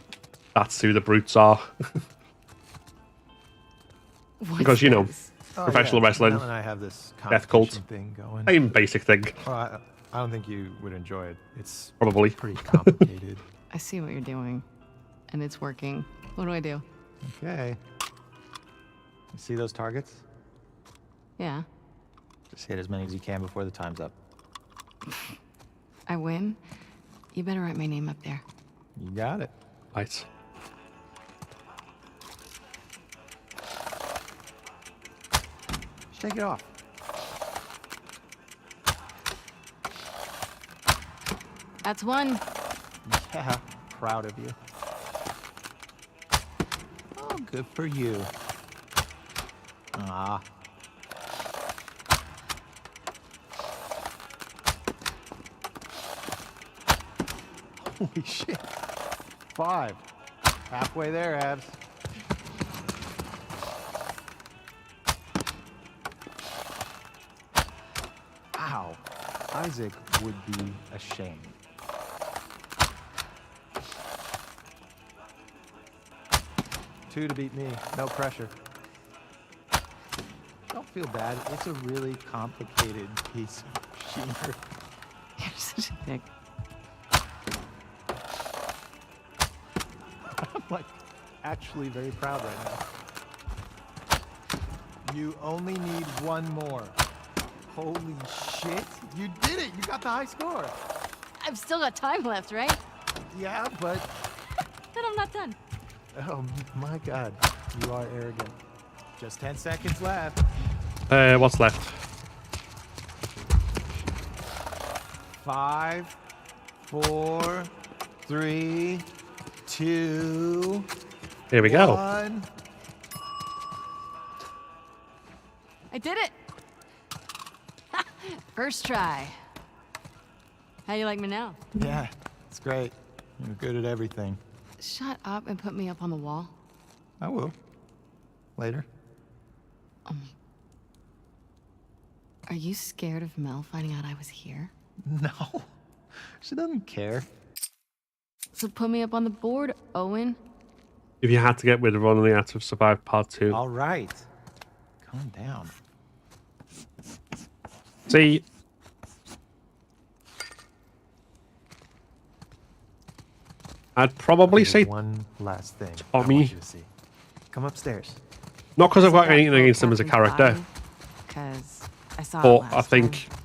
A: that's who the brutes are. Because you know, professional wrestling,
R: Mel and I have this
A: death cult,
R: thing going.
A: same basic thing.
R: Well, I don't think you would enjoy it. It's
A: Probably
R: pretty complicated.
E: I see what you're doing, and it's working. What do I do?
R: Okay. You see those targets?
E: Yeah,
R: Just hit as many as you can before the time's up.
E: I win. You better write my name up there.
R: You got it.
A: Right.
R: Shake it off.
E: That's one.
R: Yeah, proud of you. Oh, good for you. Ah. Holy shit. 5. Halfway there, Abs. Ow. Isaac would be ashamed. Two to beat me. No pressure. Don't feel bad. It's a really complicated piece of machinery.
E: You're such a dick.
R: I'm like actually very proud right now. You only need one more. Holy shit. You did it. You got the high score.
E: I've still got time left, right?
R: Yeah, but...
E: Then I'm not done.
R: Oh my god. You are arrogant. Just 10 seconds left.
A: What's left?
R: 5, 4, 3, 2.
A: Here we go.
R: 1.
E: I did it! First try. How you like me now?
R: Yeah, it's great. You're good at everything.
E: Shut up and put me up on the wall.
R: I will. Later.
E: Are you scared of Mel finding out I was here?
R: No. She doesn't care.
E: So put me up on the board, Owen.
A: If you had to get rid of one of the acts of survived part 2.
R: All right. Calm down.
A: See, I'd probably say
R: one last thing.
A: Tommy.
R: I want you to see. Come upstairs.
A: Not because I've got anything against him as a character,
E: Because I saw it
A: but
E: last
A: I think
E: time.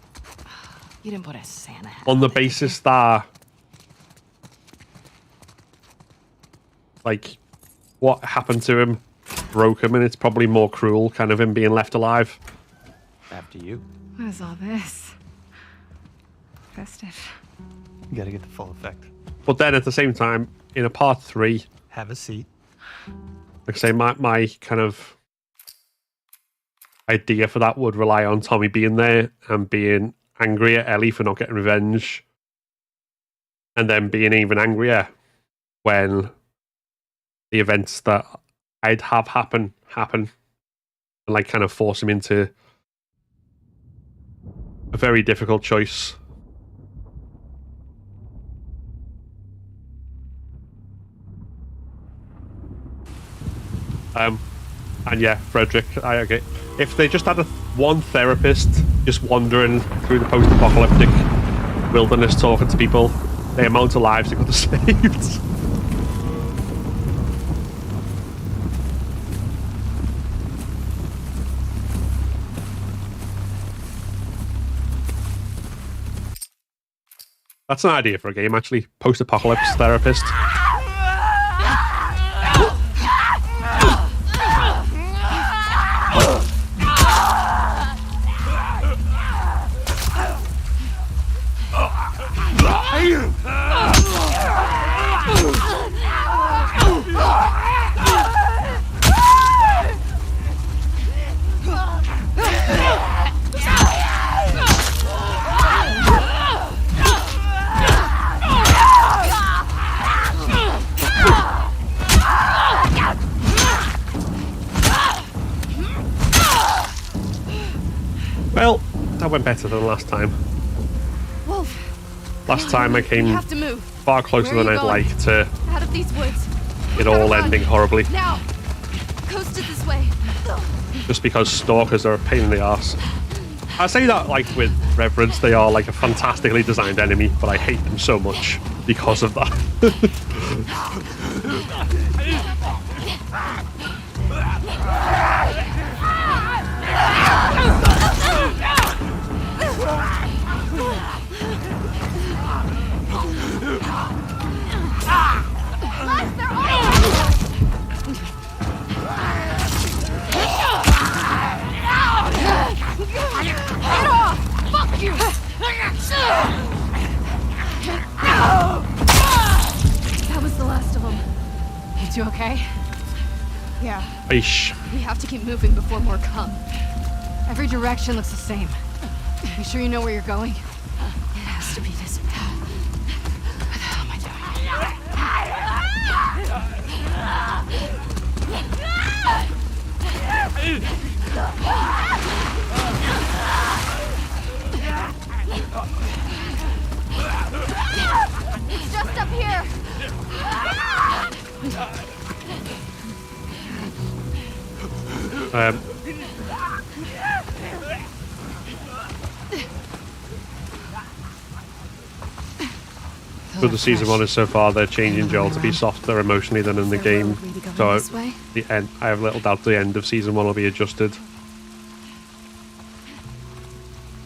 E: You didn't put a Santa hat
A: on the
E: on it,
A: basis that, like, what happened to him broke him, and it's probably more cruel, kind of him being left alive.
R: After you.
E: What is all this? Festive.
R: You gotta get the full effect.
A: But then at the same time, in a part 3,
R: Have a seat.
A: like I say, my kind of idea for that would rely on Tommy being there and being angry at Ellie for not getting revenge, and then being even angrier when the events that I'd have happen, and like kind of force him into a very difficult choice. And yeah, Frederick, I agree. If they just had one therapist just wandering through the post-apocalyptic wilderness talking to people, the amount of lives they could have saved. That's an idea for a game, actually. Post-apocalypse therapist. Well, that went better than last time.
L: Wolf.
A: Last time I came
L: have to move.
A: far closer than I'd like to
L: Out of these woods.
A: it all ending horribly.
L: Now. Coast it this way.
A: Just because stalkers are a pain in the arse. I say that like with reverence, they are like a fantastically designed enemy, but I hate them so much because of that.
L: Get off! Fuck you! That was the last of them. You two okay? Yeah.
A: Eesh.
L: We have to keep moving before more come. Every direction looks the same. You sure you know where you're going? It has to be this path. What the hell am I It's just up here.
A: Good the season 1 is so far, they're changing Joel to be softer emotionally than in the game. So the end, I have little doubt the end of season 1 will be adjusted.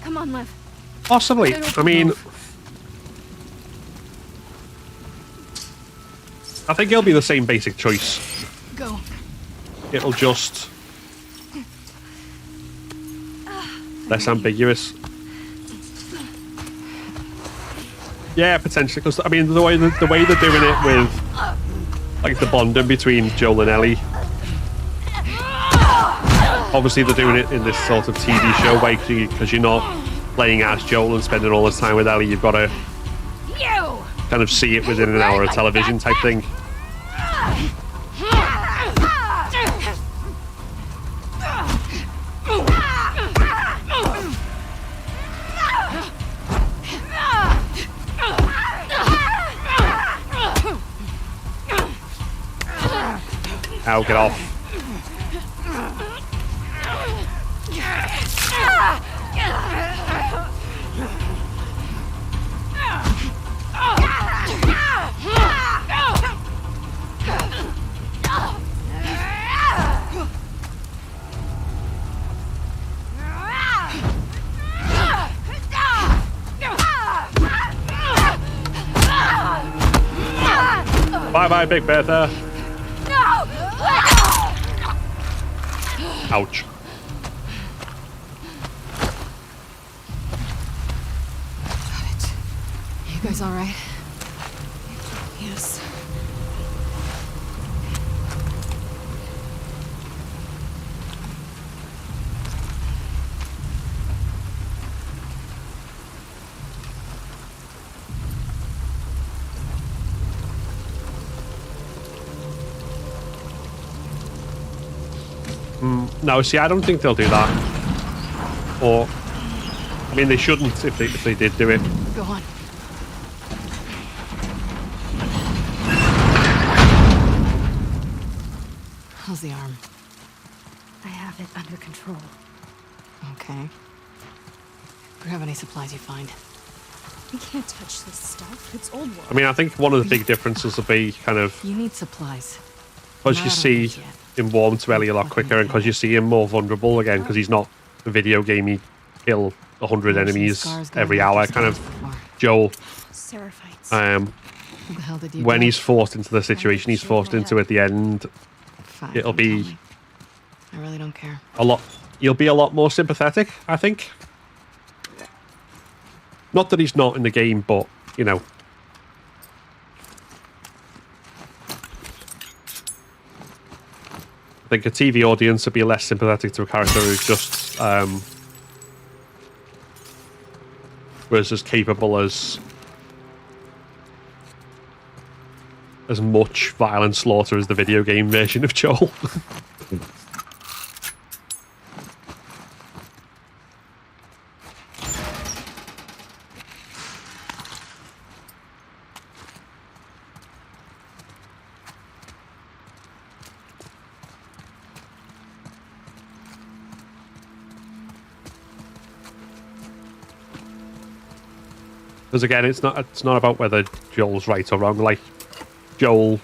L: Come on, Lev.
A: Possibly. I mean, I think it'll be the same basic choice.
L: Go.
A: It'll just less ambiguous. Yeah, potentially. Because I mean, the way they're doing it with like the bonding between Joel and Ellie. Obviously, they're doing it in this sort of TV show way because you're not playing as Joel and spending all this time with Ellie. You've got to kind of see it within an hour of television type thing. Ow, get off. Bye-bye, Big Bertha. Ouch.
L: You guys all right? Yes.
A: No, see, I don't think they'll do that. Or, I mean, they shouldn't if they did do it.
L: Go on.
E: How's the arm?
L: I have it under control.
E: Okay. Grab any supplies you find.
L: We can't touch this stuff. It's old world.
A: I mean, I think one of the big differences will be kind of
E: You need supplies.
A: because you see him warm to Ellie a lot quicker, and because you see him more vulnerable again, because he's not a video game. He kill 100 enemies every hour, kind of. Joel. When he's forced into the situation he's forced into at the end, it'll be
E: I really don't care.
A: a lot. You'll be a lot more sympathetic, I think. Not that he's not in the game, but you know. I think a TV audience would be less sympathetic to a character who's just was as capable as much violent slaughter as the video game version of Joel. Because again, it's not about whether Joel's right or wrong. Like, Joel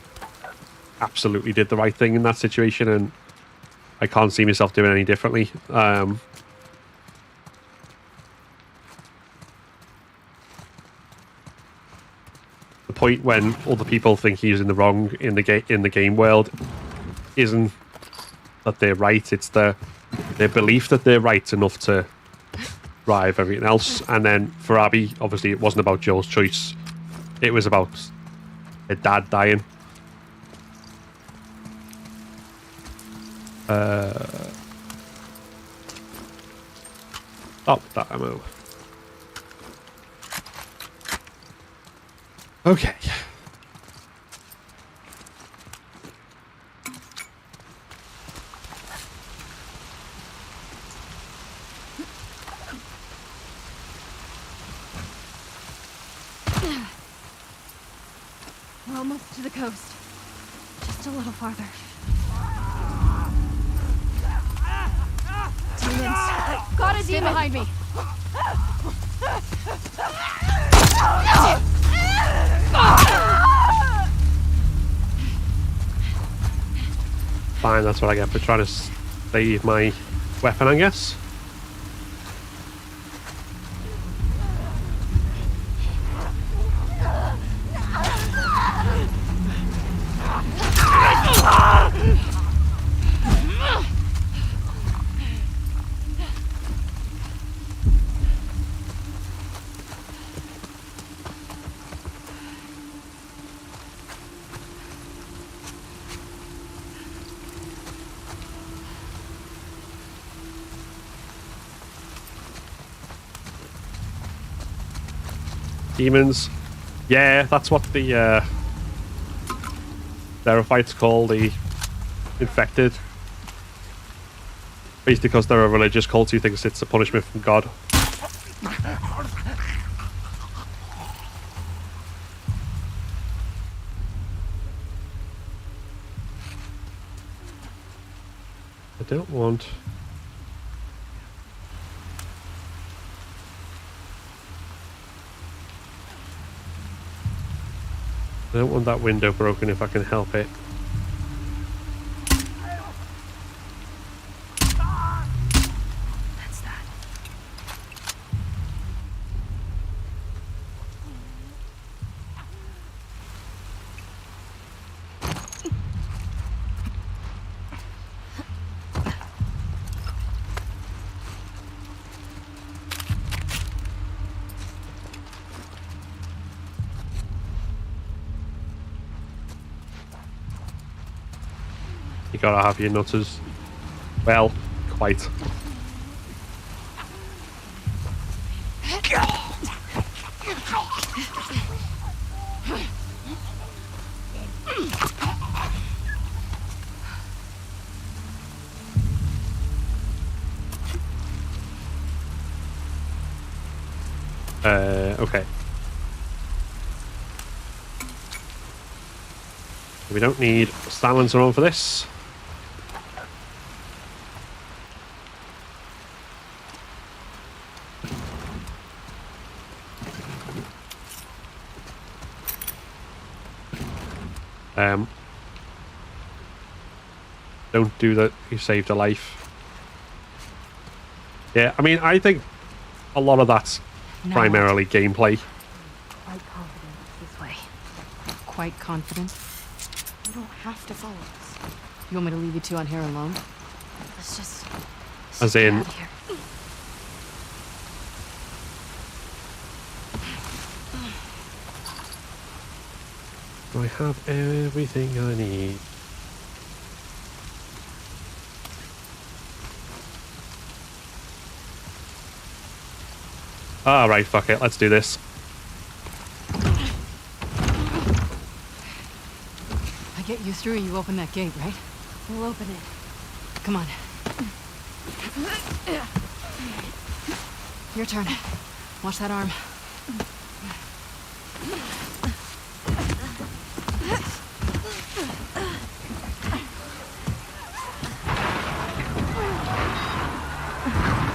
A: absolutely did the right thing in that situation, and I can't see myself doing any differently. The point when other people think he's in the wrong in the game world isn't that they're right; it's their belief that they're right enough to drive everything else. And then for Abby, obviously, it wasn't about Joel's choice; it was about her dad dying. Stop that ammo. Okay.
L: We're almost to the coast. Just a little farther. Demons! Got a
E: Stay
L: demon
E: behind me!
A: Fine, that's what I get for trying to save my weapon, I guess. Demons. Yeah, that's what the Therophytes call the infected. Basically because they're a religious cult who thinks it's a punishment from God. I don't want... I don't want that window broken if I can help it.
L: That's that.
A: You gotta have your nutters. Well, quite. Okay. We don't need a silencer on for this. Don't do that. You saved a life. Yeah, I mean, I think a lot of that's primarily gameplay.
Q: Quite confident it's this way.
E: Quite confident.
Q: You don't have to follow us.
E: You want me to leave you two on here alone?
Q: Let's just
A: As in,
Q: get out of here.
A: I have everything I need. Alright, fuck it, let's do this.
E: I get you through, you open that gate, right?
Q: We'll open it.
E: Come on. Your turn. Watch that arm.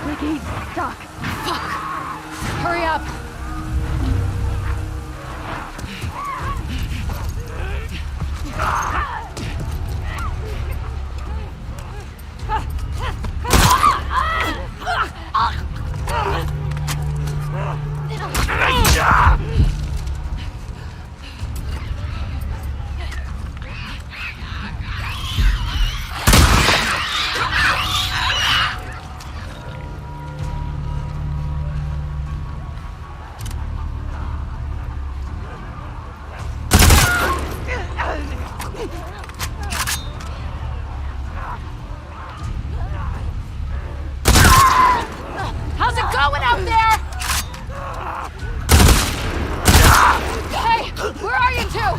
Q: The gate's stuck.
E: Fuck! Hurry up!
L: How's it going out there? Hey, where are you two?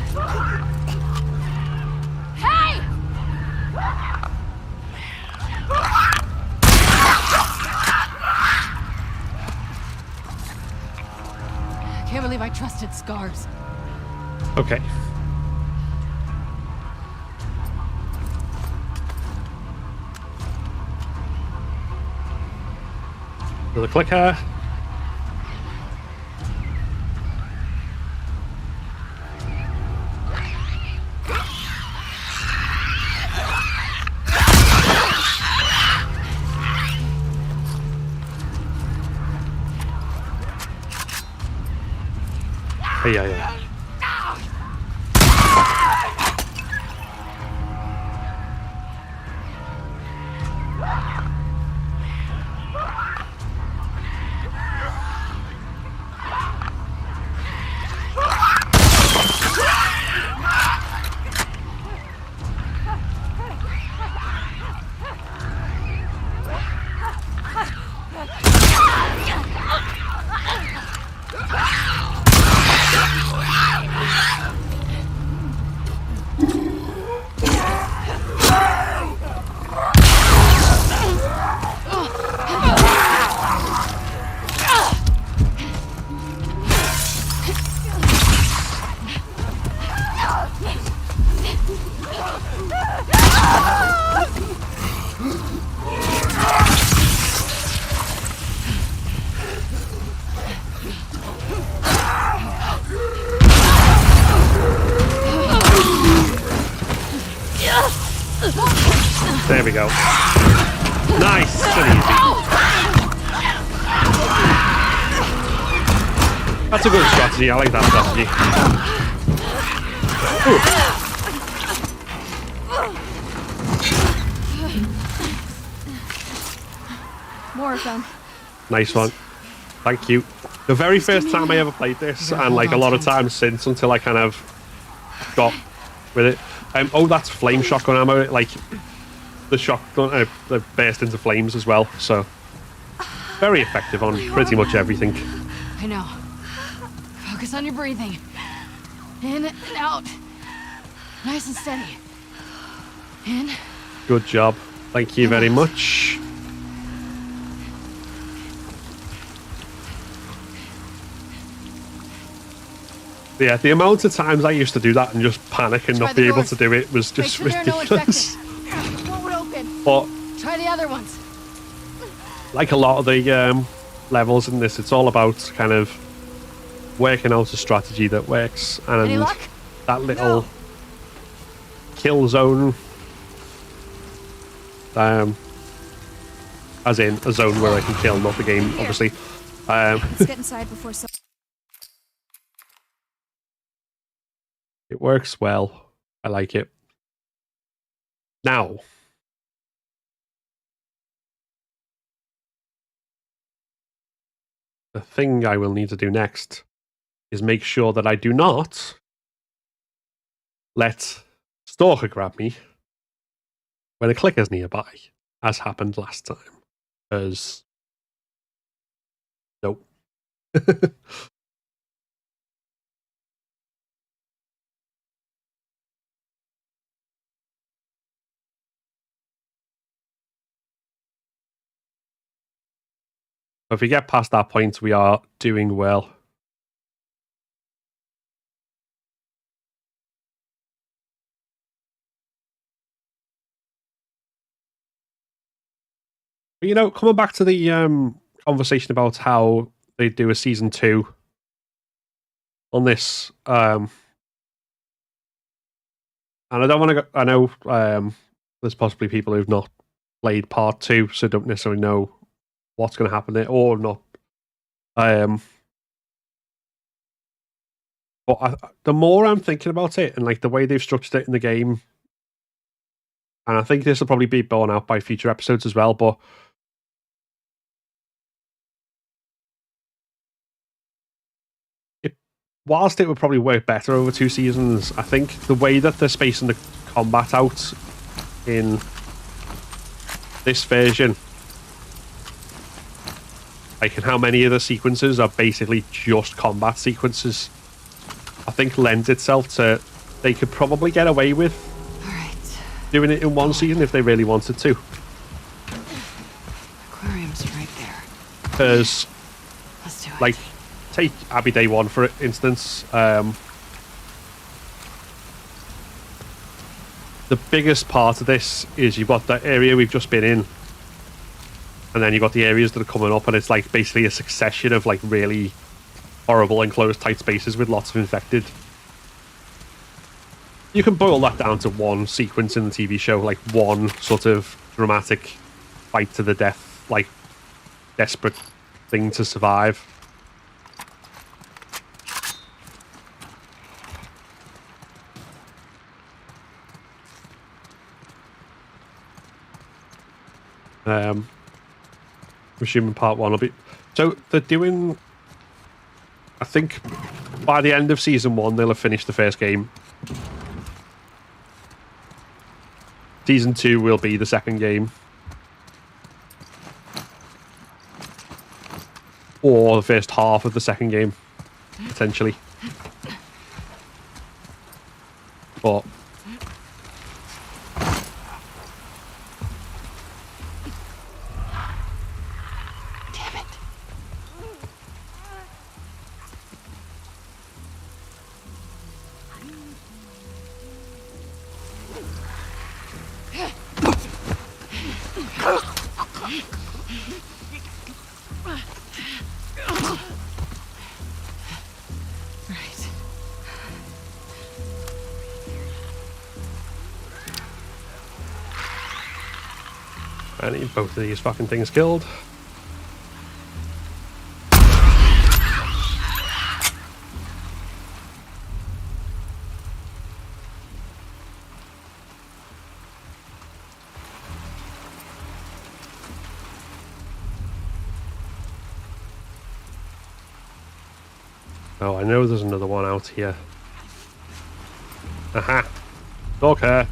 L: Hey!
E: Can't believe I trusted Scars.
A: Okay. To the clicker. Yeah. There we go. Nice and easy. That's a good strategy. I like that strategy.
L: More of them.
A: Nice one. Thank you. The very first time I ever played this, and like a lot of times since, until I kind of got with it. Oh, that's flame shotgun ammo. Like the shotgun burst into flames as well. So very effective on pretty much everything.
E: I know. Focus on your breathing. In and out. Nice and steady. In.
A: Good job. Thank you very much. Yeah, the amount of times I used to do that and just panic and not be able to do it was just ridiculous.
L: One would open.
A: But
L: Try the other ones.
A: like a lot of the levels in this, it's all about kind of working out a strategy that works,
L: Any
A: and
L: luck?
A: that little kill zone. As in a zone where I can kill, not the game, obviously.
S: Let's get inside before so.
A: It works well. I like it. Now, the thing I will need to do next is make sure that I do not let Stalker grab me when a clicker's nearby, as happened last time. Because, nope. If we get past that point, we are doing well. But, you know, coming back to the conversation about how they do a season 2 on this, and I don't want to. I know there's possibly people who've not played part 2, so don't necessarily know what's going to happen there, or not. But the more I'm thinking about it, and like the way they've structured it in the game, and I think this will probably be borne out by future episodes as well, but whilst it would probably work better over 2 seasons, I think the way that they're spacing the combat out in this version, like, and how many of the sequences are basically just combat sequences, I think lends itself to, they could probably get away with doing it in 1 season if they really wanted to.
E: Aquarium's right there.
A: Because,
E: Let's do it.
A: like, take Abby Day 1 for instance. The biggest part of this is you've got that area we've just been in, and then you've got the areas that are coming up, and it's like basically a succession of like really horrible enclosed tight spaces with lots of infected. You can boil that down to 1 sequence in the TV show, like 1 sort of dramatic fight to the death, like desperate thing to survive. I'm assuming part 1 will be... So they're doing... I think by the end of season 1 they'll have finished the first game. Season 2 will be the second game. Or the first half of the second game, potentially. But... I need both of these fucking things killed. Oh, I know there's another one out here. Aha! Okay.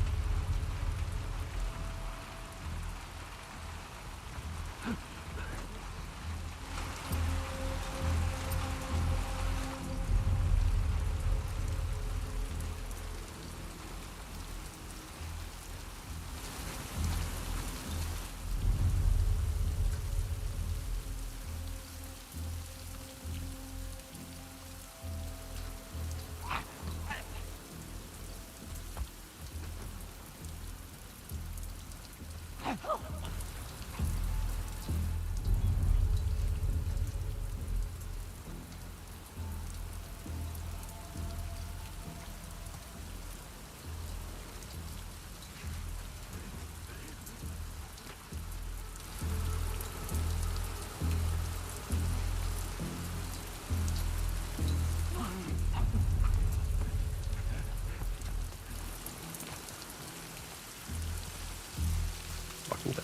A: Okay.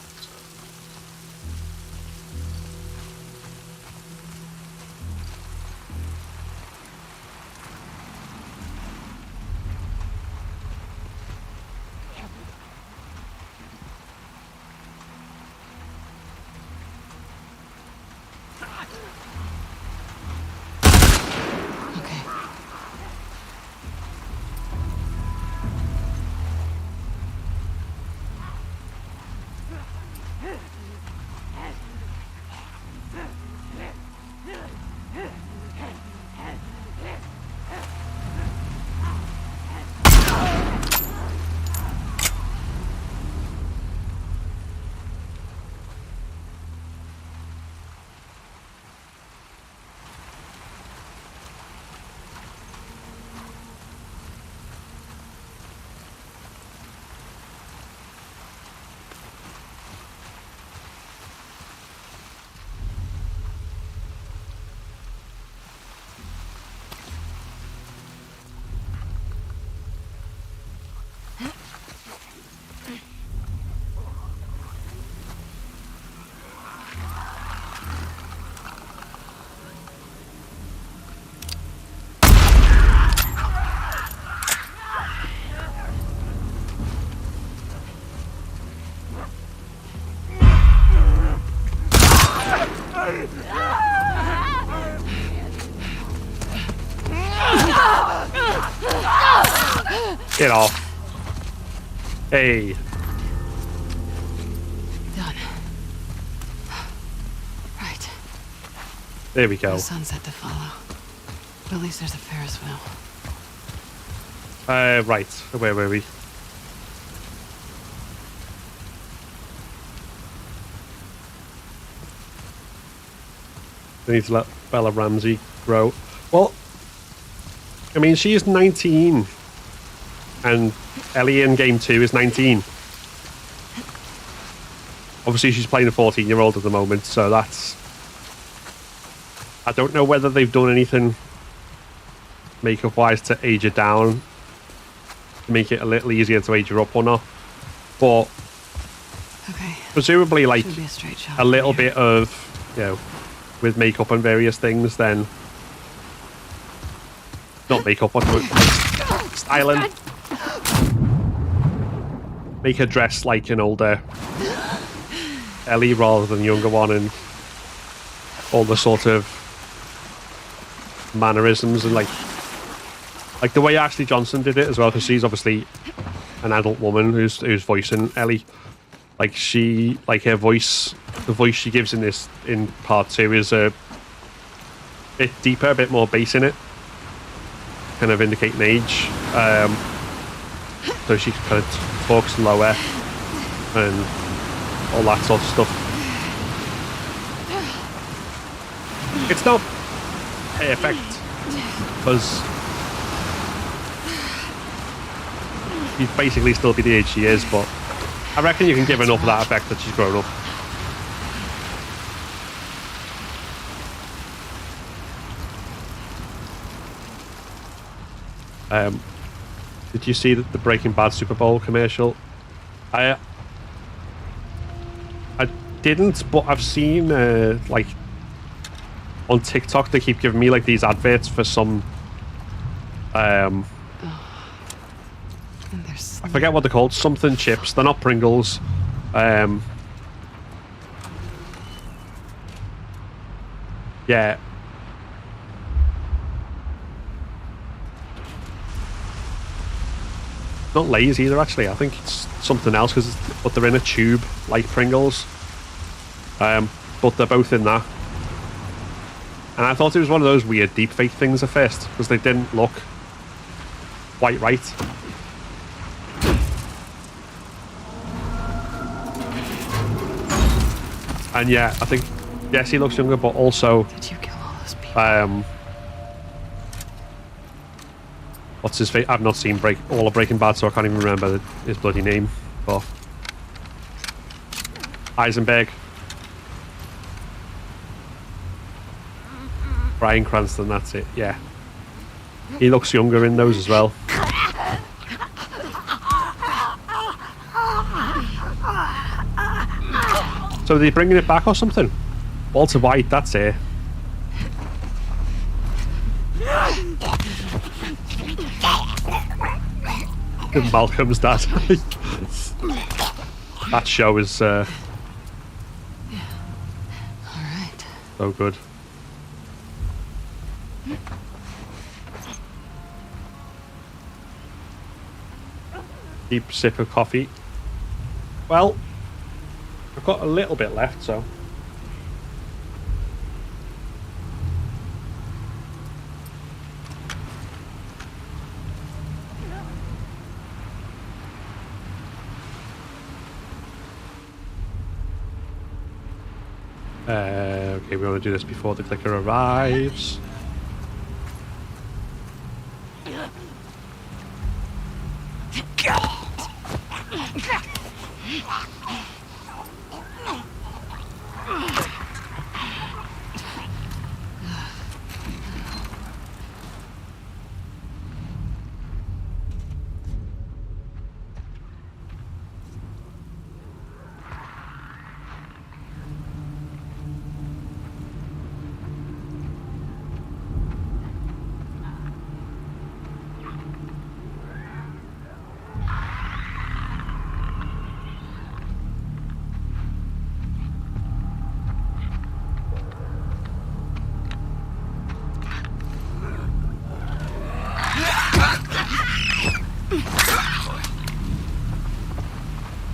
A: Get off. Hey.
E: Done. Right.
A: There we go.
E: The sunset to follow. But at least there's a Ferris wheel.
A: Right. Where were we? I need to let Bella Ramsey grow. Well, I mean, she is 19. And Ellie in game 2 is 19. Obviously, she's playing a 14-year-old at the moment, so that's... I don't know whether they've done anything makeup-wise to age her down, to make it a little easier to age her up or not. But presumably, like, a little bit of, you know, with makeup and various things, then... Not makeup, what do it? Styling. Make her dress like an older Ellie rather than a younger one, and all the sort of mannerisms and like the way Ashley Johnson did it as well, because she's obviously an adult woman who's voicing Ellie. Like her voice, the voice she gives in part 2 is a bit deeper, a bit more bass in it, kind of indicating age. So she kind of talks lower and all that sort of stuff. It's not perfect because she'd basically still be the age she is, but I reckon you can give enough of that effect that she's grown up. Did you see the Breaking Bad Super Bowl commercial? I didn't, but I've seen like on TikTok they keep giving me like these adverts for some I forget what they're called, something chips. They're not Pringles. Yeah. Not Lay's either, actually. I think it's something else, but they're in a tube like Pringles. But they're both in that. And I thought it was one of those weird deepfake things at first, because they didn't look quite right. And yeah, I think yes, he looks younger, but also
E: did you kill all those people?
A: What's his face? I've not seen all of Breaking Bad, so I can't even remember his bloody name. But Heisenberg, Bryan Cranston, that's it. Yeah, he looks younger in those as well. So are they bringing it back or something? Walter White, that's it. Malcolm's dad. That show is
E: All right.
A: so good. Deep sip of coffee. Well, I've got a little bit left, so. Okay, we want to do this before the clicker arrives.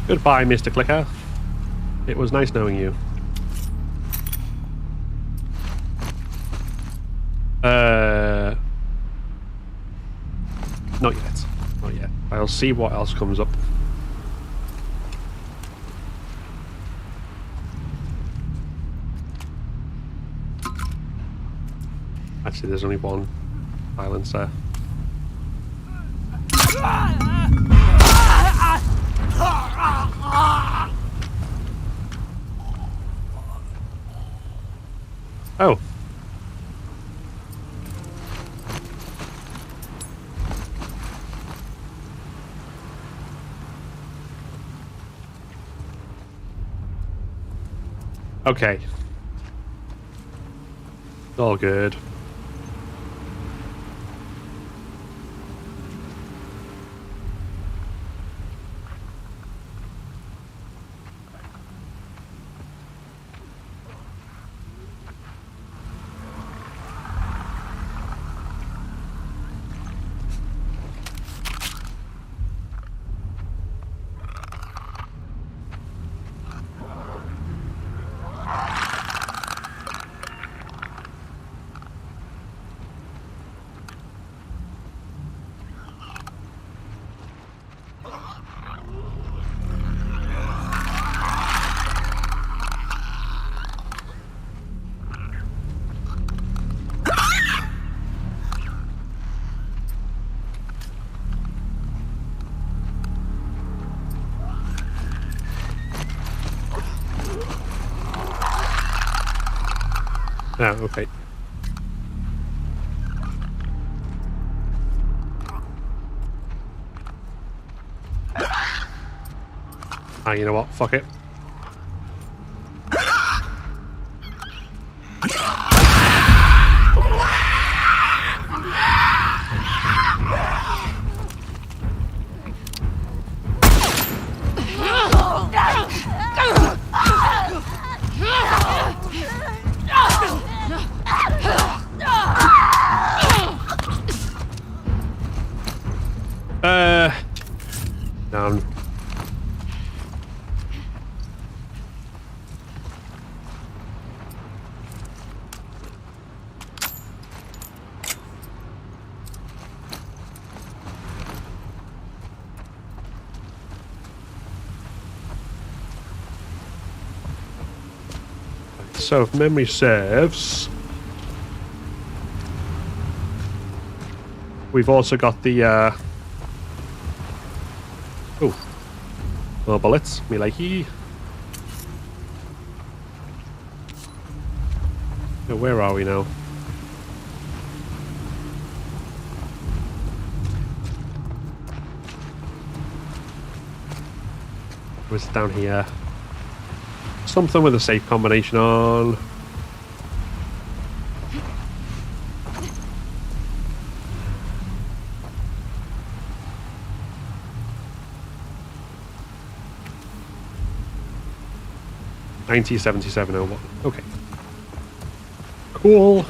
A: Goodbye, Mr. Clicker. It was nice knowing you. Not yet. Not yet. I'll see what else comes up. Actually, there's only one silencer. Oh. Okay. All good. Oh, okay. Ah, you know what? Fuck it. Down. So, if memory serves, we've also got the oh, more bullets, me likey. Now, where are we now? Was it down here? something with a safe combination on. $9077.01. Okay. Cool.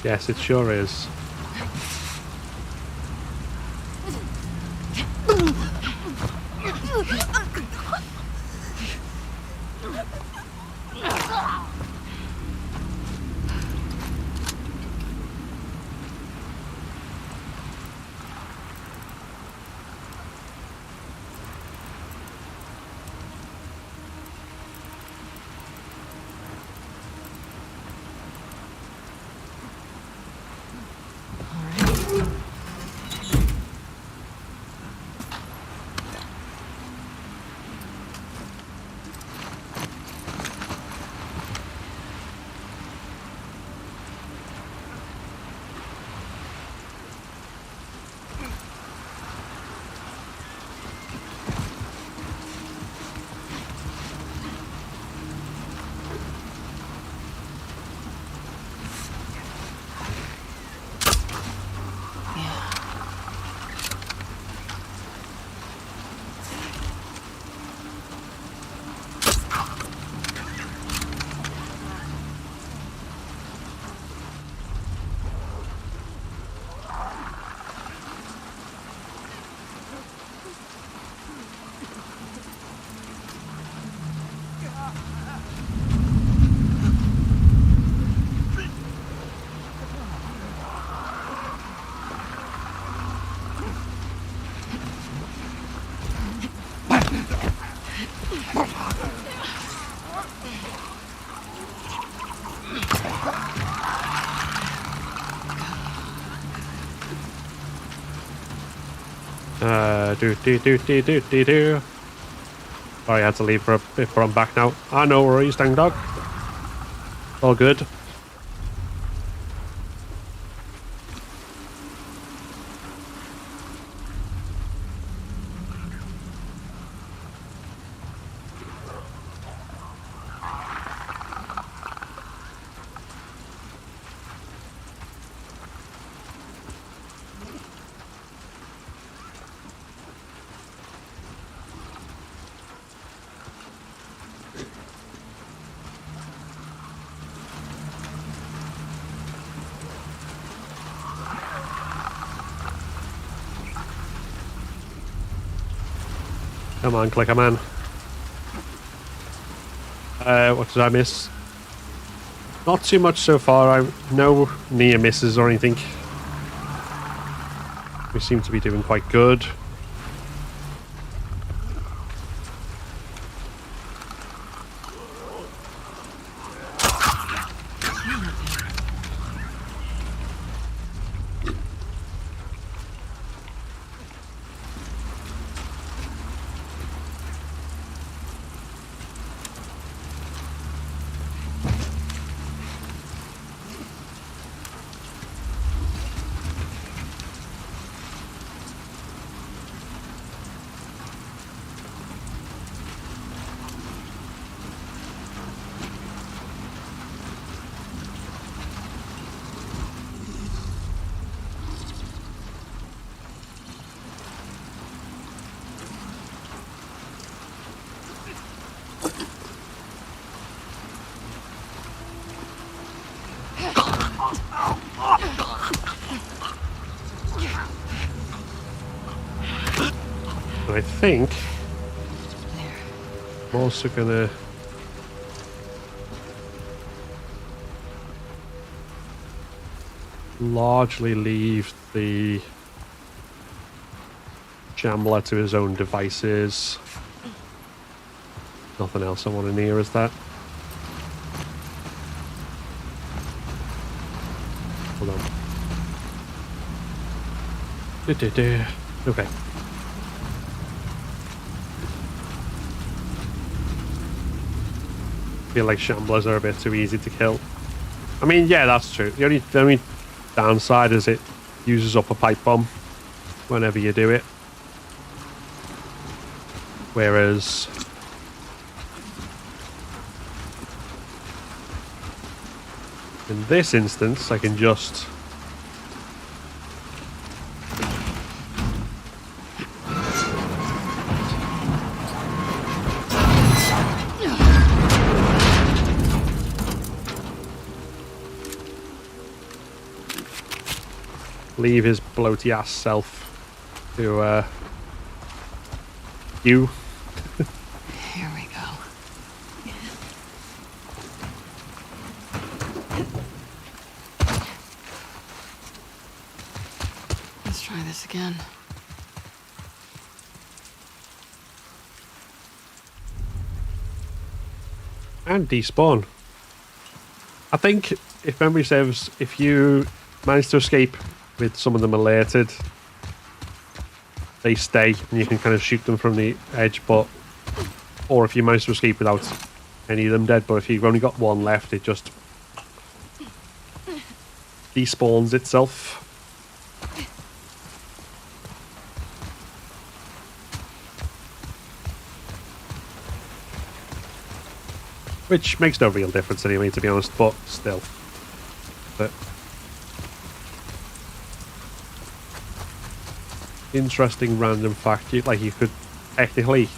A: Yes, it sure is. Do. Sorry, I had to leave for a bit, but I'm back now. I know where you stand, dog. All good. Come on, clicker man. What did I miss? Not too much so far. No near misses or anything. We seem to be doing quite good. I think I'm also gonna largely leave the Shambler to his own devices. Nothing else I want to near, is that? Hold on. Okay. I feel like Shamblers are a bit too easy to kill. I mean, yeah, that's true. The only downside is it uses up a pipe bomb whenever you do it. Whereas in this instance, I can just leave his bloaty ass self to you.
E: Here we go. Let's try this again.
A: And despawn. I think, if memory serves, if you manage to escape with some of them alerted, they stay and you can kind of shoot them from the edge, or if you manage to escape without any of them dead, but if you've only got one left, it just despawns itself. Which makes no real difference anyway, to be honest, but still. But interesting random fact, you could technically,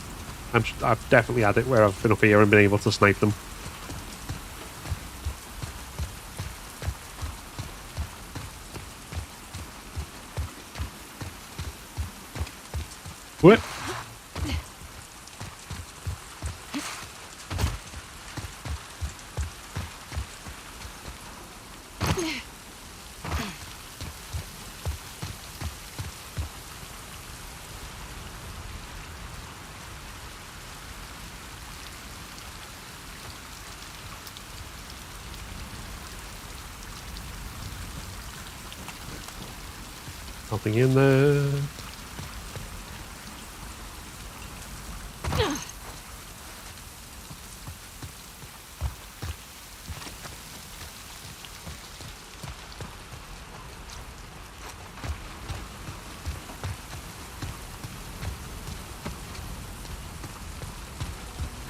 A: I've definitely had it where I've been up here and been able to snipe them. What? Nothing in there.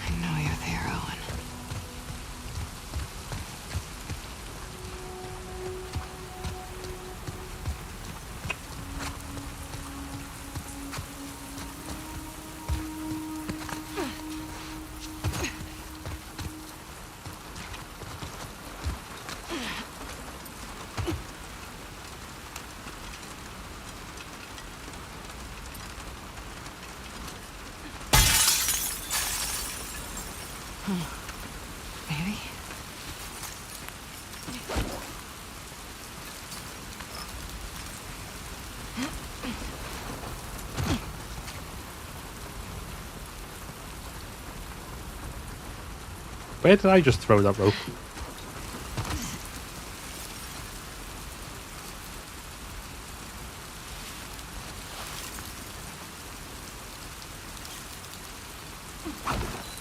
E: I know you're there, Owen. Maybe?
A: Where did I just throw that rope?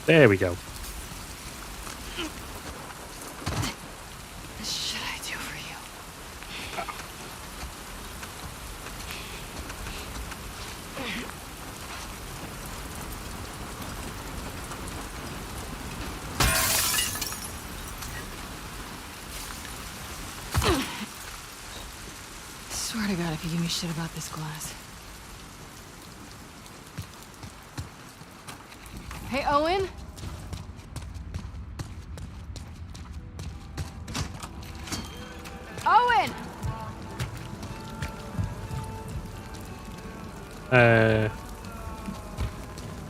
A: There we go.
E: What should I do for you? Swear to God, if you give me shit about this glass. Hey, Owen? Owen!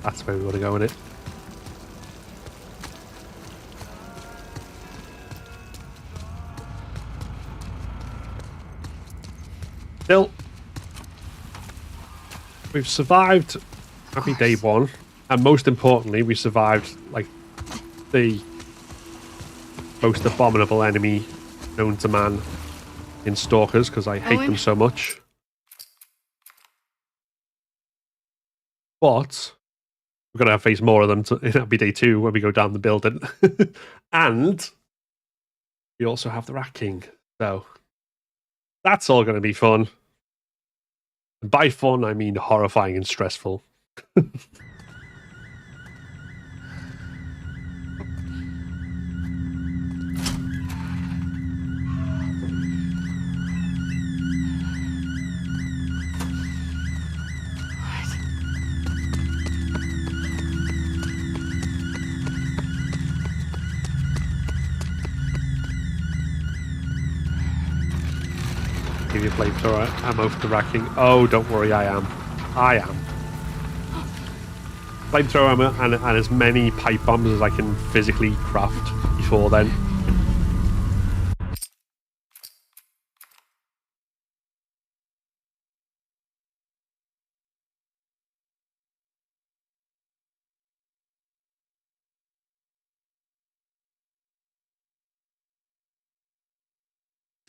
A: That's where we want to go in it. Still, we've survived happy day one, and most importantly, we survived like the most abominable enemy known to man in Stalkers, because I hate them so much. But we're going to face more of them in Happy Day 2 when we go down the building. And we also have the Rat King. So that's all going to be fun. And by fun, I mean horrifying and stressful. Give you flamethrower ammo for the Rat King. Oh, don't worry, I am. Flamethrower ammo and as many pipe bombs as I can physically craft before then.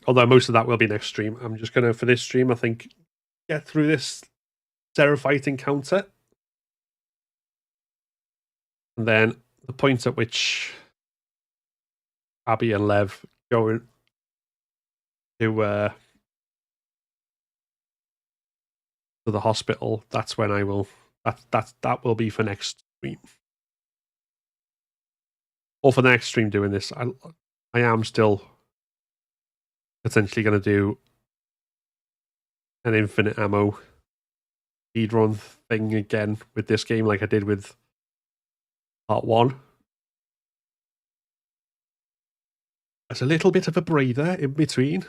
A: Although most of that will be next stream. I'm just going to, for this stream, I think, get through this Seraphite encounter. And then the point at which Abby and Lev go to the hospital, that's when I will, that will be for next stream. Or for the next stream doing this. I am still potentially going to do an infinite ammo speedrun thing again with this game, like I did with part 1. There's a little bit of a breather in between.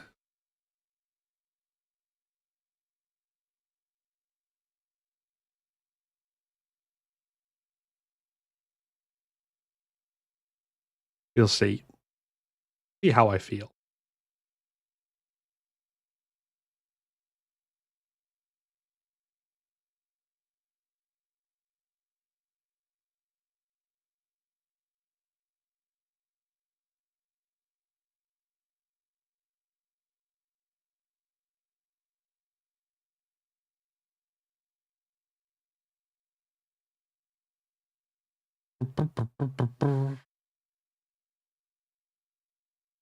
A: You'll see. See how I feel.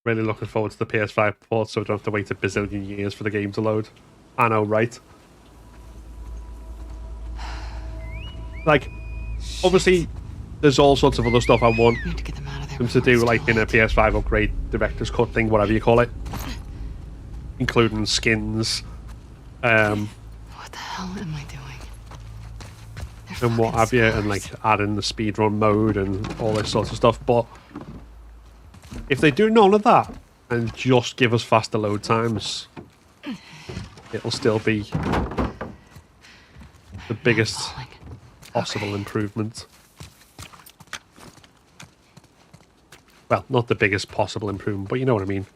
A: Really looking forward to the PS5 port, so I don't have to wait a bazillion years for the game to load. I know, right? Like, obviously, there's all sorts of other stuff I want them to do, like in a PS5 upgrade, director's cut thing, whatever you call it, including skins,
E: what the hell am I doing?
A: And what have you, and like adding the speedrun mode and all this sort of stuff. But if they do none of that and just give us faster load times, it'll still be the biggest possible improvement. Well, not the biggest possible improvement, but you know what I mean.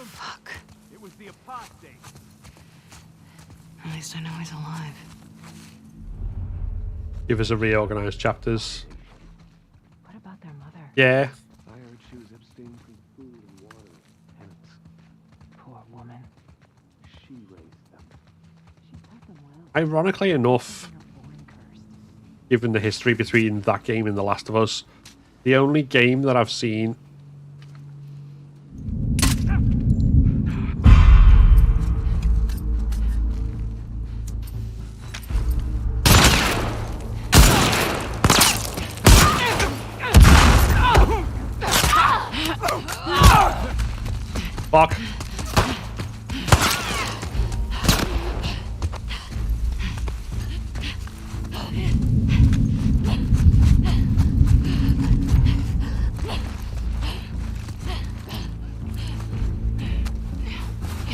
E: Fuck.
G: It was the apostate.
E: At least I know he's alive.
A: Give us a reorganized chapters.
Q: What about their mother?
A: Yeah.
C: I heard she was abstaining from food and water. And
Q: Poor woman.
C: she raised them.
Q: She taught them well.
A: Ironically enough, given the history between that game and The Last of Us, the only game that I've seen Fuck.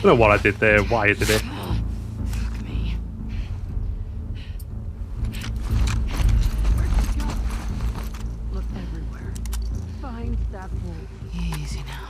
A: don't know what I did there, why I did it.
E: Fuck me.
Q: Look everywhere. Find that wolf.
E: Easy now.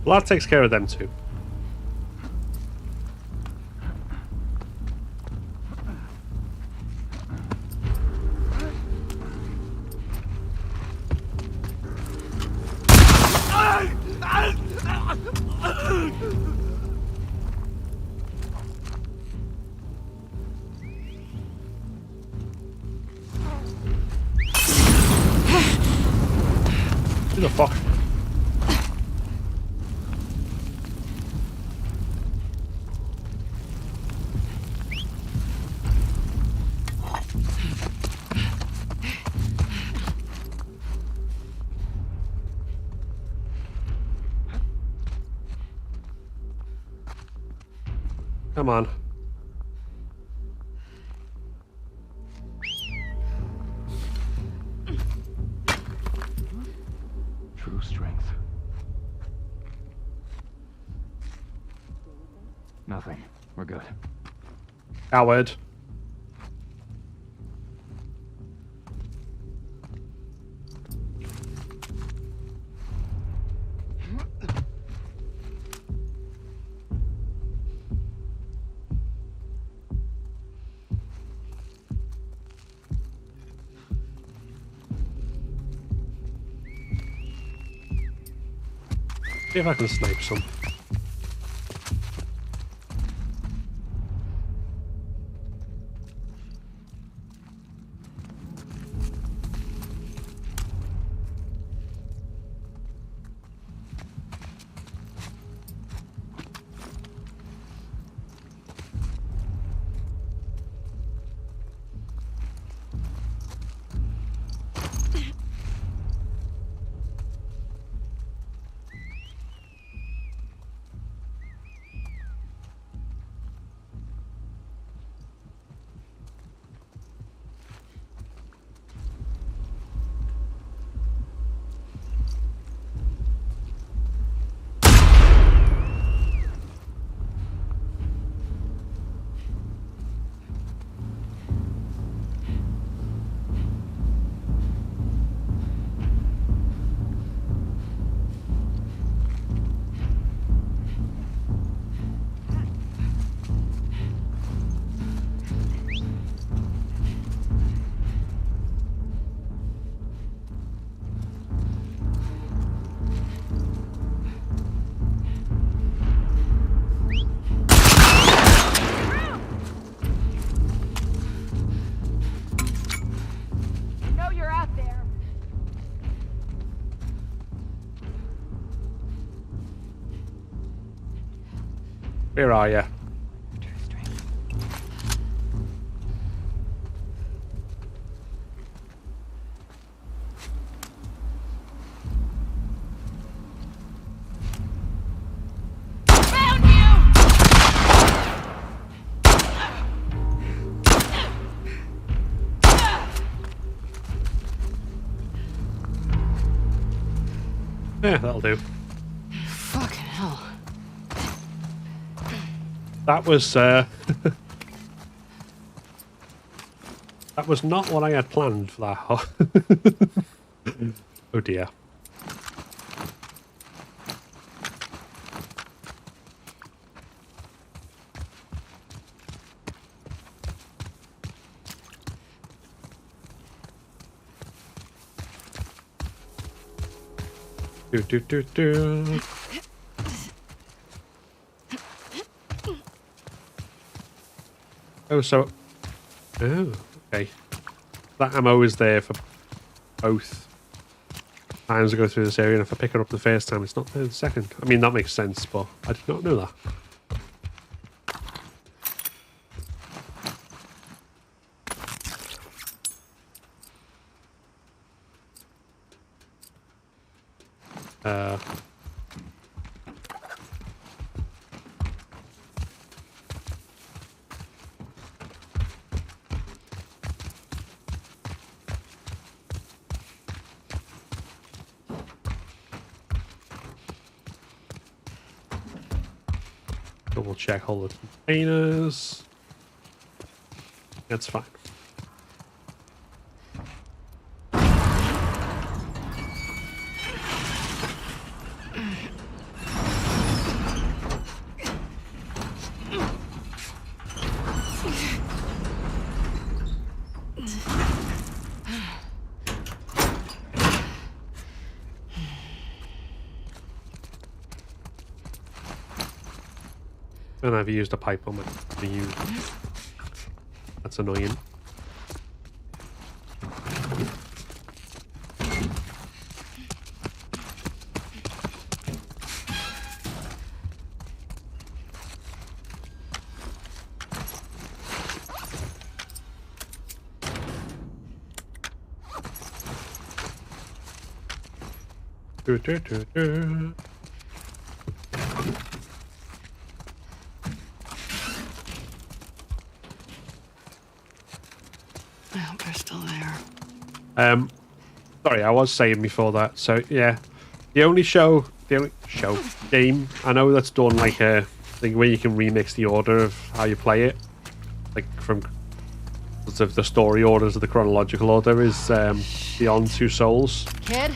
A: Well, that takes care of them too. Who the fuck? Come on.
C: True strength. Nothing. We're good.
A: Coward. See if I can snipe some. Where are you? Yeah, that'll do.
E: Fucking hell.
A: That was that was not what I had planned for that. Oh dear. Do. Oh, so... Oh, okay. That ammo is there for both times I go through this area, and if I pick it up the first time, it's not there the second. I mean, that makes sense, but I did not know that. Double check all the containers. That's fine. And I've used a pipe on my menu. That's annoying.
E: I hope they're still there.
A: Sorry, I was saying before that. So yeah, the only game I know that's done like a thing where you can remix the order of how you play it, like from sort of the story orders of the chronological order, is Beyond Two Souls.
L: Kid,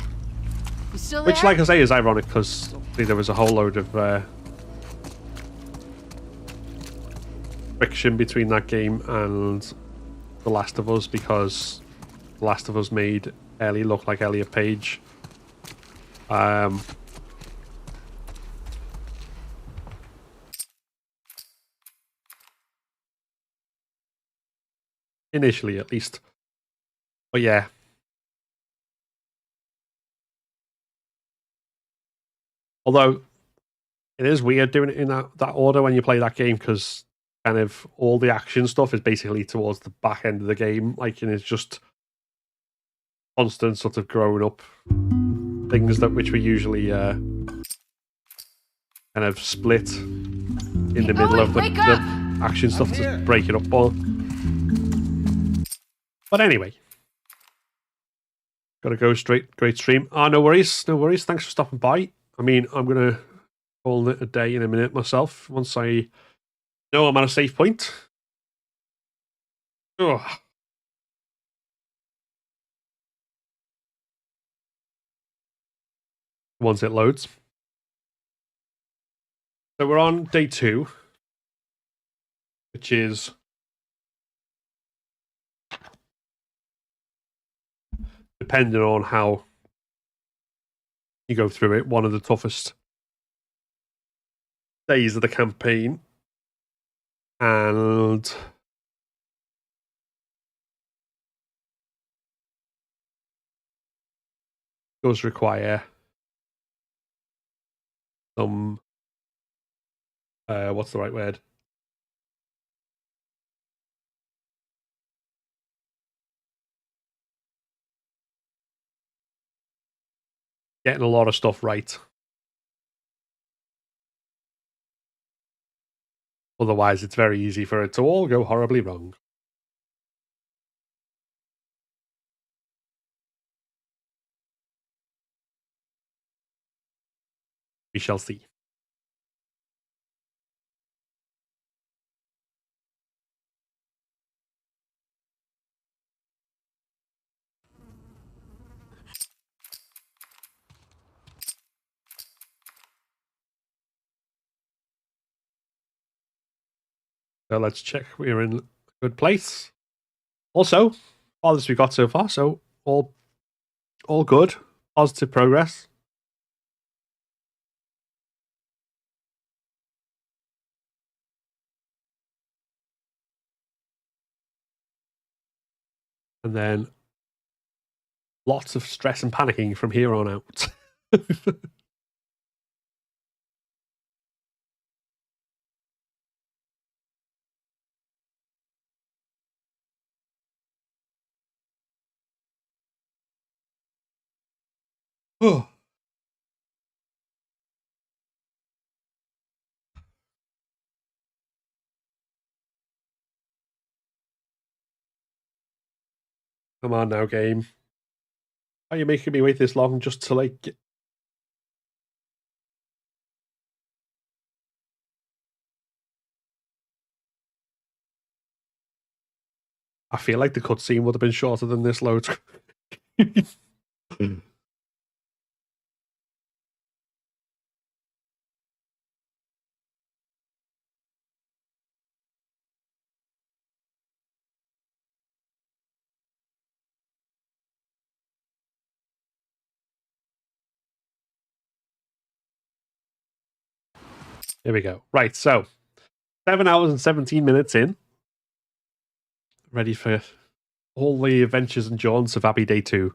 L: you still there?
A: Which, like I say, is ironic because there was a whole load of friction between that game and The Last of Us, because The Last of Us made Ellie look like Elliot Page. Initially, at least. But yeah. Although, it is weird doing it in that order when you play that game, because kind of all the action stuff is basically towards the back end of the game. Like, and it's just constant sort of growing up things which we usually kind of split in the middle of the action stuff to break it up more. But anyway, gotta go straight. Great stream. No worries, no worries. Thanks for stopping by. I mean, I'm gonna call it a day in a minute myself once I know I'm at a safe point. Ugh. Once it loads. So we're on day 2, which is depending on how you go through it, one of the toughest days of the campaign. And does require some what's the right word? Getting a lot of stuff right. Otherwise, it's very easy for it to all go horribly wrong. We shall see. So let's check we're in a good place. Also, all this we got so far, so all good. Positive progress. And then lots of stress and panicking from here on out. Oh. Come on now, game. Why are you making me wait this long just to, like... I feel like the cutscene would have been shorter than this load. Here we go. Right, so 7 hours and 17 minutes in. Ready for all the adventures and jaunts of Abbey Day 2.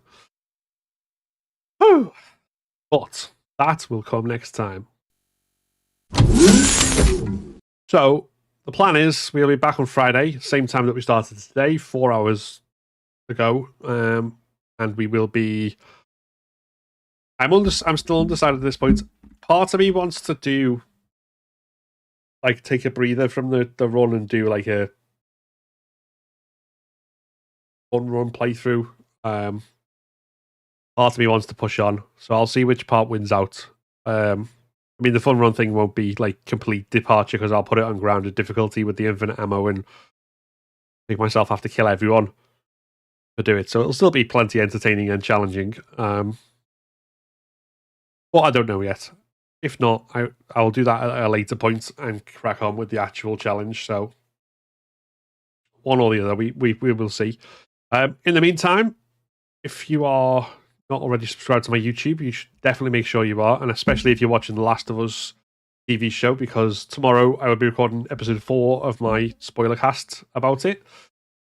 A: Whew. But that will come next time. So the plan is we'll be back on Friday, same time that we started today, 4 hours ago, and we will be. I'm still undecided at this point. Part of me wants to do, like, take a breather from the run and do like a run playthrough. Part of me wants to push on, so I'll see which part wins out. I mean, the fun run thing won't be like complete departure because I'll put it on grounded difficulty with the infinite ammo and make myself have to kill everyone to do it. So it'll still be plenty entertaining and challenging. But I don't know yet. If not, I'll do that at a later point and crack on with the actual challenge. So one or the other, we will see. In the meantime, if you are not already subscribed to my YouTube, you should definitely make sure you are, and especially if you're watching The Last of Us TV show, because tomorrow I will be recording episode 4 of my spoiler cast about it,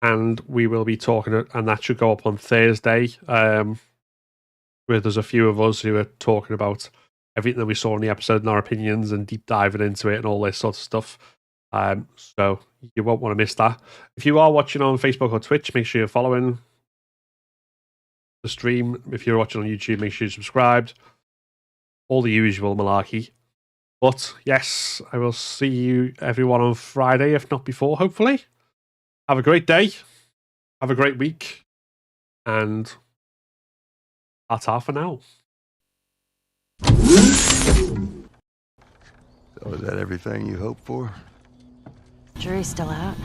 A: and we will be talking it, and that should go up on Thursday, where there's a few of us who are talking about everything that we saw in the episode and our opinions and deep diving into it and all this sort of stuff. So you won't want to miss that. If you are watching on Facebook or Twitch, make sure you're following the stream. If you're watching on YouTube, make sure you're subscribed. All the usual malarkey. But yes, I will see you everyone on Friday, if not before, hopefully. Have a great day. Have a great week. And ta-ta for now.
O: So is that everything you hoped for?
F: Jury's still out.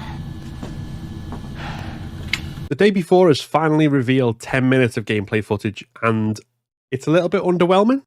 A: The day before has finally revealed 10 minutes of gameplay footage, and it's a little bit underwhelming.